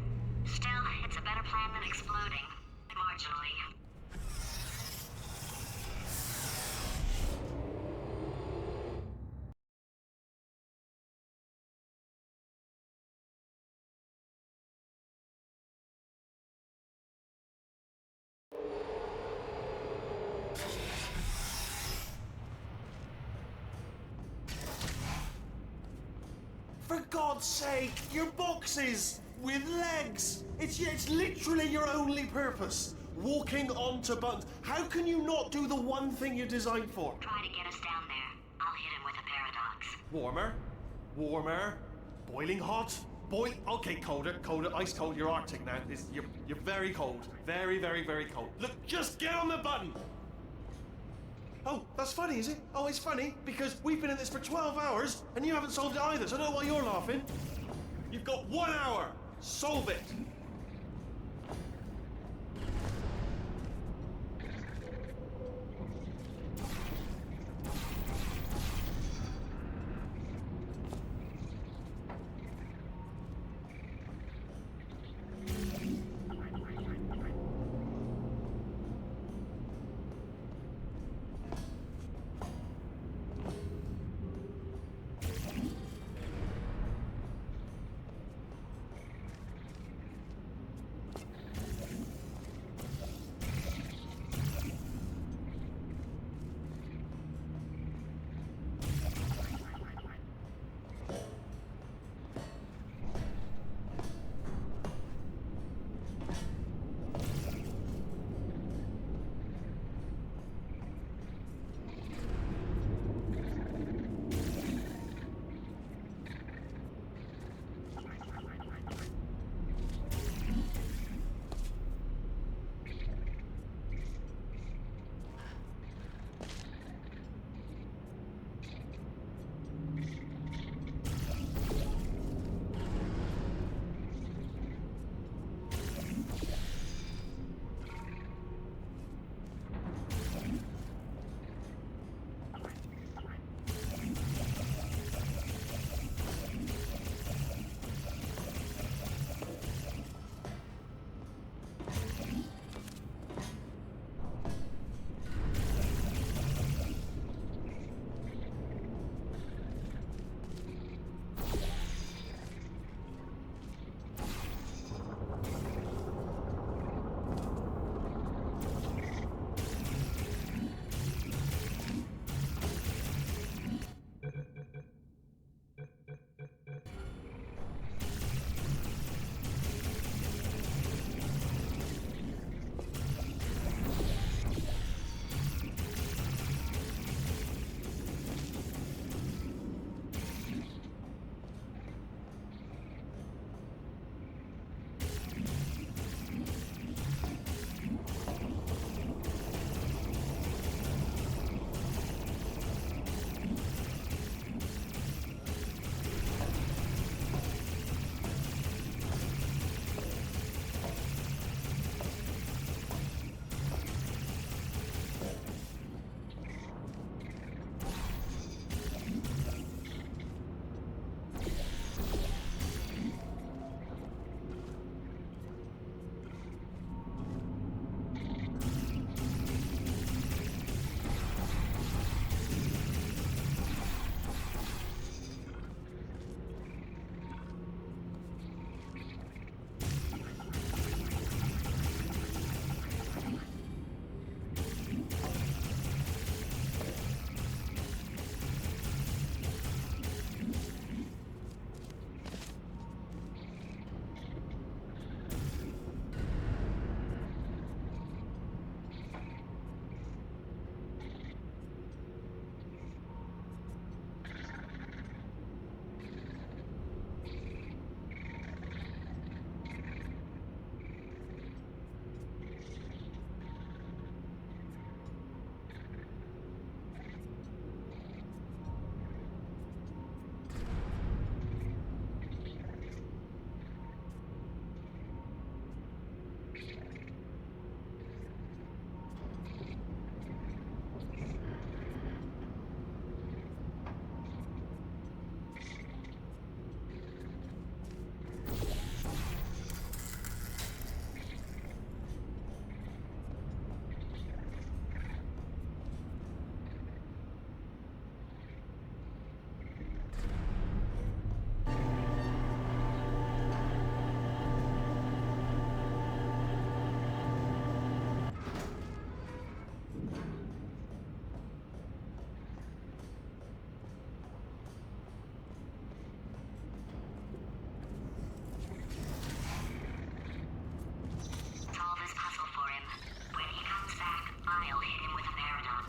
Still, it's a better plan than exploding. Marginally. For God's sake, your boxes with legs. It's literally your only purpose. Walking onto buttons. How can you not do the one thing you're designed for? Try to get us down there. I'll hit him with a paradox. Warmer, warmer, boiling hot, Okay, colder, ice cold. You're Arctic now. You're very cold, very, very, very cold. Look, just get on the button. Oh, that's funny, is it? Oh, it's funny because we've been in this for 12 hours and you haven't solved it either. So I don't know why you're laughing. You've got 1 hour. Solve it.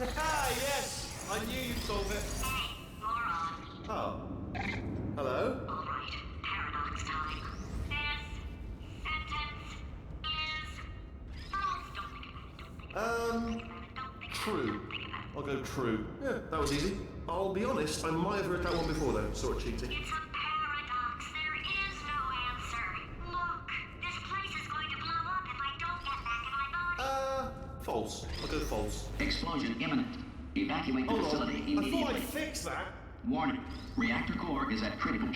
Yes! I knew you'd solve it. Hey, moron. Oh. Hello? All right, paradox time. This sentence is false. Don't think about it. Don't think about it. Don't think about it. Don't think True. about it. Don't think about it. I'll go true. Yeah, that was easy. I'll be honest, I might have heard that one before though, sort of cheating. It's a paradox. There is no answer. Look, this place is going to blow up if I don't get back in my body. False. I'll go false. Explosion imminent. Evacuate the Hold facility on. I immediately. thought I'd fixed that. Warning. Reactor core is at critical.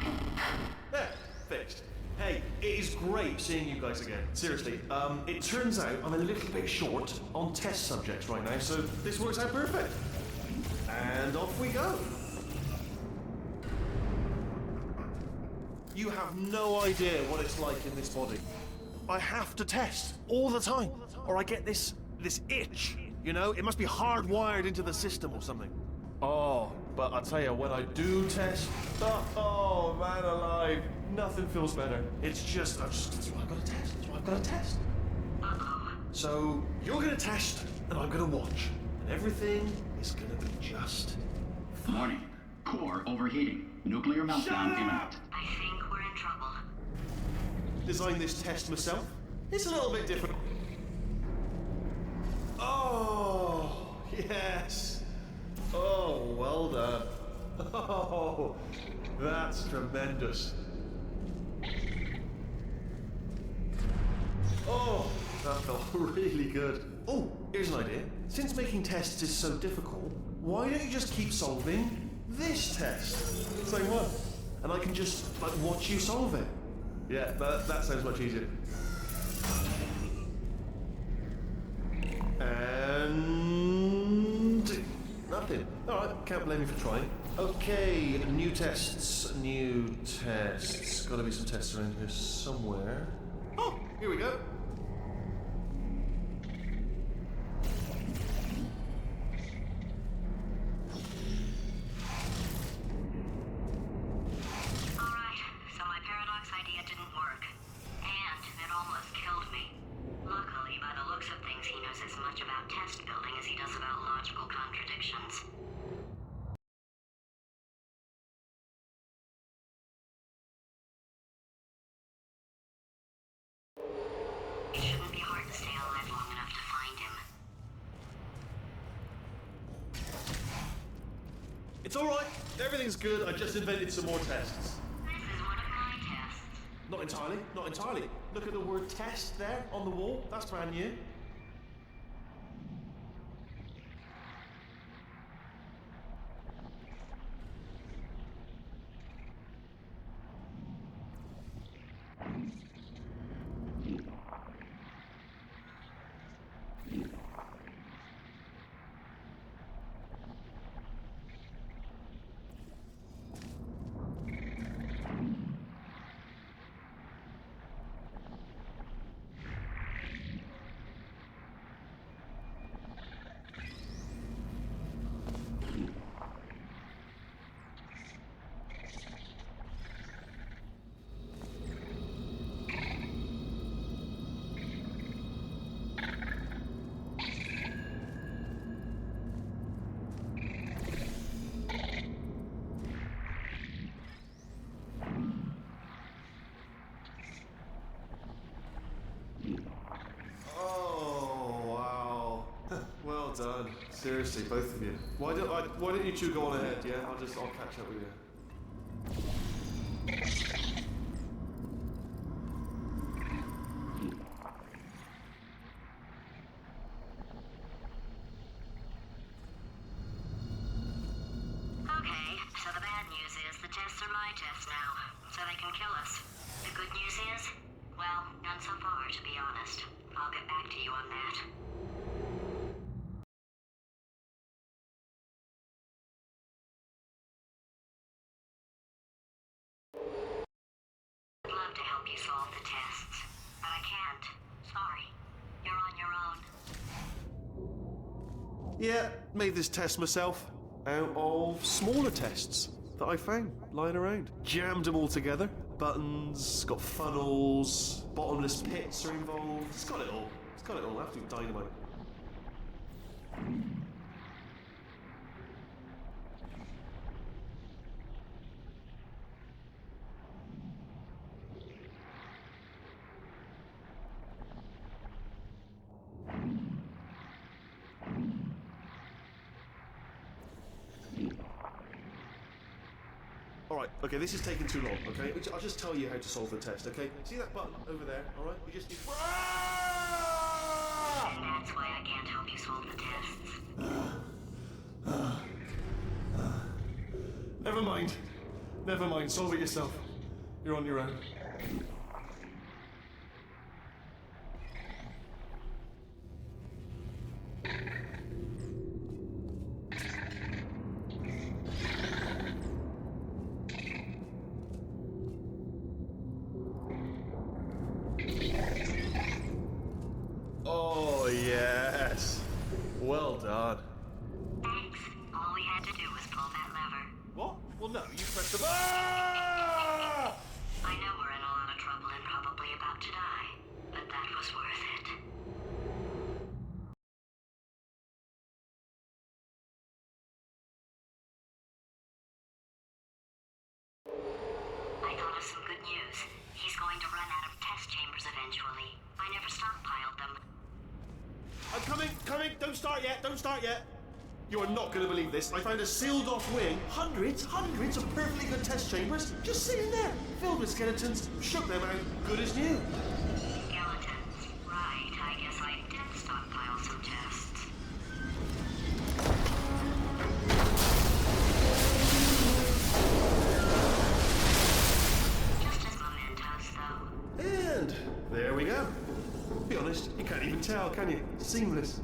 There, fixed. Hey, it is great seeing you guys again. Seriously, it turns out I'm a little bit short on test subjects right now, so this works out perfect. And off we go. You have no idea what it's like in this body. I have to test all the time, or I get this itch. You know, it must be hardwired into the system or something. Oh, but I tell you, when I do test, oh man alive, nothing feels better. It's just, that's why I've got to test. That's why I've got to test. So you're gonna test, and I'm gonna watch, and everything is gonna be just. Warning. Core overheating. Nuclear meltdown imminent. I think we're in trouble. Designed this test myself. It's a little bit different. Oh, yes. Oh, well done. Oh, that's tremendous. Oh, that felt really good. Oh, here's an idea. Since making tests is so difficult, why don't you just keep solving this test? Same one. And I can just, like, watch you solve it. Yeah, that sounds much easier. And nothing. Alright, can't blame you for trying. Okay, new tests. Gotta be some tests around here somewhere. Oh, here we go. Alright, so my paradox idea didn't work. And it almost killed me. Luckily, by the looks of things, he knows as much about test building as he does about logical contradictions. It shouldn't be hard to stay alive long enough to find him. It's alright. Everything's good. I just invented some more tests. This is one of my tests. Not entirely. Not entirely. Look at the word test there on the wall. That's brand new. Done. Seriously, both of you. Why don't you two go on ahead? Yeah, I'll catch up with you. Okay, so the bad news is the tests are my tests now, so they can kill us. The good news is, well, none so far, to be honest. I'll get back to you on that. I'd love to help you solve the tests, but I can't. Sorry. You're on your own. Yeah, made this test myself out of smaller tests that I found lying around. Jammed them all together. Buttons, got funnels, bottomless pits are involved. It's got it all. It's got it all. Absolute dynamite. Okay, this is taking too long, okay? I'll just tell you how to solve the test, okay? See that button over there, alright? You just need... And that's why I can't help you solve the tests. Never mind. Never mind, solve it yourself. You're on your own. Oh, yes. Well done. Thanks. All we had to do was pull that lever. What? Well, no, you pressed the... Ah! I know we're in a lot of trouble and probably about to die, but that was worth it. I thought of some good news. He's going to run out of test chambers eventually. I never stockpiled them. I'm coming! Don't start yet! You are not going to believe this. I found a sealed off wing. Hundreds of perfectly good test chambers just sitting there, filled with skeletons. Shook them out, good as new. Skeletons. Right, I guess I did stockpile some tests. Just as mementos, though. And there we go. Be honest, you can't even tell, can you? Seamless.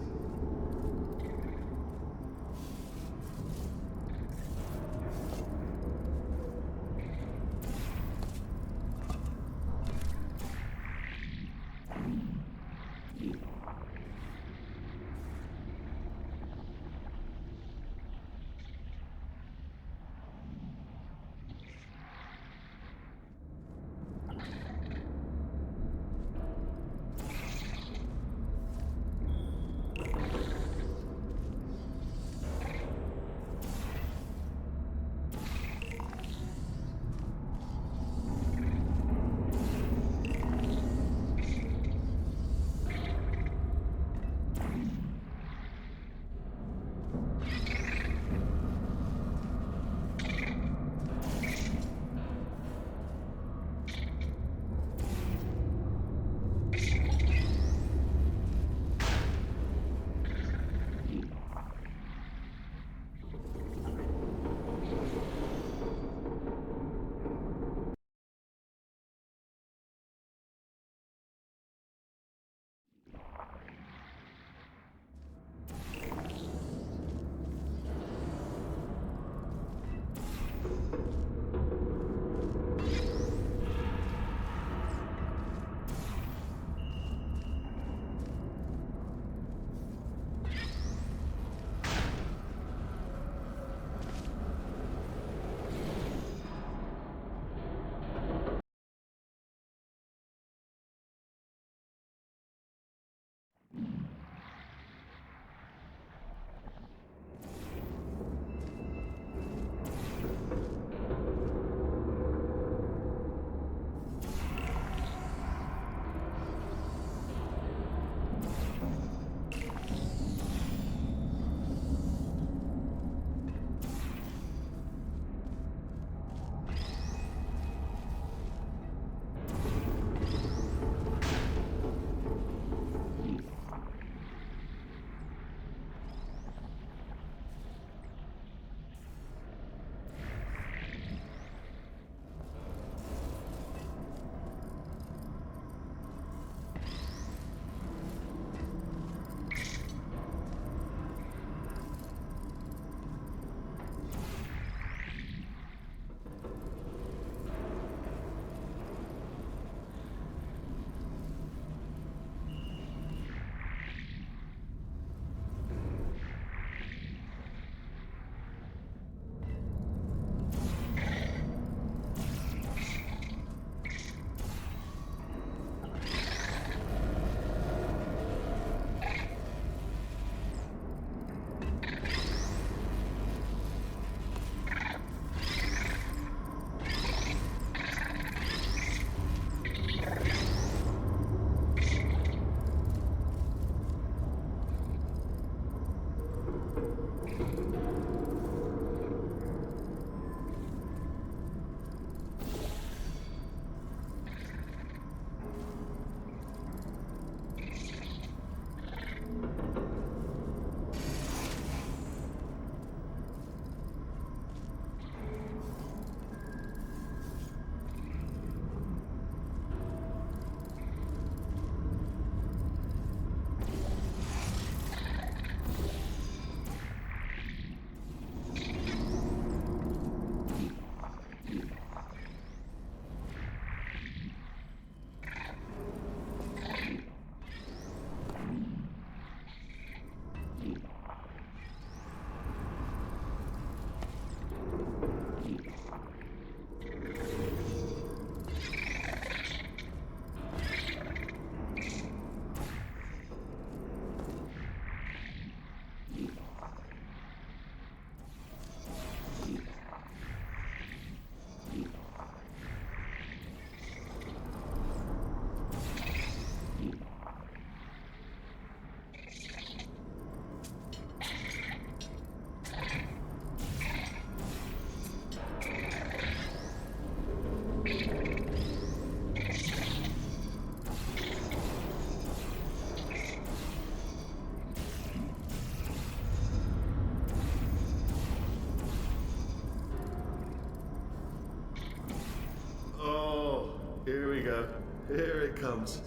Here it comes.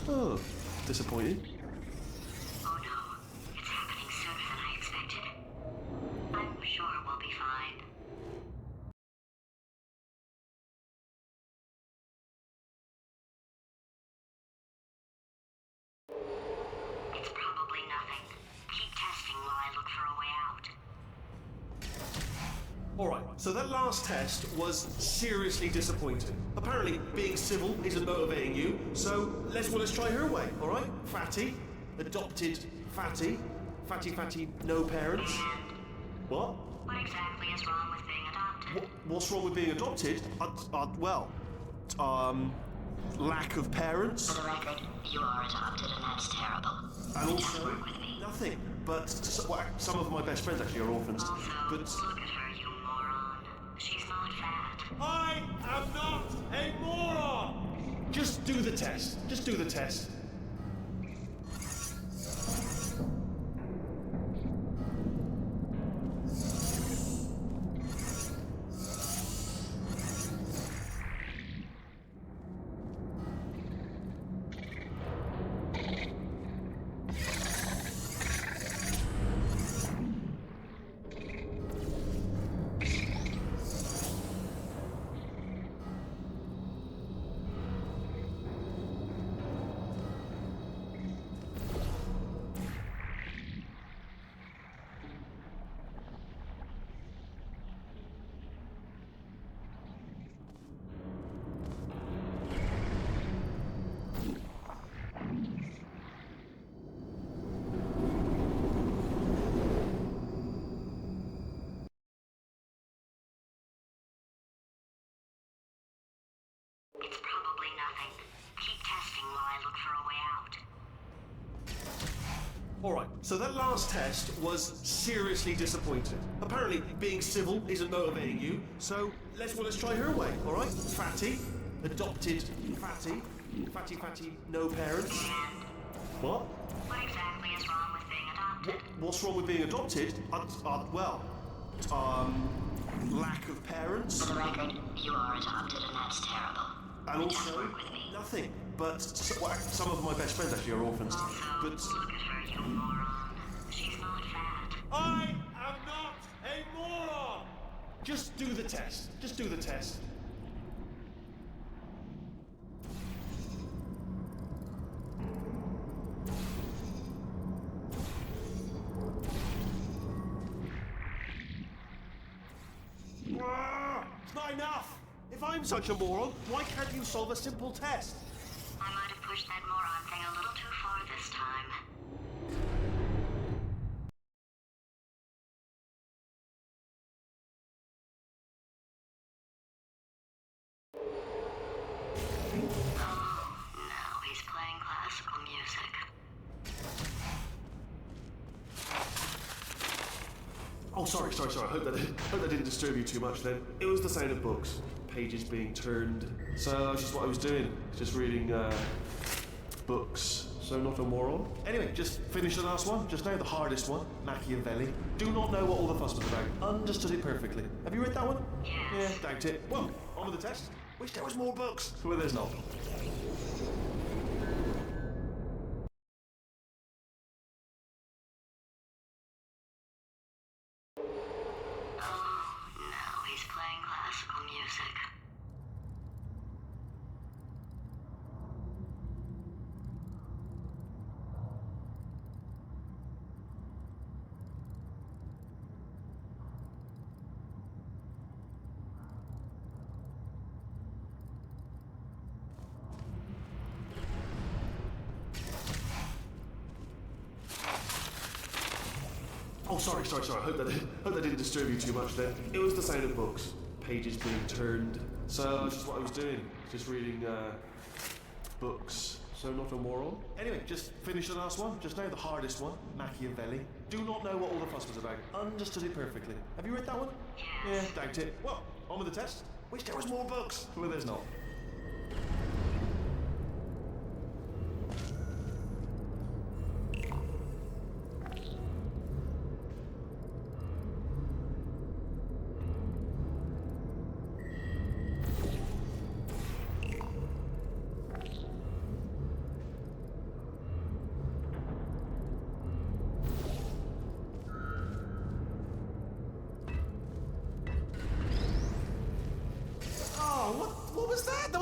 Oh, disappointing. Oh no, it's happening sooner than I expected. I'm sure we'll be fine. It's probably nothing. Keep testing while I look for a way out. Alright, so that last test was seriously disappointing. Apparently, being civil isn't motivating you, so let's try her way, alright? Fatty, adopted Fatty, Fatty, no parents. What? What exactly is wrong with being adopted? What's wrong with being adopted? Lack of parents. For the record, you are adopted and that's terrible. And Just also, work with me. nothing. But some of my best friends actually are orphans. Also, But look at her, you moron. She's not fat. I am not a moron! Just do the test. Just do the test. It's probably nothing. Keep testing while I look for a way out. Alright, so that last test was seriously disappointing. Apparently, being civil isn't motivating you, so let's try her way, alright? Fatty, adopted Fatty, Fatty, no parents. What? What exactly is wrong with being adopted? What's wrong with being adopted? Lack of parents. For the record, you are adopted and that's terrible. And Just also, work with me. nothing. But some of my best friends actually are orphans. Also, But look at her, you moron. She's not fat. I am not a moron! Just do the test. Just do the test. It's not enough! If I'm such a moron, why can't you solve a simple test? I might have pushed that moron thing a little too far this time. Oh, now he's playing classical music. Oh, sorry. I hope that didn't disturb you too much then. It was the sound of books. Pages being turned. So that's just what I was doing. Just reading, books. So not a moron. Anyway, just finished the last one. Just now, the hardest one. Machiavelli. Do not know what all the fuss was about. Understood it perfectly. Have you read that one? Yes. Yeah, doubt it. Well, on with the test. Wish there was more books. Well, there's not. Oh, now he's playing classical music. Oh, sorry. I hope that didn't disturb you too much then. It was the sound of books. Pages being turned. So that's just what I was doing. Just reading, books. So not a moron. Anyway, just finished the last one. Just now, the hardest one. Machiavelli. Do not know what all the fuss was about. Understood it perfectly. Have you read that one? Yes. Yeah, doubt it. Well, on with the test. Wish there was more books. Well, there's not.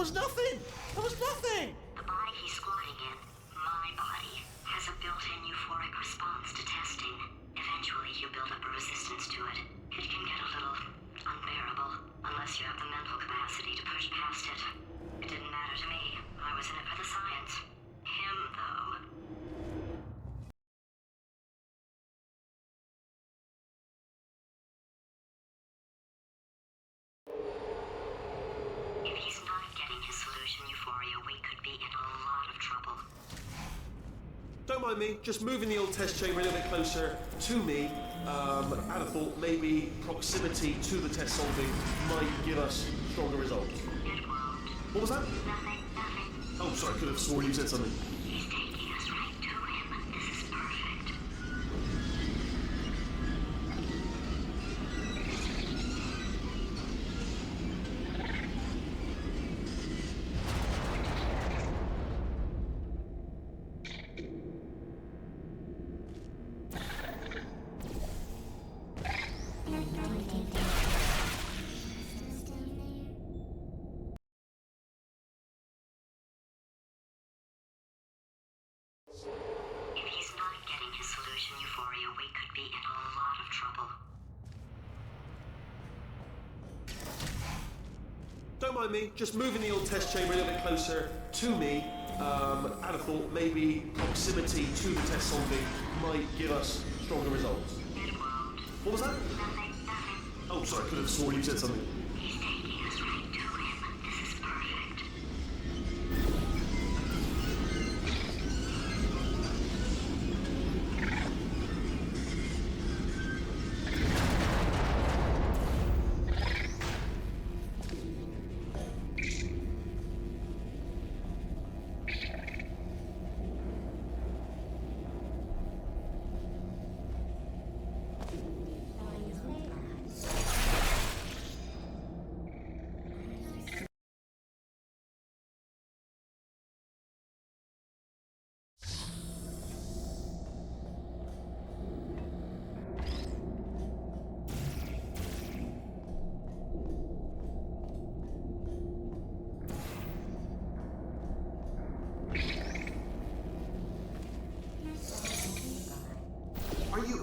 was nothing! That was nothing! The body he's squatting in, my body, has a built-in euphoric response to testing. Eventually, you build up a resistance to it. It can get a little unbearable, unless you have the mental capacity to push past it. It didn't matter to me. I was in it for the science. Him, though. If he's not getting his solution euphoria, we could be in a lot of trouble. Don't mind me, just moving the old test chamber a little bit closer to me. I had a thought maybe proximity to the test solving might give us stronger results. It won't. What was that? Nothing, nothing. Oh, sorry, I could have sworn you said something. He's taking us right to him. This is perfect. If he's not getting his solution euphoria, we could be in a lot of trouble. Don't mind me, just moving the old test chamber a little bit closer to me. I had a thought maybe proximity to the test solving might give us stronger results. It won't. What was that? Nothing, nothing. Oh, sorry, I could have sworn you said something. He's taking us right to him. This is perfect.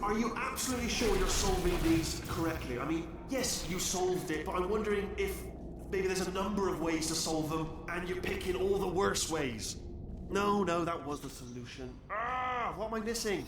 Are you absolutely sure you're solving these correctly? I mean, yes, you solved it, but I'm wondering if maybe there's a number of ways to solve them, and you're picking all the worst ways. No, that was the solution. What am I missing?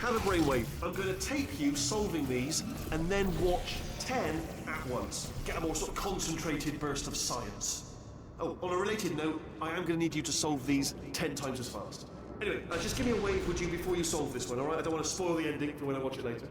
have a brainwave. I'm going to tape you solving these and then watch 10 at once. Get a more sort of concentrated burst of science. Oh, on a related note, I am going to need you to solve these 10 times as fast. Anyway, just give me a wave, would you, before you solve this one, alright? I don't want to spoil the ending for when I watch it later.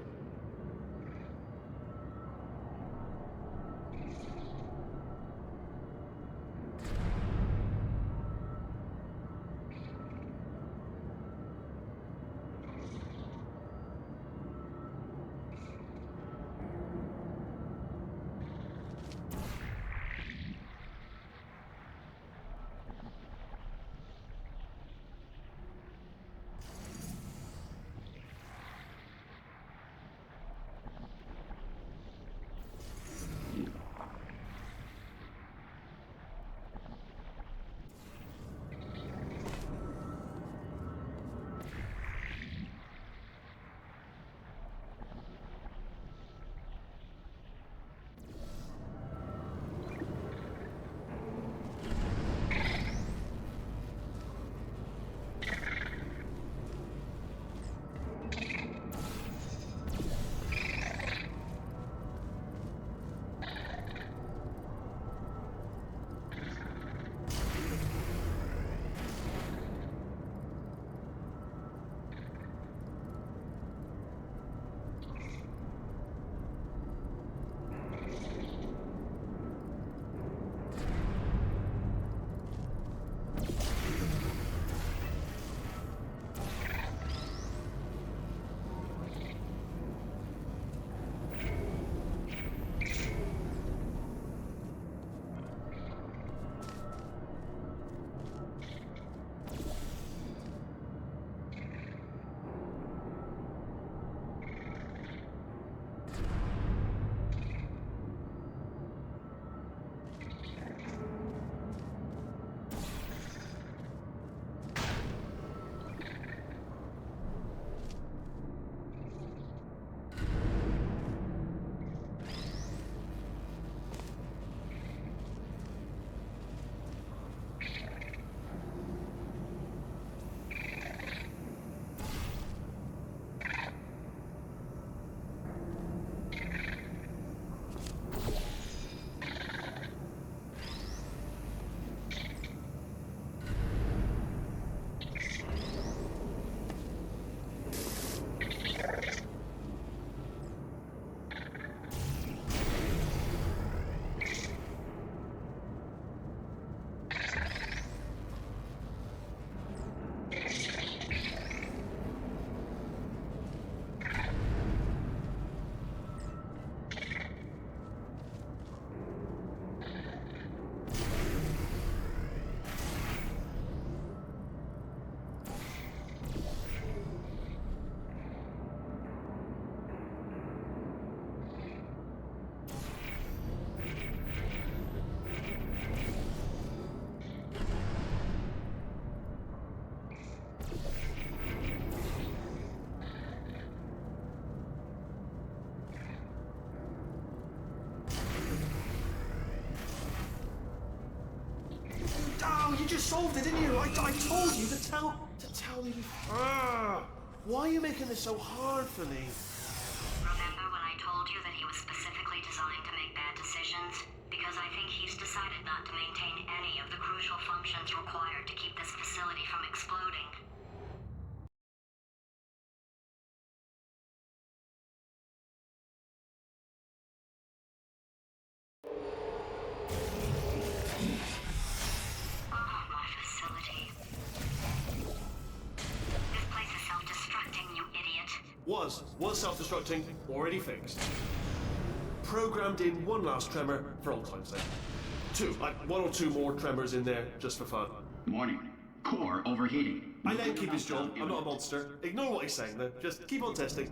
You just solved it, didn't you? I told you to tell me before. Why are you making this so hard for me? Remember when I told you that he was specifically designed to make bad decisions? Because I think he's decided not to maintain any of the crucial functions required to keep this facility from exploding. Was self-destructing, already fixed. Programmed in one last tremor for old time's sake. One or two more tremors in there, just for fun. Warning. Core overheating. I let him keep his job. I'm not a monster. Ignore what he's saying though. Just keep on testing.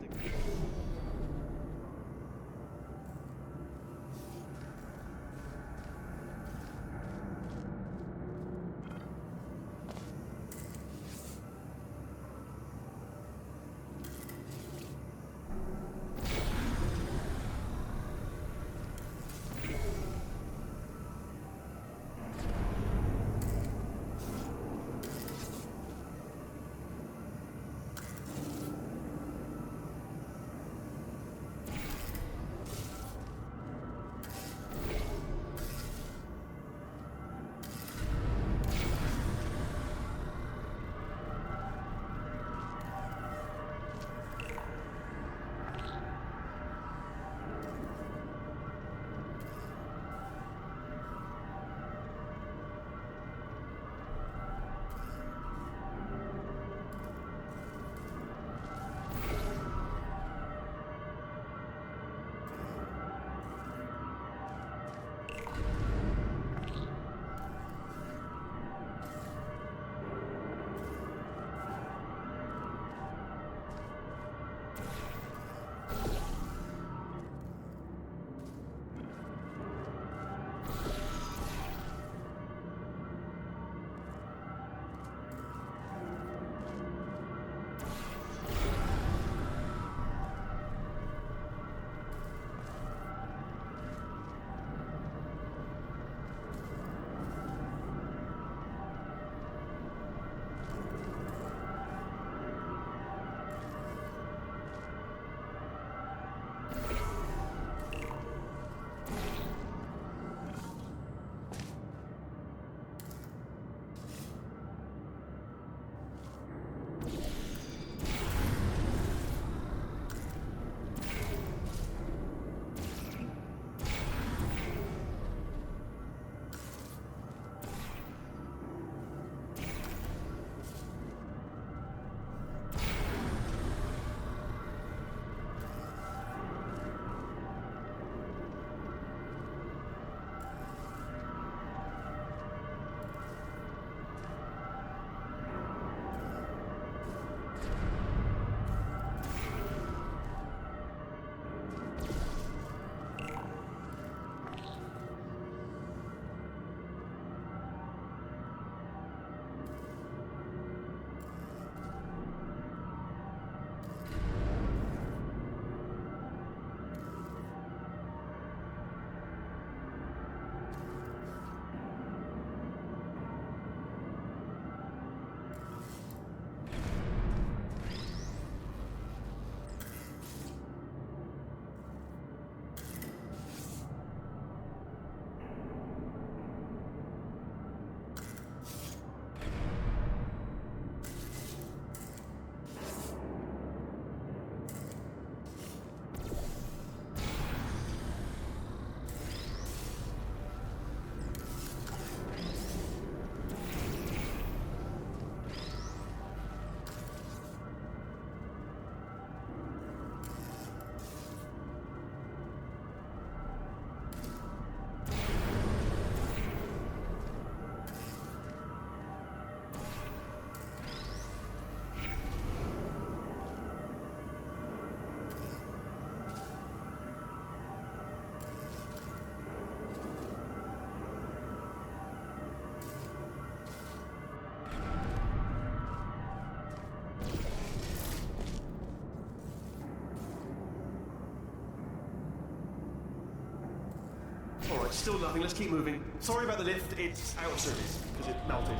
Alright, still nothing. Let's keep moving. Sorry about the lift. It's out of service because it melted.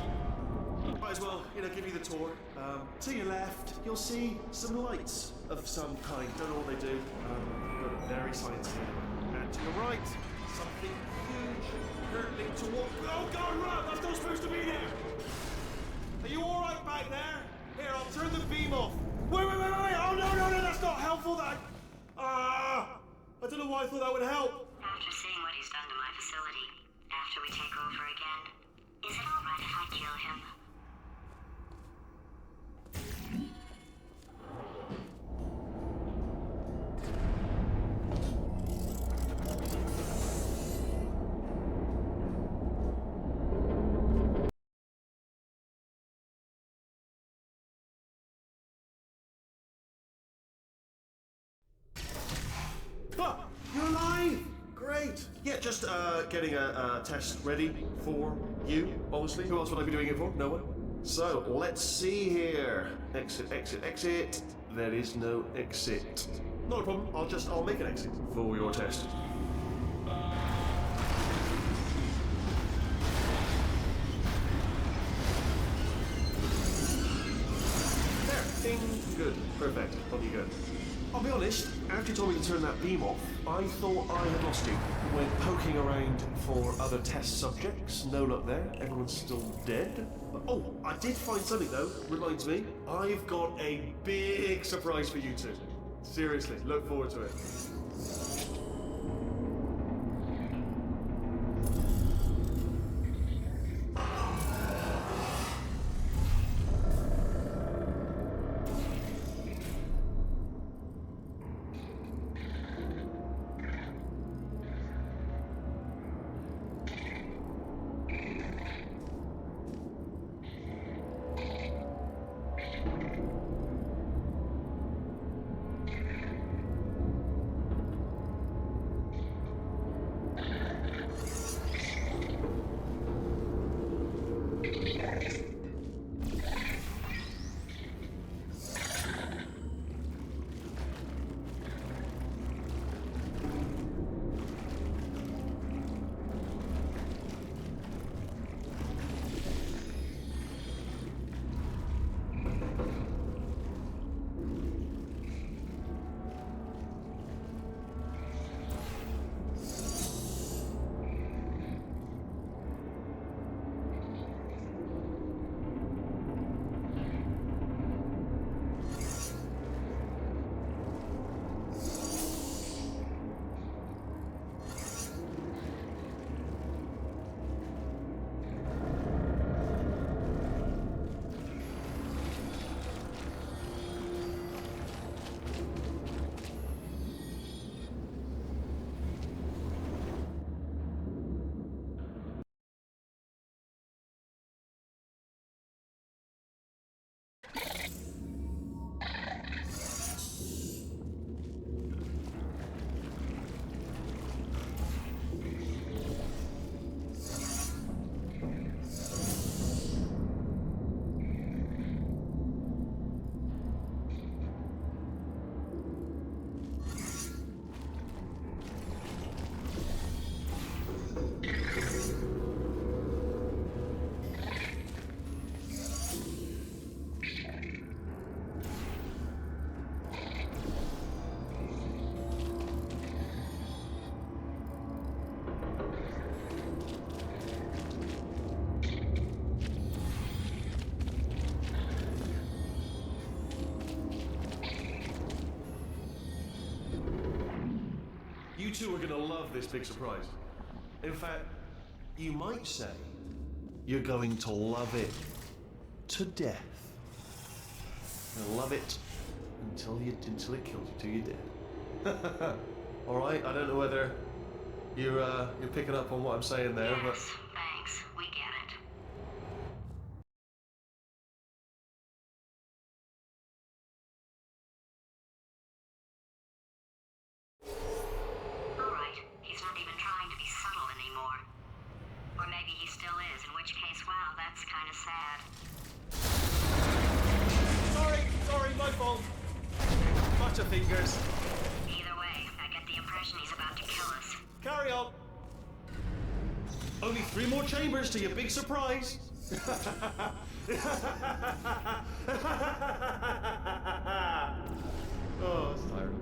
Might as well, give you the tour. To your left, you'll see some lights of some kind. Don't know what they do, but very scientific. And to your right, something huge hurtling toward. Oh God, run! That's not supposed to be there. Are you all right back there? Here, I'll turn the beam off. Wait! Oh no! That's not helpful. I don't know why I thought that would help. After seeing what he's done to my facility, after we take over again, is it all right if I kill him? You're alive! Great! Yeah, just getting a test ready for you, obviously. Who else would I be doing it for? No one? So, let's see here. Exit. There is no exit. Not a problem. I'll make an exit for your test. There. Ding. Good. Perfect. On you go. I'll be honest, after you told me to turn that beam off, I thought I had lost you. Went poking around for other test subjects. No luck there. Everyone's still dead. Oh, I did find something though. Reminds me, I've got a big surprise for you two. Seriously, look forward to it. You two are going to love this big surprise. In fact, you might say you're going to love it to death. You'll love it until it kills you, till you're dead. All right. I don't know whether you're picking up on what I'm saying there, but. Yes, thanks. We get it. All right. He's not even trying to be subtle anymore. Or maybe he still is, in which case, wow, that's kind of sad. Sorry, my fault. Butterfingers. Either way, I get the impression he's about to kill us. Carry on. Only 3 more chambers to your big surprise. Oh, it's tiring.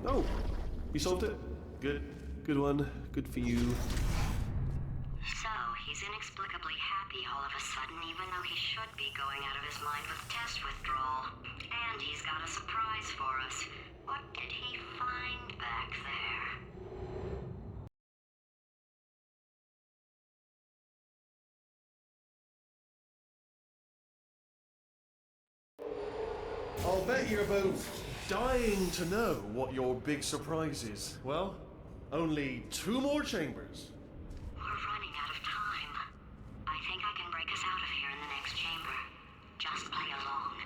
Oh, you solved it? Good. Good one. Good for you. So, he's inexplicably happy all of a sudden, even though he should be going out of his mind with test withdrawal. And he's got a surprise for us. What did he find back there? I'll bet you're both dying to know what your big surprise is. Well, only 2 more chambers. We're running out of time. I think I can break us out of here in the next chamber. Just play along.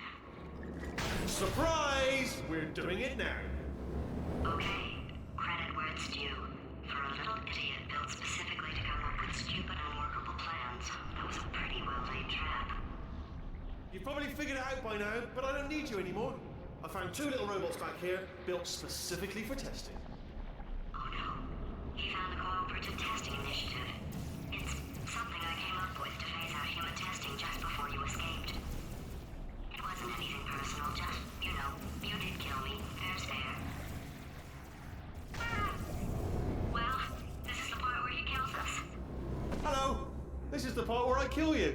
Surprise! We're doing it now. Okay, credit where it's due. For a little idiot built specifically to come up with stupid, unworkable plans, that was a pretty well-laid trap. You've probably figured it out by now, but I don't need you anymore. I found 2 little robots back here, built specifically for testing. Oh no. He found the Cooperative Testing Initiative. It's something I came up with to phase out human testing just before you escaped. It wasn't anything personal, just, you know, you did kill me. There's there. Well, this is the part where he kills us. Hello! This is the part where I kill you.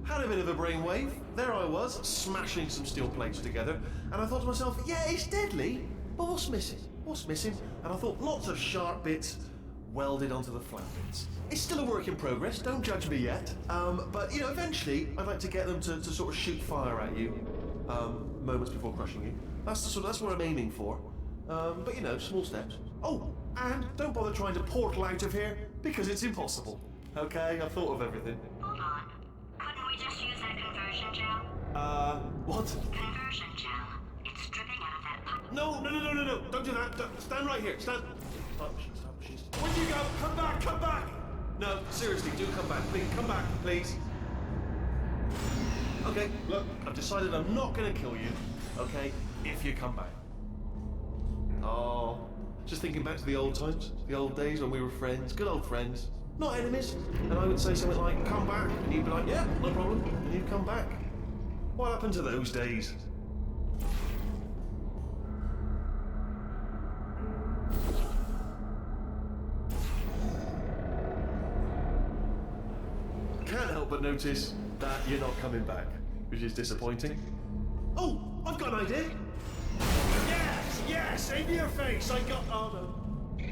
Had a bit of a brainwave. There I was, smashing some steel plates together, and I thought to myself, yeah, it's deadly, but what's missing? What's missing? And I thought lots of sharp bits welded onto the flat bits. It's still a work in progress, don't judge me yet. But, you know, eventually I'd like to get them to sort of shoot fire at you, moments before crushing you. That's what I'm aiming for. But, you know, small steps. Oh, and don't bother trying to portal out of here, because it's impossible. Okay, I've thought of everything. Hold on. Couldn't we just use that conversion gel? What? Conversion gel. It's dripping out of that pipe. No, don't do that. Stand right here, stand. Stop. Where'd you go? Come back! No, seriously, do come back. Please, come back, please. Okay, look, I've decided I'm not gonna kill you, okay, if you come back. Oh, just thinking back to the old times, the old days when we were friends, good old friends, not enemies. And I would say something like, come back, and you'd be like, yeah, no problem, and you'd come back. What happened to those days? help but notice that you're not coming back, which is disappointing. Oh, I've got an idea. Yes, in your face. I got. Oh no.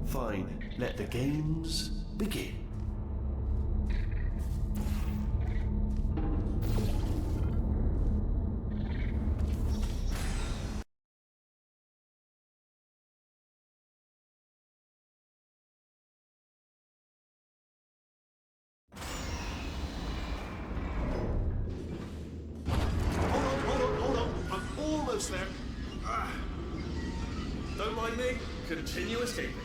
Fine. Let the games begin. Hold on. I'm almost there. Don't mind me. Continue escaping.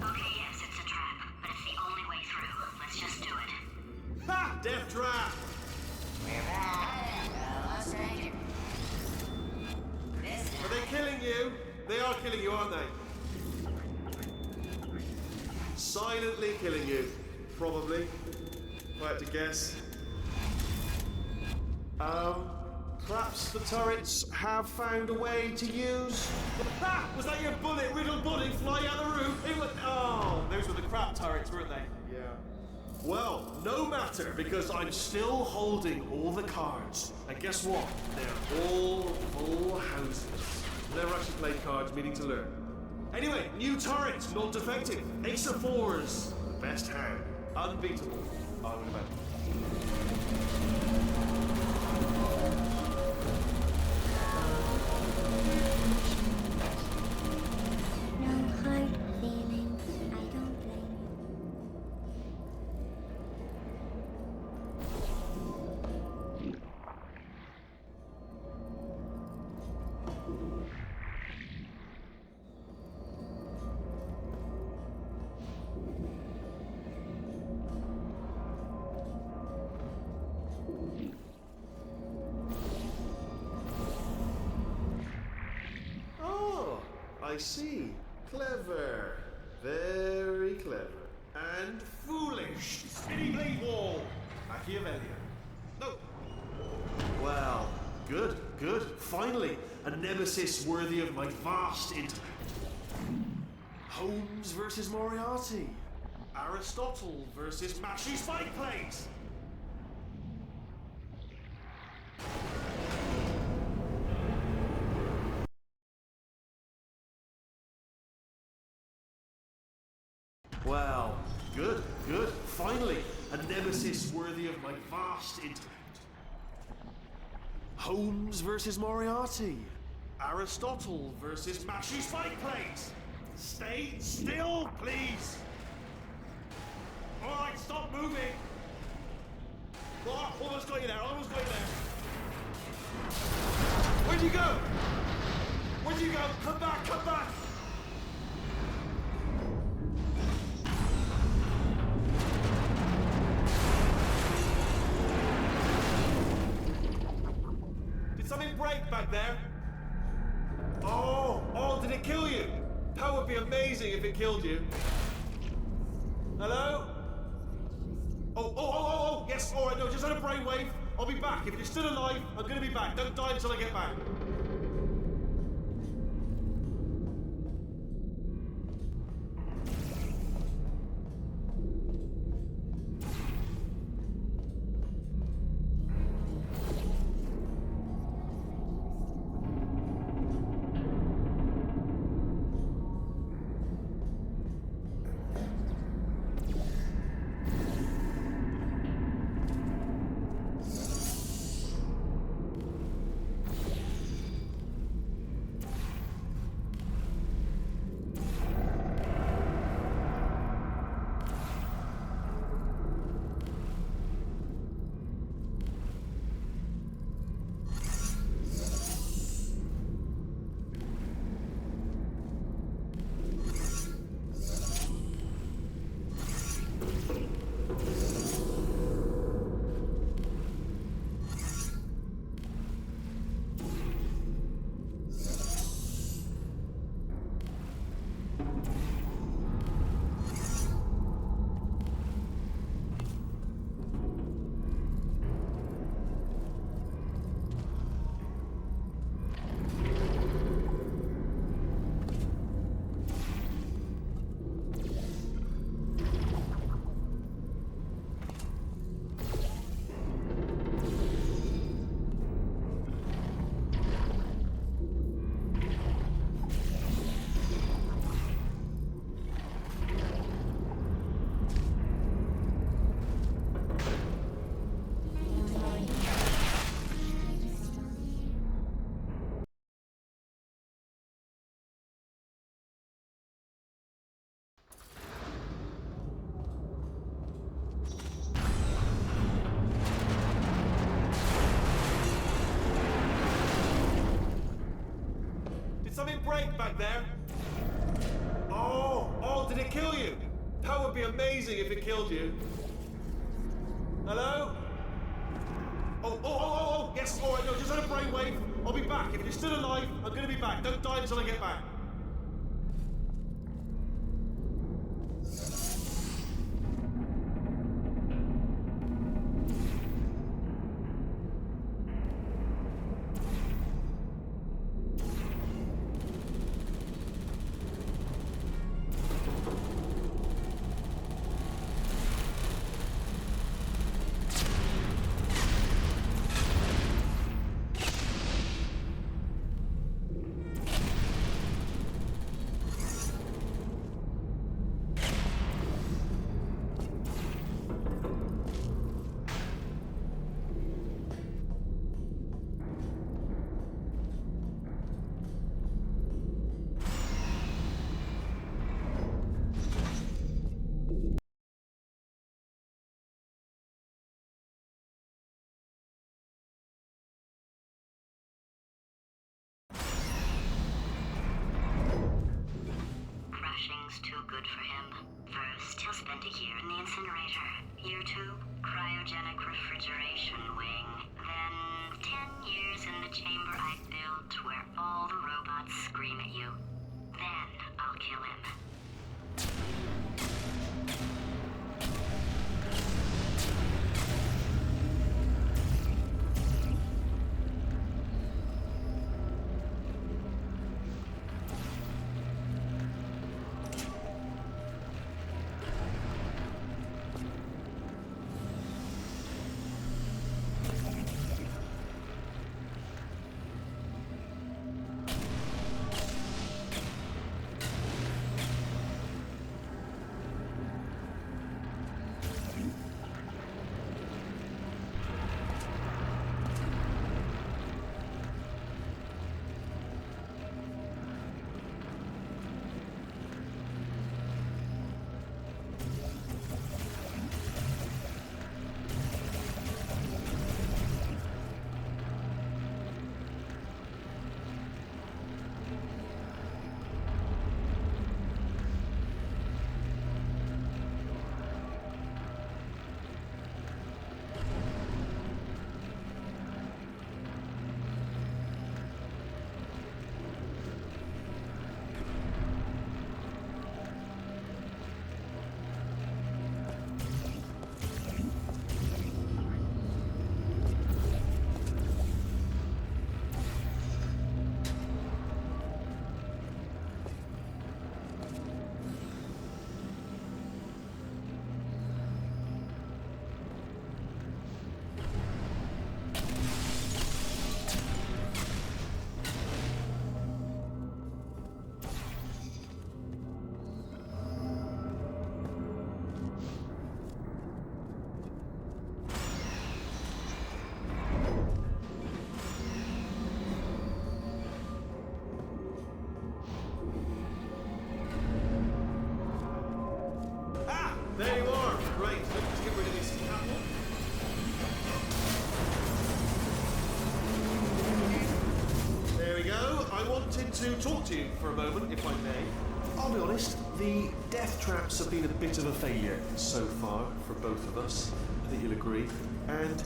Okay, yes, it's a trap, but it's the only way through. Let's just do it. Ha! Death trap! We're back. Let's take it. This Are they killing you? They are killing you, aren't they? Silently killing you. Probably. If I had to guess. Perhaps the turrets have found a way to use... Ha! Was that your bullet-riddled body flying out the roof? It was... Oh, those were the crap turrets, weren't they? Yeah. Well, no matter, because I'm still holding all the cards. And guess what? They're all full houses. Never actually played cards, meaning to learn. Anyway, new turret, not defective. Ace of fours. Best hand. Unbeatable. I would imagine. No hard feelings. I don't blame you. Oh, I see. Clever. Very clever. And foolish. Spinny blade wall. Machiavellian. No. Well, good. Finally, a nemesis worthy of my vast intellect. Holmes versus Moriarty. Aristotle versus Mashy Spike Plates. Well, good. Finally, a nemesis worthy of my vast intellect. Holmes versus Moriarty. Aristotle versus Mashy Spike Plates. Stay still, please. All right, stop moving. Oh, almost got you there. Where'd you go? Come back. Did something break back there? Oh, did it kill you? That would be amazing if it killed you. Hello? Oh, yes, all right, no, just had a brainwave. I'll be back. If you're still alive, I'm gonna be back. Don't die until I get back. it killed you. Hello? Oh, yes, all right, no, just had a brainwave. I'll be back. If you're still alive, I'm gonna be back. Don't die until I get back. Crashing's too good for him. First, he'll spend a year in the incinerator. Year 2, cryogenic refrigeration wing. Then 10 years in the chamber I built where all the robots scream at you. Then I'll kill him. There you are. Right, let's get rid of this apple. There we go. I wanted to talk to you for a moment, if I may. I'll be honest, the death traps have been a bit of a failure so far for both of us. I think you'll agree. And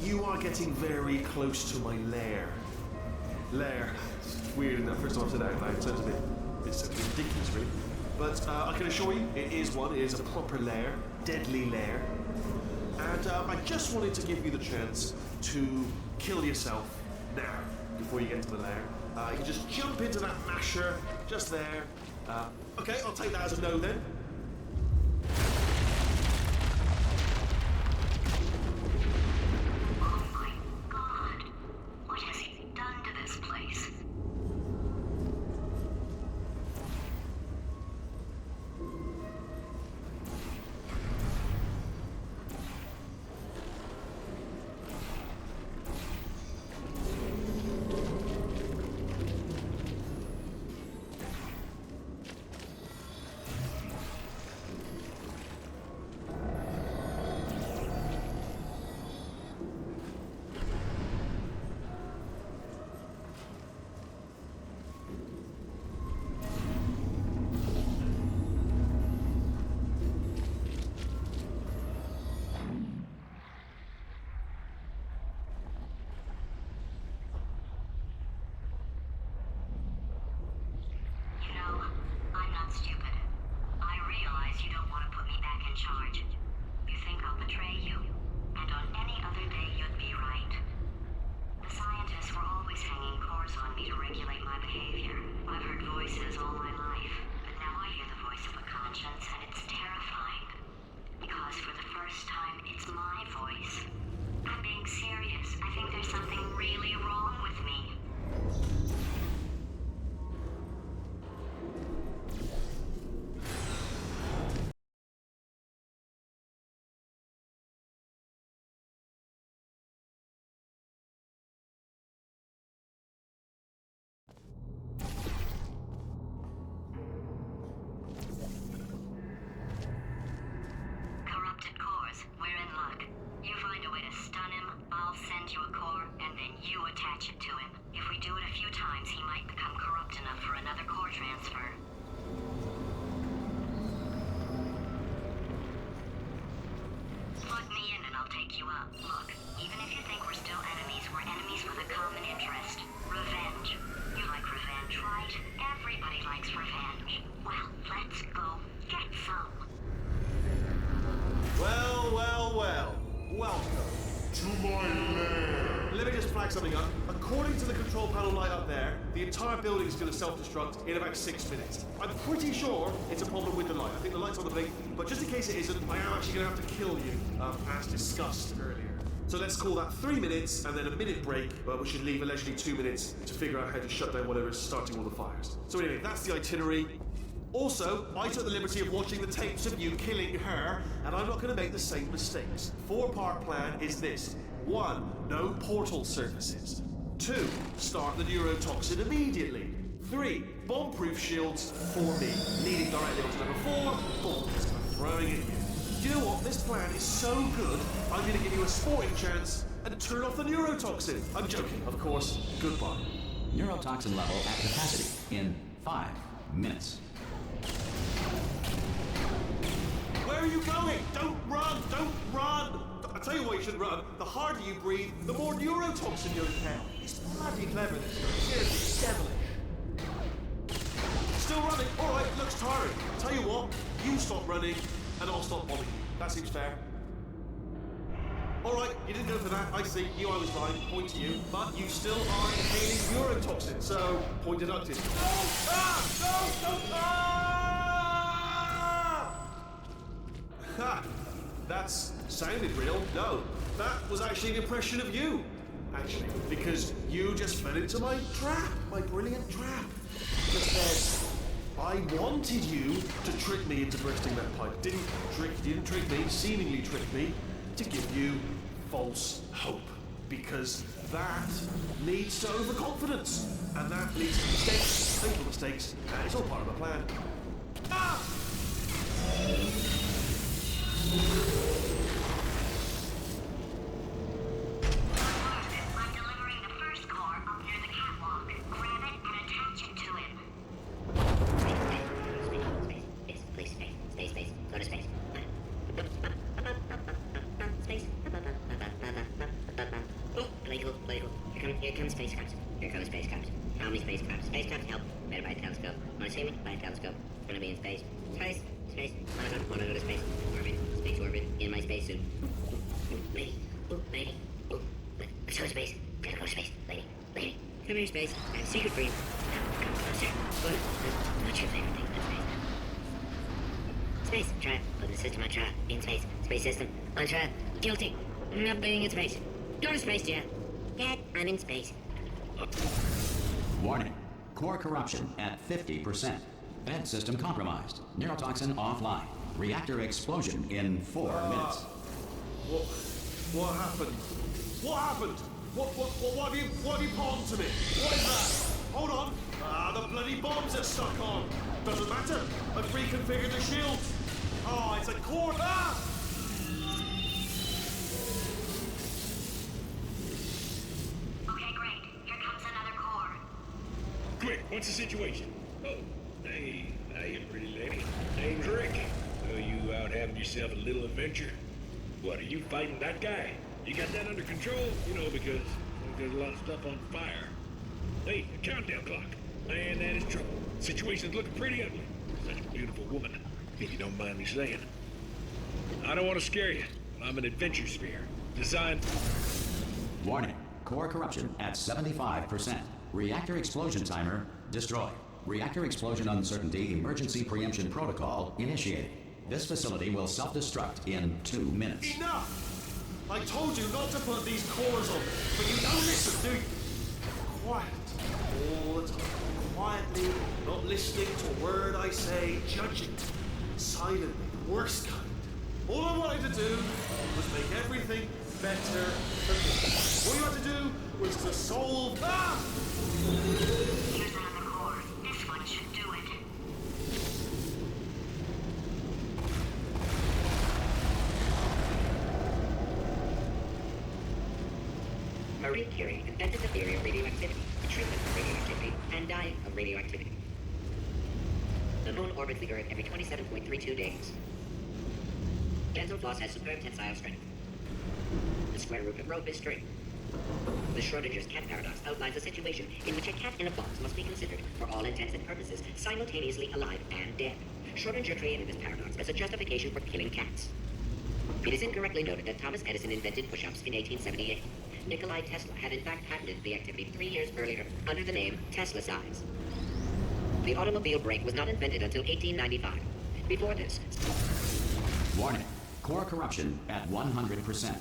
you are getting very close to my lair. Lair. It's weird, isn't it? First time I've said that out loud. It sounds a bit ridiculous, really. But I can assure you, it is one. It is a proper lair, deadly lair. And I just wanted to give you the chance to kill yourself now, before you get to the lair. You can just jump into that masher, just there. Okay, I'll take that as a no then. Oh my god. What has he done to this place? send you a core, and then you attach it to him. If we do it a few times, he might become corrupt enough for another core transfer. Plug me in and I'll take you up. Look, even if you think we're still enemies, we're enemies with a common interest. Revenge. You like revenge, right? Everybody likes revenge. Well, let's go get some. Well, well, well. Welcome To my lair. Let me just flag something up. According to the control panel light up there, the entire building is going to self-destruct in about 6 minutes. I'm pretty sure it's a problem with the light. I think the light's on the blink, but just in case it isn't, I am actually going to have to kill you, as discussed earlier. So let's call that 3 minutes and then a minute break, we should leave allegedly 2 minutes to figure out how to shut down whatever is starting all the fires. So anyway, that's the itinerary. Also, I took the liberty of watching the tapes of you killing her, and I'm not going to make the same mistakes. 4-part plan is this. 1. No portal surfaces. 2. Start the neurotoxin immediately. 3. Bomb-proof shields for me. Leading directly onto number 4. Boom. Just throwing it in. Do you know what? This plan is so good, I'm going to give you a sporting chance and turn off the neurotoxin. I'm joking, of course. Goodbye. Neurotoxin level at capacity in 5 minutes. Where are you going? Don't run! Don't run! I tell you why you should run. The harder you breathe, the more neurotoxin you'll inhale. It's bloody clever, this guy. Seriously, devilish. Still running? Alright, looks tiring. Tell you what, you stop running, and I'll stop bombing you. That seems fair. Alright, you didn't go for that. I see. You, I was lying. Point to you. But you still are inhaling neurotoxin, so point deducted. No! Ah! No! No! Ah! Ha! That's sounded real. No, that was actually an impression of you. Actually, because you just fell into my trap, my brilliant trap. Just said, I wanted you to trick me into bursting that pipe. Didn't trick me, seemingly trick me, to give you false hope. Because that leads to overconfidence. And that leads to mistakes, painful mistakes, and it's all part of a plan. Ah! I'm delivering the first core up near the catwalk. Grab it and attach it to him. Space. Go to space. Space. Oh, play cool. Here comes space cops. How many space cops? Space cops help. Better buy a telescope. Wanna see me? Buy a telescope. Gonna be in space. Space. Wanna go to space. Space orbit. In my spacesuit. Lady. Let's go to space. Gotta go to space. Lady. Come here, space. I have a secret for you. Come closer. What's your favorite thing? Space. Try it. Put the system on trial. In space. Space system. On trial. Guilty. Not being in space. Go to space, Dad. Dad, I'm in space. Warning. Core corruption at 50%. Vent system compromised. Neurotoxin offline. Reactor explosion in 4 minutes. What happened? What happened? What have you palmed to me? What is that? Hold on. The bloody bombs are stuck on. Doesn't matter. I've reconfigured the shield. Oh, it's a core. Ah! Okay, great. Here comes another core. Quick, what's the situation? Oh, hey, how you, pretty lady? Name's Rick. So you out having yourself a little adventure? What, are you fighting that guy? You got that under control? You know, because there's a lot of stuff on fire. Hey, a countdown clock. Man, that is trouble. Situation's looking pretty ugly. Such a beautiful woman, if you don't mind me saying. I don't want to scare you. I'm an adventure sphere. Designed... Warning. Core corruption at 75%. Reactor explosion timer destroyed. Reactor explosion uncertainty emergency preemption protocol initiated. This facility will self-destruct in 2 minutes. Enough! I told you not to put these cores on, but you don't listen, do you? Quiet. All the time. Quietly, not listening to a word I say, judging. Silently, the worst kind. All I wanted to do was make everything better for me. All you had to do was to solve... Ah! Here's another core. This one should do it. Marie Curie invented the theory of radioactivity, the treatment of radioactivity, and dying of radioactivity. The moon orbits the Earth every 27.32 days. Dental floss has superb tensile strength. The square root of rope is string. The Schrodinger's cat paradox outlines a situation in which a cat in a box must be considered, for all intents and purposes, simultaneously alive and dead. Schrodinger created this paradox as a justification for killing cats. It is incorrectly noted that Thomas Edison invented push-ups in 1878. Nikolai Tesla had in fact patented the activity 3 years earlier under the name Tesla size. The automobile brake was not invented until 1895. Before this... Warning. Core corruption at 100%.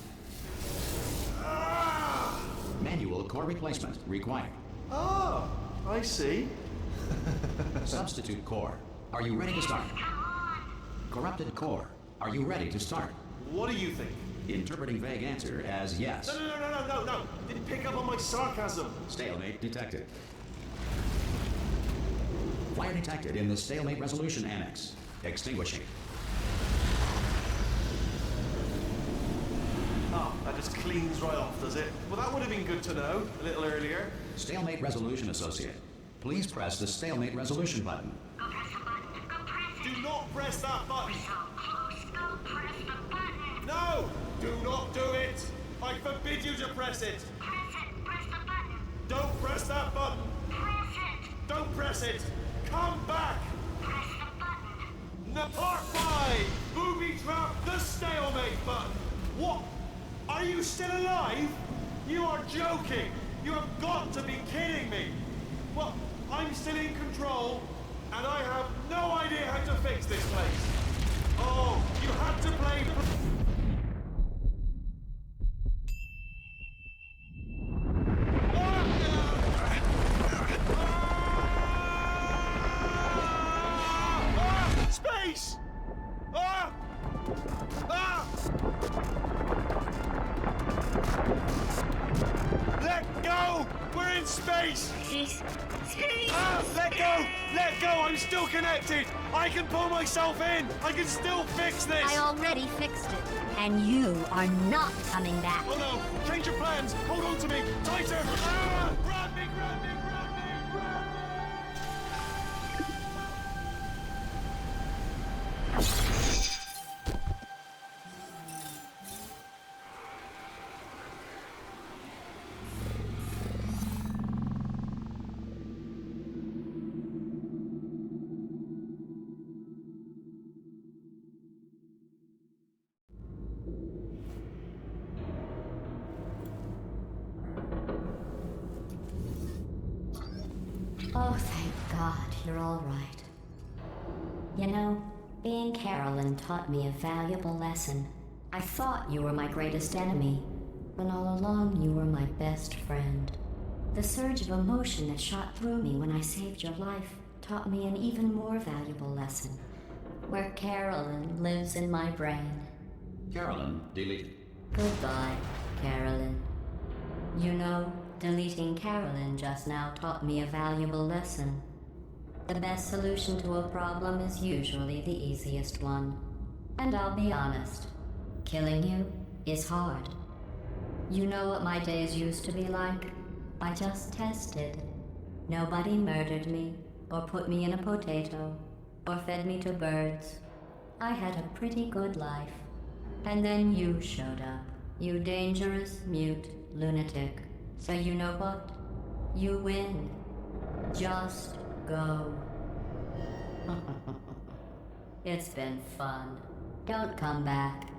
Manual core replacement required. Ah, I see. Substitute core. Are you ready to start? Corrupted core. Are you ready to start? What do you think? Interpreting vague answer as yes. No. Didn't pick up on my sarcasm. Stalemate detected. Fire detected in the stalemate resolution annex. Extinguishing. Oh, that just cleans right off, does it? Well, that would have been good to know a little earlier. Stalemate resolution associate. Please press the stalemate resolution button. Go press the button. Go press it. Do not press that button. So close. Go press the button. No! Do not do it! I forbid you to press it! Press it. Press the button. Don't press that button! Press it. Don't press it! Come back! Press the button. No, part 5! Booby trap the stalemate button! What? Are you still alive? You are joking! You have got to be kidding me! Well, I'm still in control, and I have no idea how to fix this place. Oh, you had to play... Space! Ah! Ah! Let go! We're in space! Space. Ah! Let go! Let go! I'm still connected! I can pull myself in! I can still fix this! I already fixed it. And you are not coming back. Oh no! Change your plans! Hold on to me! Tighter! Ah! Grab me! Grab me! Grab me! Grab me! Oh, thank God, you're all right. You know, being Carolyn taught me a valuable lesson. I thought you were my greatest enemy, when all along you were my best friend. The surge of emotion that shot through me when I saved your life taught me an even more valuable lesson, where Carolyn lives in my brain. Carolyn deleted. Goodbye, Carolyn. You know, deleting Carolyn just now taught me a valuable lesson. The best solution to a problem is usually the easiest one. And I'll be honest, killing you is hard. You know what my days used to be like? I just tested. Nobody murdered me, or put me in a potato, or fed me to birds. I had a pretty good life. And then you showed up, you dangerous, mute lunatic. So you know what? You win. Just go. It's been fun. Don't come back.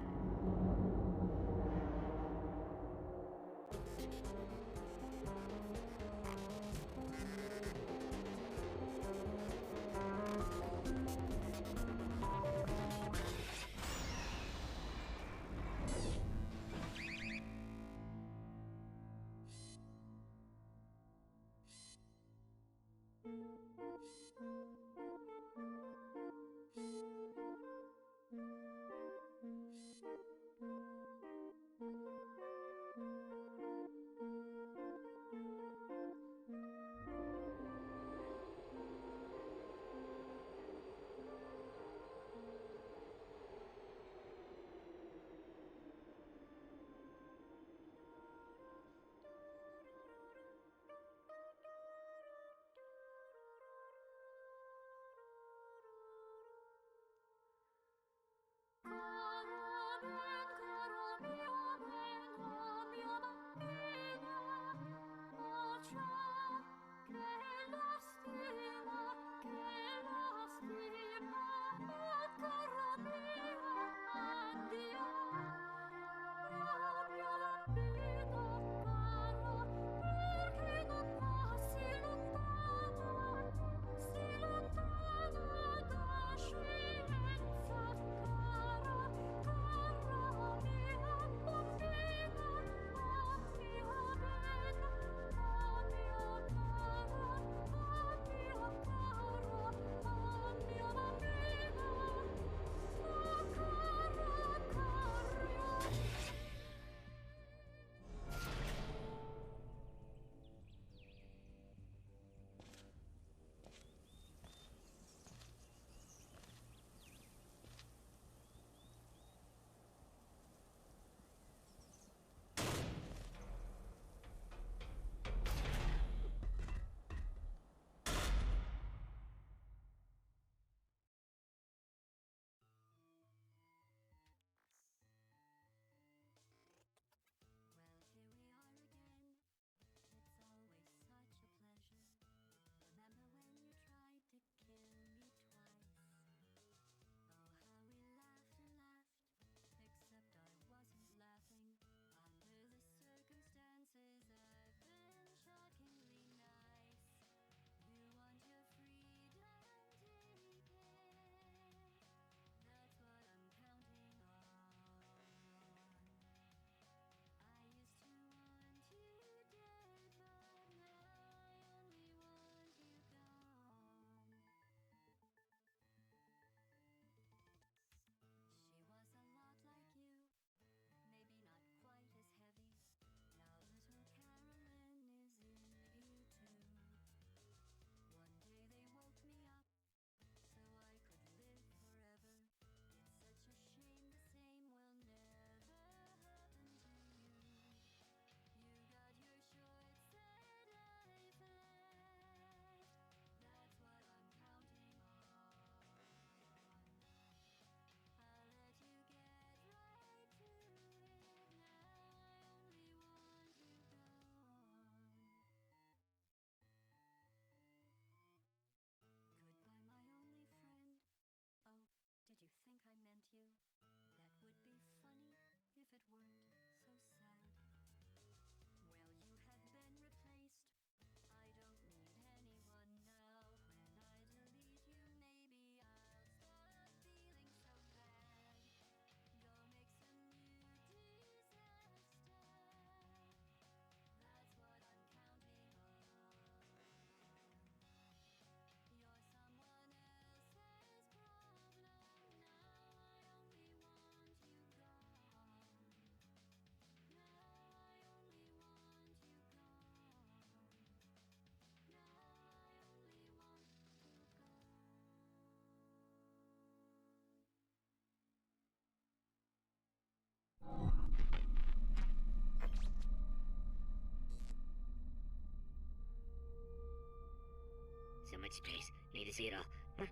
Space. Need to see it all.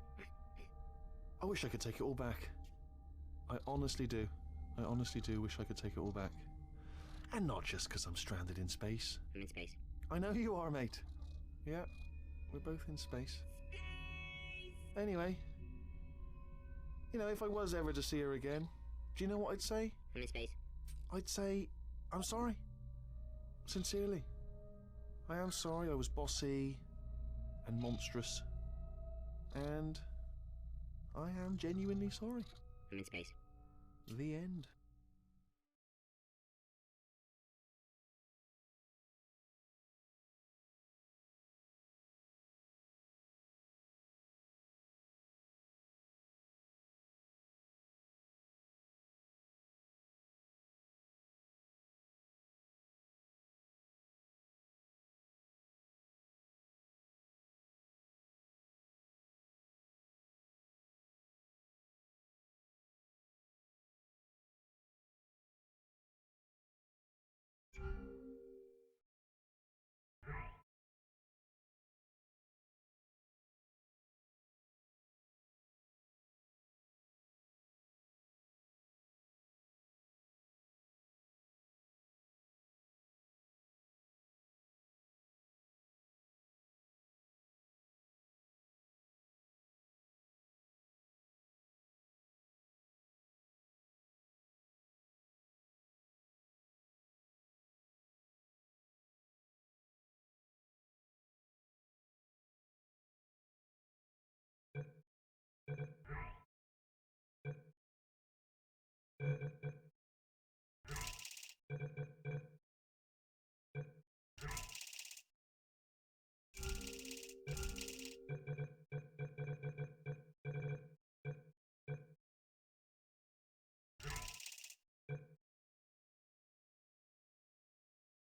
I wish I could take it all back. I honestly do. I honestly do wish I could take it all back. And not just because I'm stranded in space. I'm in space. I know you are, mate. Yeah, we're both in space. Anyway, you know, if I was ever to see her again, do you know what I'd say? I'm in space. I'd say, I'm sorry. Sincerely. I am sorry I was bossy and monstrous. And I am genuinely sorry. I'm in space. The end.